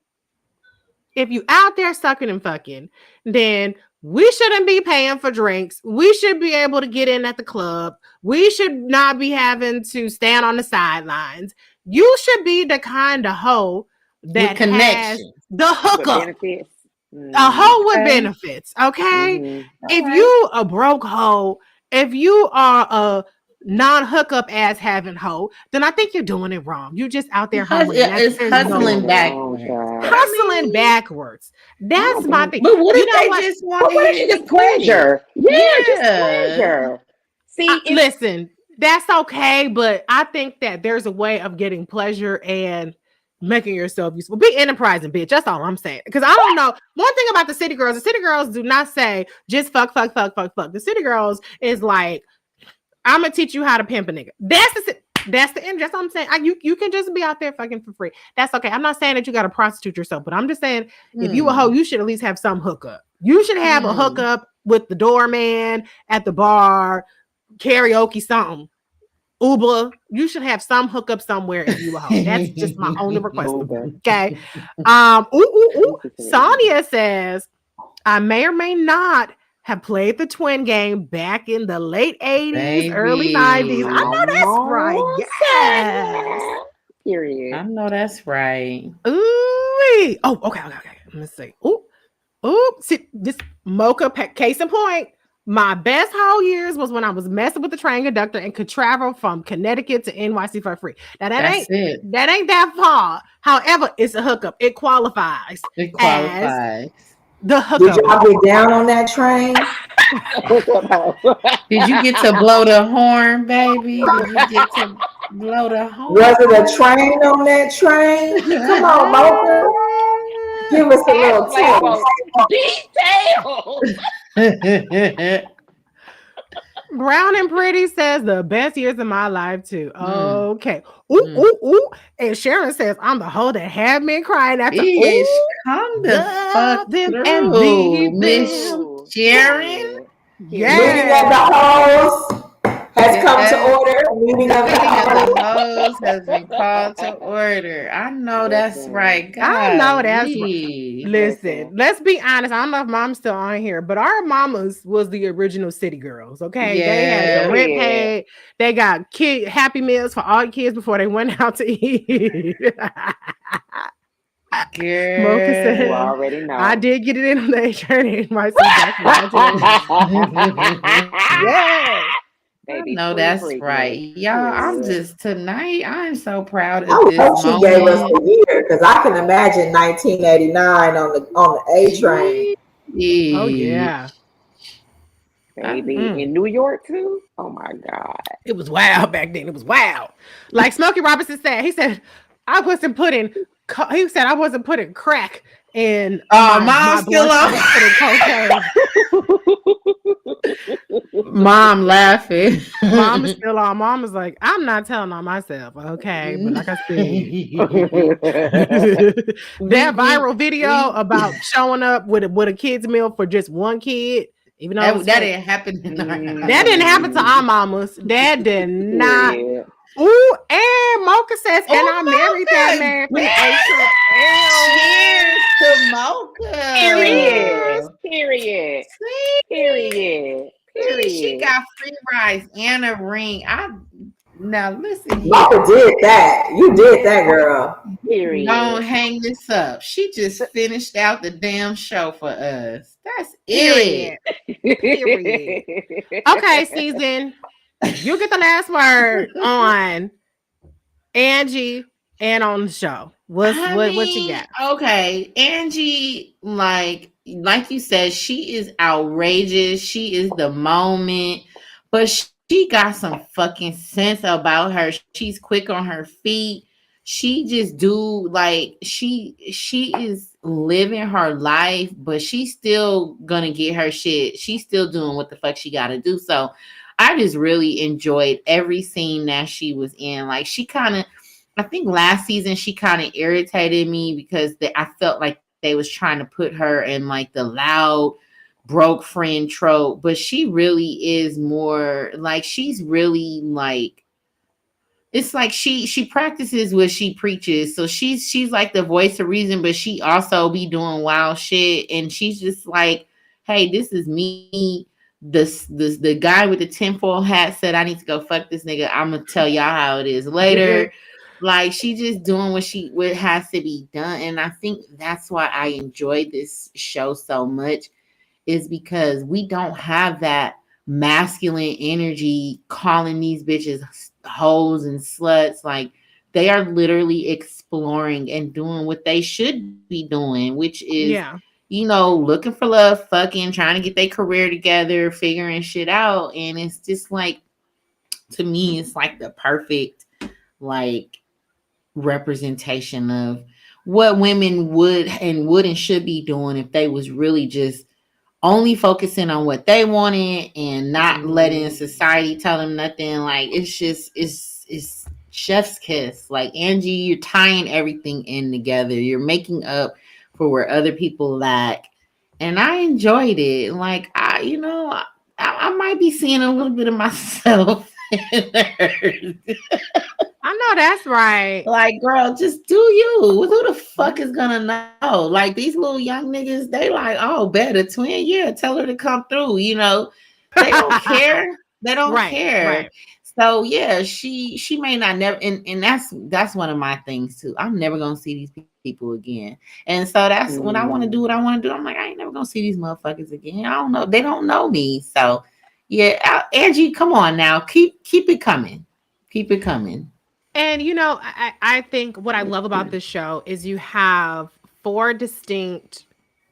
Speaker 1: if you out there sucking and fucking, then we shouldn't be paying for drinks. We should be able to get in at the club. We should not be having to stand on the sidelines. You should be the kind of hoe that has the hookup.
Speaker 2: Benefits.
Speaker 1: A hoe with benefits, okay? If you a broke hoe, if you are a non-hookup ass having hoe, then I think you're doing it wrong. You just out there
Speaker 3: It's hustling backwards.
Speaker 1: Hustling backwards. That's my thing.
Speaker 3: But what if they just want
Speaker 2: just pleasure? Yeah, just pleasure. See,
Speaker 1: listen, that's okay, but I think that there's a way of getting pleasure and making yourself useful. Be enterprising, bitch. That's all I'm saying. Because I don't know. One thing about the city girls do not say just fuck. The city girls is like, I'm gonna teach you how to pimp a nigga. That's the end. That's what I'm saying. You can just be out there fucking for free. That's okay. I'm not saying that you gotta prostitute yourself, but I'm just saying if you a hoe, you should at least have some hookup. You should have a hookup with the doorman at the bar, karaoke, something. Uber, you should have some hookup somewhere if you a hoe. That's just my only request. Okay. Sonia says, I may or may not have played the twin game back in the late 80s, early 90s. I know that's right. Yes.
Speaker 2: Period.
Speaker 3: I know that's right.
Speaker 1: Ooh. Oh, okay. Let's see. Ooh. See, this mocha case in point. My best whole years was when I was messing with the train conductor and could travel from Connecticut to NYC for free. Now that ain't that far. However, it's a hookup. It qualifies.
Speaker 3: The hookup.
Speaker 5: Did y'all get down on that train?
Speaker 3: Did you get to blow the horn, baby? Did you get to blow the horn?
Speaker 5: Was it a train on that train? Come on, Mocha. Give us a little
Speaker 2: detail.
Speaker 1: Brown and Pretty says the best years of my life too. Okay. Ooh. And Sharon says I'm the hoe that had me crying after.
Speaker 3: Come the fuck through, and Miss Sharon.
Speaker 5: Yeah. Meeting of the hoes has come to order. Meeting of the
Speaker 3: hoes has been called to order. I know that's right. God,
Speaker 1: I know that's right. Listen, let's be honest. I don't know if mom's still on here, but our mamas was the original city girls. Okay, they had the rent paid. They got Happy Meals for all kids before they went out to eat.
Speaker 3: Girl,
Speaker 1: Mocha said,
Speaker 2: you already know.
Speaker 1: I did get it in on the journey. Yeah.
Speaker 3: Baby, no, that's right. Y'all, I'm just tonight. I'm so proud of this.
Speaker 5: I hope she gave us a year because I can imagine 1989 on the A train.
Speaker 1: Oh yeah.
Speaker 2: Baby, in New York too? Oh my God.
Speaker 1: It was wild back then. It was wild. Like Smokey Robinson said, he said, I wasn't putting crack in
Speaker 3: mom's still on. Mom laughing.
Speaker 1: Mom is still on. Mom is like, I'm not telling on myself, okay? But like I said, that viral video about showing up with a kid's meal for just one kid, even though
Speaker 3: that didn't happen.
Speaker 1: That didn't happen to our mamas. That did not. Yeah. Ooh, and Mocha says, and I married that man for
Speaker 3: Cheers to Mocha.
Speaker 2: Period.
Speaker 3: She got free rice and a ring. Now listen here.
Speaker 5: Mocha did that. You did that, girl.
Speaker 2: Period.
Speaker 3: Don't hang this up. She just finished out the damn show for us. That's it.
Speaker 1: Period. Okay, Season. You get the last word on Angie and on the show. What you got?
Speaker 3: Okay, Angie, like you said, she is outrageous. She is the moment, but she got some fucking sense about her. She's quick on her feet. She just she is living her life, but she's still gonna get her shit. She's still doing what the fuck she gotta do. So I just really enjoyed every scene that she was in. Like I think last season she kind of irritated me because I felt like they was trying to put her in like the loud broke friend trope, but she really is more like she's really like it's like she practices what she preaches. So she's like the voice of reason, but she also be doing wild shit. And she's just like, hey, this is me. The guy with the tinfoil hat said I need to go fuck this nigga. I'm gonna tell y'all how it is later. Like she just doing what has to be done. And I think that's why I enjoy this show so much, is because we don't have that masculine energy calling these bitches hoes and sluts. Like they are literally exploring and doing what they should be doing, which is looking for love, fucking, trying to get their career together, figuring shit out. And it's just like, to me, it's like the perfect like representation of what women would and should be doing if they was really just only focusing on what they wanted and not letting society tell them nothing. Like it's chef's kiss. Like Angie, you're tying everything in together. You're making up for where other people lack. And I enjoyed it. Like I might be seeing a little bit of myself in her.
Speaker 1: I know that's right.
Speaker 3: Like, girl, just do you. Who the fuck is gonna know? Like these little young niggas, they like, oh, better twin. Yeah, tell her to come through. They don't care. They don't care. Right. So yeah, she may not never, and that's one of my things too. I'm never gonna see these people again. And so that's when I want to do what I want to do. I'm like, I ain't never gonna see these motherfuckers again. I don't know. They don't know me. So yeah, Angie, come on now. Keep it coming. Keep it coming.
Speaker 1: And I think what I love about this show is you have 4 distinct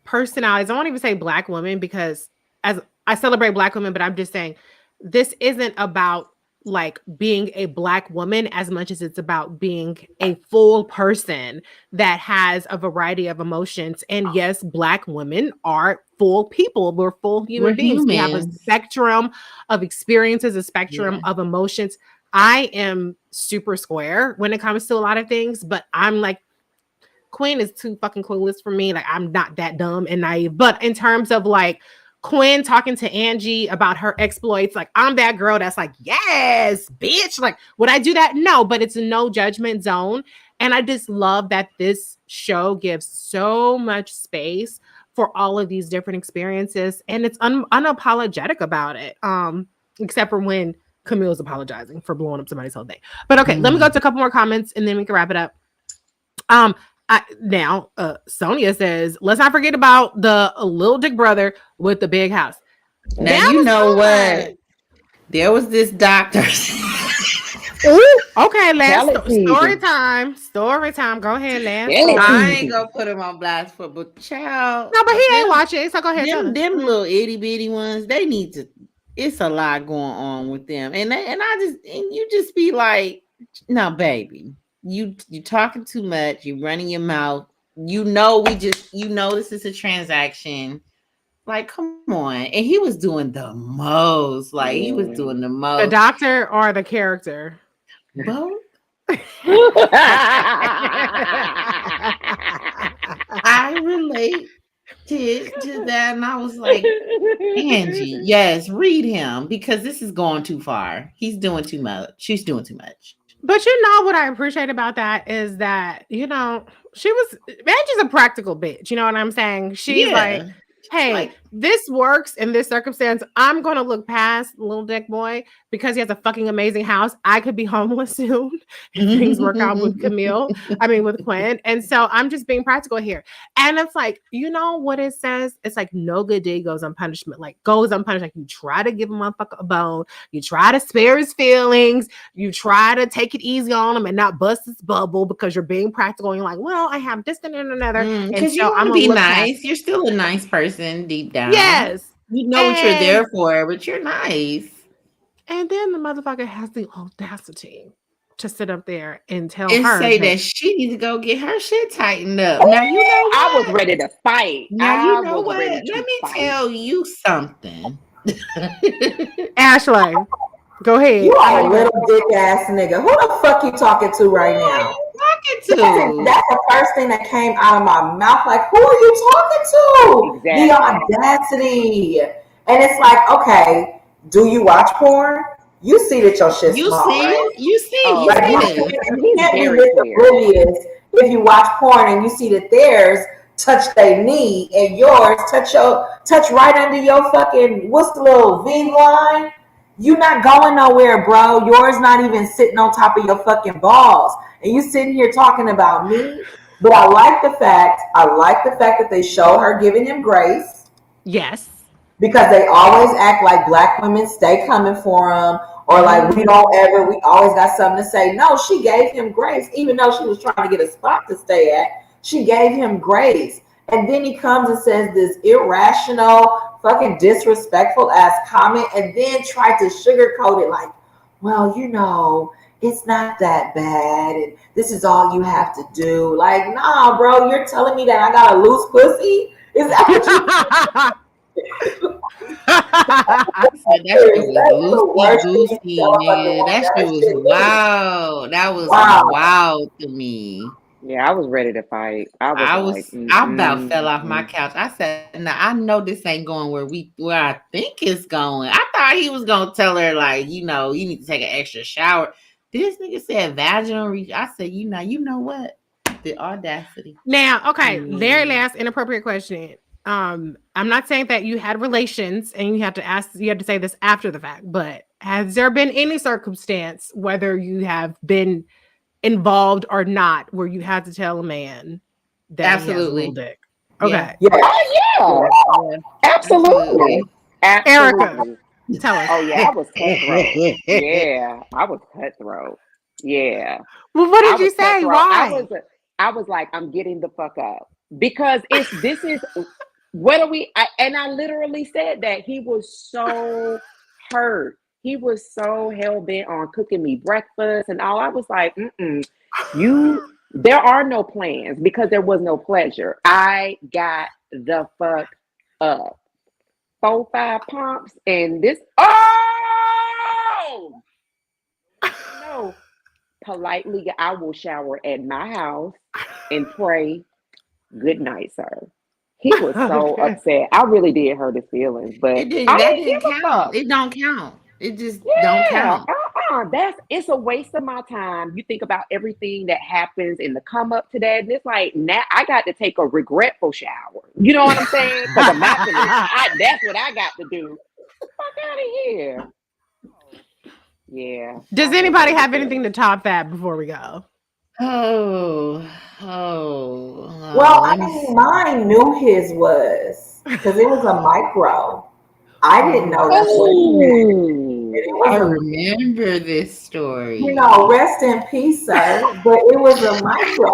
Speaker 1: personalities. I won't even say Black women because as I celebrate Black women, but I'm just saying this isn't about like being a Black woman as much as it's about being a full person that has a variety of emotions. And yes, Black women are full people. We're full human beings. We have a spectrum of experiences, a spectrum of emotions. I am super square when it comes to a lot of things, but I'm like, Quinn is too fucking clueless for me. Like, I'm not that dumb and naive. But in terms of like Quinn talking to Angie about her exploits, like I'm that girl that's like, yes, bitch. Like, would I do that? No, but it's a no judgment zone. And I just love that this show gives so much space for all of these different experiences. And it's unapologetic about it. Except for when Camille's apologizing for blowing up somebody's whole day. But okay, let me go to a couple more comments and then we can wrap it up. Sonia says, let's not forget about the little dick brother with the big house.
Speaker 3: Now you know what? There was this doctor.
Speaker 1: Ooh, okay, last story time. Story time. Go ahead, Lance.
Speaker 3: I ain't gonna put him on blast for, but child.
Speaker 1: No, but he ain't watching. So go ahead.
Speaker 3: Them little itty bitty ones, they need to. It's a lot going on with them, and you just be like, no, baby, you talking too much. You running your mouth. This is a transaction. Like, come on. And he was doing the most. Like, he was doing the most.
Speaker 1: The doctor or the character?
Speaker 3: Both. I relate to that, and I was like, Angie, yes, read him because this is going too far. He's doing too much. She's doing too much.
Speaker 1: But what I appreciate about that is that Angie's a practical bitch. You know what I'm saying? She's like, hey, this works in this circumstance. I'm going to look past little dick boy because he has a fucking amazing house. I could be homeless soon if things work out with with Quinn. And so I'm just being practical here. And it's like, you know what it says? It's like no good deed goes unpunished. Like you try to give a motherfucker a bone. You try to spare his feelings. You try to take it easy on him and not bust his bubble because you're being practical. And you're like, well, I have this and another.
Speaker 3: Because you want to be nice. You're still a nice person deep down.
Speaker 1: Yes.
Speaker 3: You know what you're there for, but you're nice.
Speaker 1: And then the motherfucker has the audacity to sit up there and tell
Speaker 3: and
Speaker 1: her
Speaker 3: say that she needs to go get her shit tightened up. Now you know what?
Speaker 2: I was ready to fight.
Speaker 3: Now you know what? Let me tell you something.
Speaker 1: Ashley, go ahead.
Speaker 5: You are a little dick ass nigga. Who the fuck you talking to right now? That's the first thing that came out of my mouth. Like, who are you talking to?
Speaker 2: Exactly.
Speaker 5: The audacity. And it's like, okay, do you watch porn? you see that your shit's
Speaker 3: You
Speaker 5: small,
Speaker 3: see
Speaker 5: right?
Speaker 3: it? You see
Speaker 2: Oh,
Speaker 3: you
Speaker 5: Like
Speaker 3: see
Speaker 5: you
Speaker 3: this.
Speaker 5: can't be
Speaker 2: very
Speaker 5: this
Speaker 2: clear.
Speaker 5: oblivious if you watch porn and you see that theirs touch their knee and yours touch right under your fucking what's the little V line? You not going nowhere, bro. Yours not even sitting on top of your fucking balls. And you sitting here talking about me. But I like the fact that they show her giving him grace
Speaker 1: Yes.
Speaker 5: because they always act like black women stay coming for him or like we always got something to say. No, she gave him grace, even though she was trying to get a spot to stay at. She gave him grace. And then he comes and says this irrational, fucking disrespectful ass comment and then tried to sugarcoat it like, well, it's not that bad and this is all you have to do. Like, nah, bro, you're telling me that I got a loose pussy? Is that what you
Speaker 3: That shit was
Speaker 5: worst thing
Speaker 3: loosey
Speaker 5: you
Speaker 3: goosey,
Speaker 5: tell a fucking
Speaker 3: nigga.
Speaker 5: woman.
Speaker 3: That shit was
Speaker 5: shit is
Speaker 3: wild. That was
Speaker 5: wow.
Speaker 3: wild to me.
Speaker 2: Yeah, I was ready to fight. I
Speaker 3: about fell off my couch. I said, "Now I know this ain't going where I think it's going." I thought he was gonna tell her like, you need to take an extra shower. This nigga said vaginal reach. I said, you know what? The audacity.
Speaker 1: Now, okay, very last inappropriate question. I'm not saying that you had relations and you have to say this after the fact, but has there been any circumstance, whether you have been involved or not, where you had to tell a man that he has a little dick? Okay.
Speaker 5: Yeah.
Speaker 2: Oh, yeah. Absolutely.
Speaker 1: Erica, tell us.
Speaker 2: Oh, yeah, I was cutthroat. Yeah, I was cutthroat. Yeah.
Speaker 1: Well, what did you say? Why?
Speaker 2: I was like, I'm getting the fuck up. Because I literally said that he was so hurt. He was so hell-bent on cooking me breakfast and all. I was like, there are no plans because there was no pleasure. I got the fuck up. 4-5 pumps and this. Oh no! Politely, I will shower at my house and pray. Good night, sir. He was so upset. I really did hurt his feelings, but
Speaker 3: that didn't count. It don't count. It just don't count.
Speaker 2: It's a waste of my time. You think about everything that happens in the come up to that, and it's like now I got to take a regretful shower. You know what I'm saying? Because that's what I got to do. Fuck out of here. Yeah.
Speaker 1: Does anybody have anything to top that before we go?
Speaker 5: Well, I mean, mine knew his was because it was a micro. I didn't know that's what he meant.
Speaker 3: I remember this story.
Speaker 5: Rest in peace, sir. But it was a micro.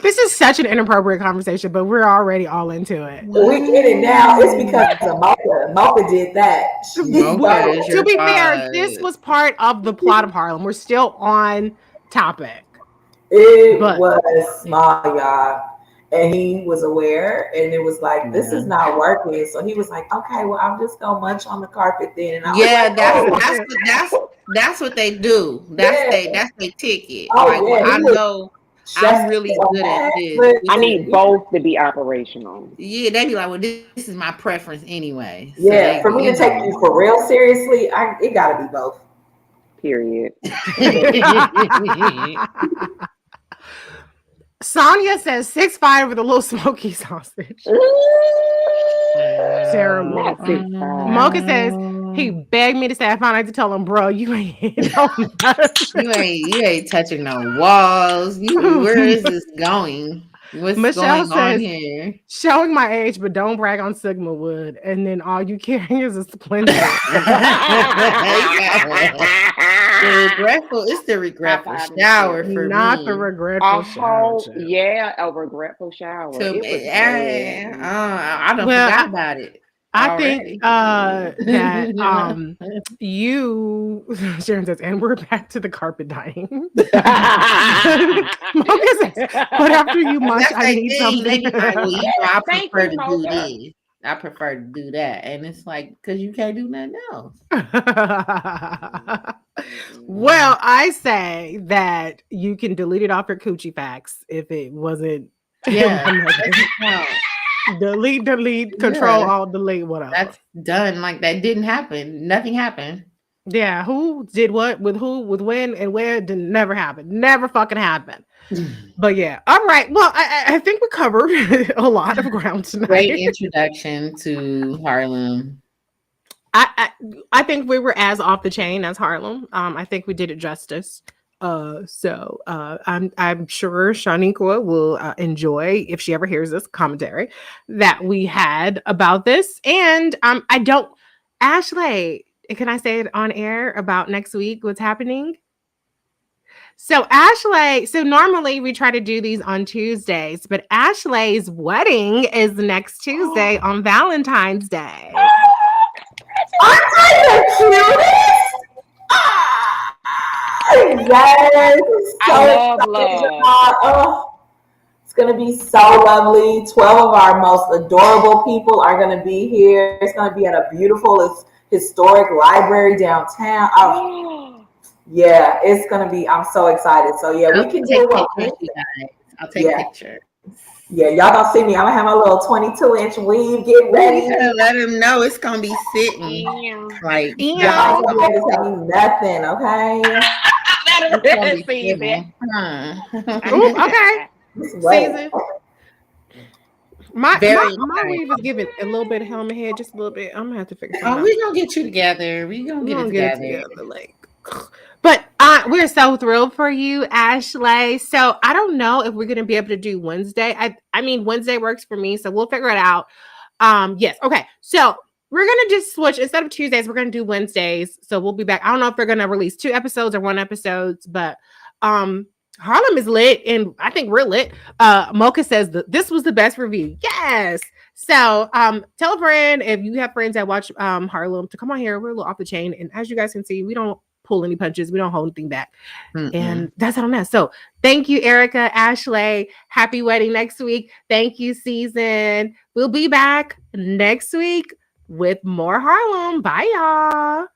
Speaker 1: This is such an inappropriate conversation, but we're already all into it.
Speaker 5: We get it now. It's because of Mocha. Mocha did that.
Speaker 1: To be fair, this was part of the plot of Harlem. We're still on topic.
Speaker 5: It was small, y'all. And he was aware, and it was like, this is not working. So he was like, okay, well, I'm just gonna munch on the carpet then. And
Speaker 3: that's what they do. That's their ticket.
Speaker 5: I
Speaker 3: know I'm really good at this.
Speaker 2: I need both to be operational.
Speaker 3: Yeah, they be like, well, this is my preference anyway. So
Speaker 5: for me to take you for real seriously, it gotta be both.
Speaker 2: Period.
Speaker 1: Sonia says 6'5" with a little smoky sausage. Terrible. Mocha says he begged me to say I found out to tell him, bro, you ain't
Speaker 3: you ain't touching no walls. Where is this going? What's
Speaker 1: Michelle
Speaker 3: going on
Speaker 1: says,
Speaker 3: here?
Speaker 1: Showing my age, but don't brag on Sigma wood. And then all you carrying is a splinter.
Speaker 3: It's the regretful shower for
Speaker 1: not
Speaker 3: me.
Speaker 1: the regretful shower.
Speaker 2: Yeah, a regretful shower.
Speaker 3: I don't forgot about it.
Speaker 1: I think that you, Sharon says, and we're back to the carpet dying. But after you munch, I need something.
Speaker 3: I prefer to do this. I prefer to do that. And it's like, because you can't do nothing else.
Speaker 1: Well, I say that you can delete it off your coochie facts if it wasn't.
Speaker 3: Yeah.
Speaker 1: delete, control,
Speaker 3: Yeah.
Speaker 1: alt, delete, whatever.
Speaker 3: That's done. Like that didn't happen. Nothing happened.
Speaker 1: Yeah, who did what with who, with when, and where did never happen. Never fucking happened. But yeah, all right. Well, I think we covered a lot of ground tonight.
Speaker 3: Great introduction to Harlem.
Speaker 1: I think we were as off the chain as Harlem. I think we did it justice. I'm sure Shaniqua will enjoy, if she ever hears this commentary that we had about this. And Ashley, can I say it on air about next week? What's happening? So Ashley, normally we try to do these on Tuesdays, but Ashley's wedding is next Tuesday on Valentine's Day.
Speaker 5: Aren't I the cutest? Yes.
Speaker 2: I love.
Speaker 5: Oh, it's going to be so lovely. 12 of our most adorable people are going to be here. It's going to be at a beautiful historic library downtown. Oh, yeah, it's going to be, I'm so excited. So yeah, we can do
Speaker 3: pictures, you guys. I'll take pictures.
Speaker 5: Yeah, y'all gonna see me. I'm gonna have my little 22-inch weave. Get ready.
Speaker 3: Let them know it's gonna be sitting. Like,
Speaker 5: y'all gonna be able to tell me nothing, okay?
Speaker 1: Okay. Season. My weave is giving a little bit of helmet head, just a little bit. I'm gonna have to figure something out.
Speaker 3: We're gonna get you together. We're gonna get it together.
Speaker 1: Like, but we're so thrilled for you, Ashley. So I don't know if we're gonna be able to do Wednesday. I mean, Wednesday works for me, so we'll figure it out. Yes, okay. So we're gonna just switch instead of Tuesdays. We're gonna do Wednesdays. So we'll be back. I don't know if they're gonna release 2 episodes or 1 episode, but Harlem is lit, and I think we're lit. Mocha says this was the best review. Yes. So tell a friend if you have friends that watch Harlem to come on here. We're a little off the chain, and as you guys can see, we don't pull any punches. We don't hold anything back. And that's on us. So thank you, Erica, Ashley. Happy wedding next week. Thank you, Season. We'll be back next week with more Harlem. Bye, y'all.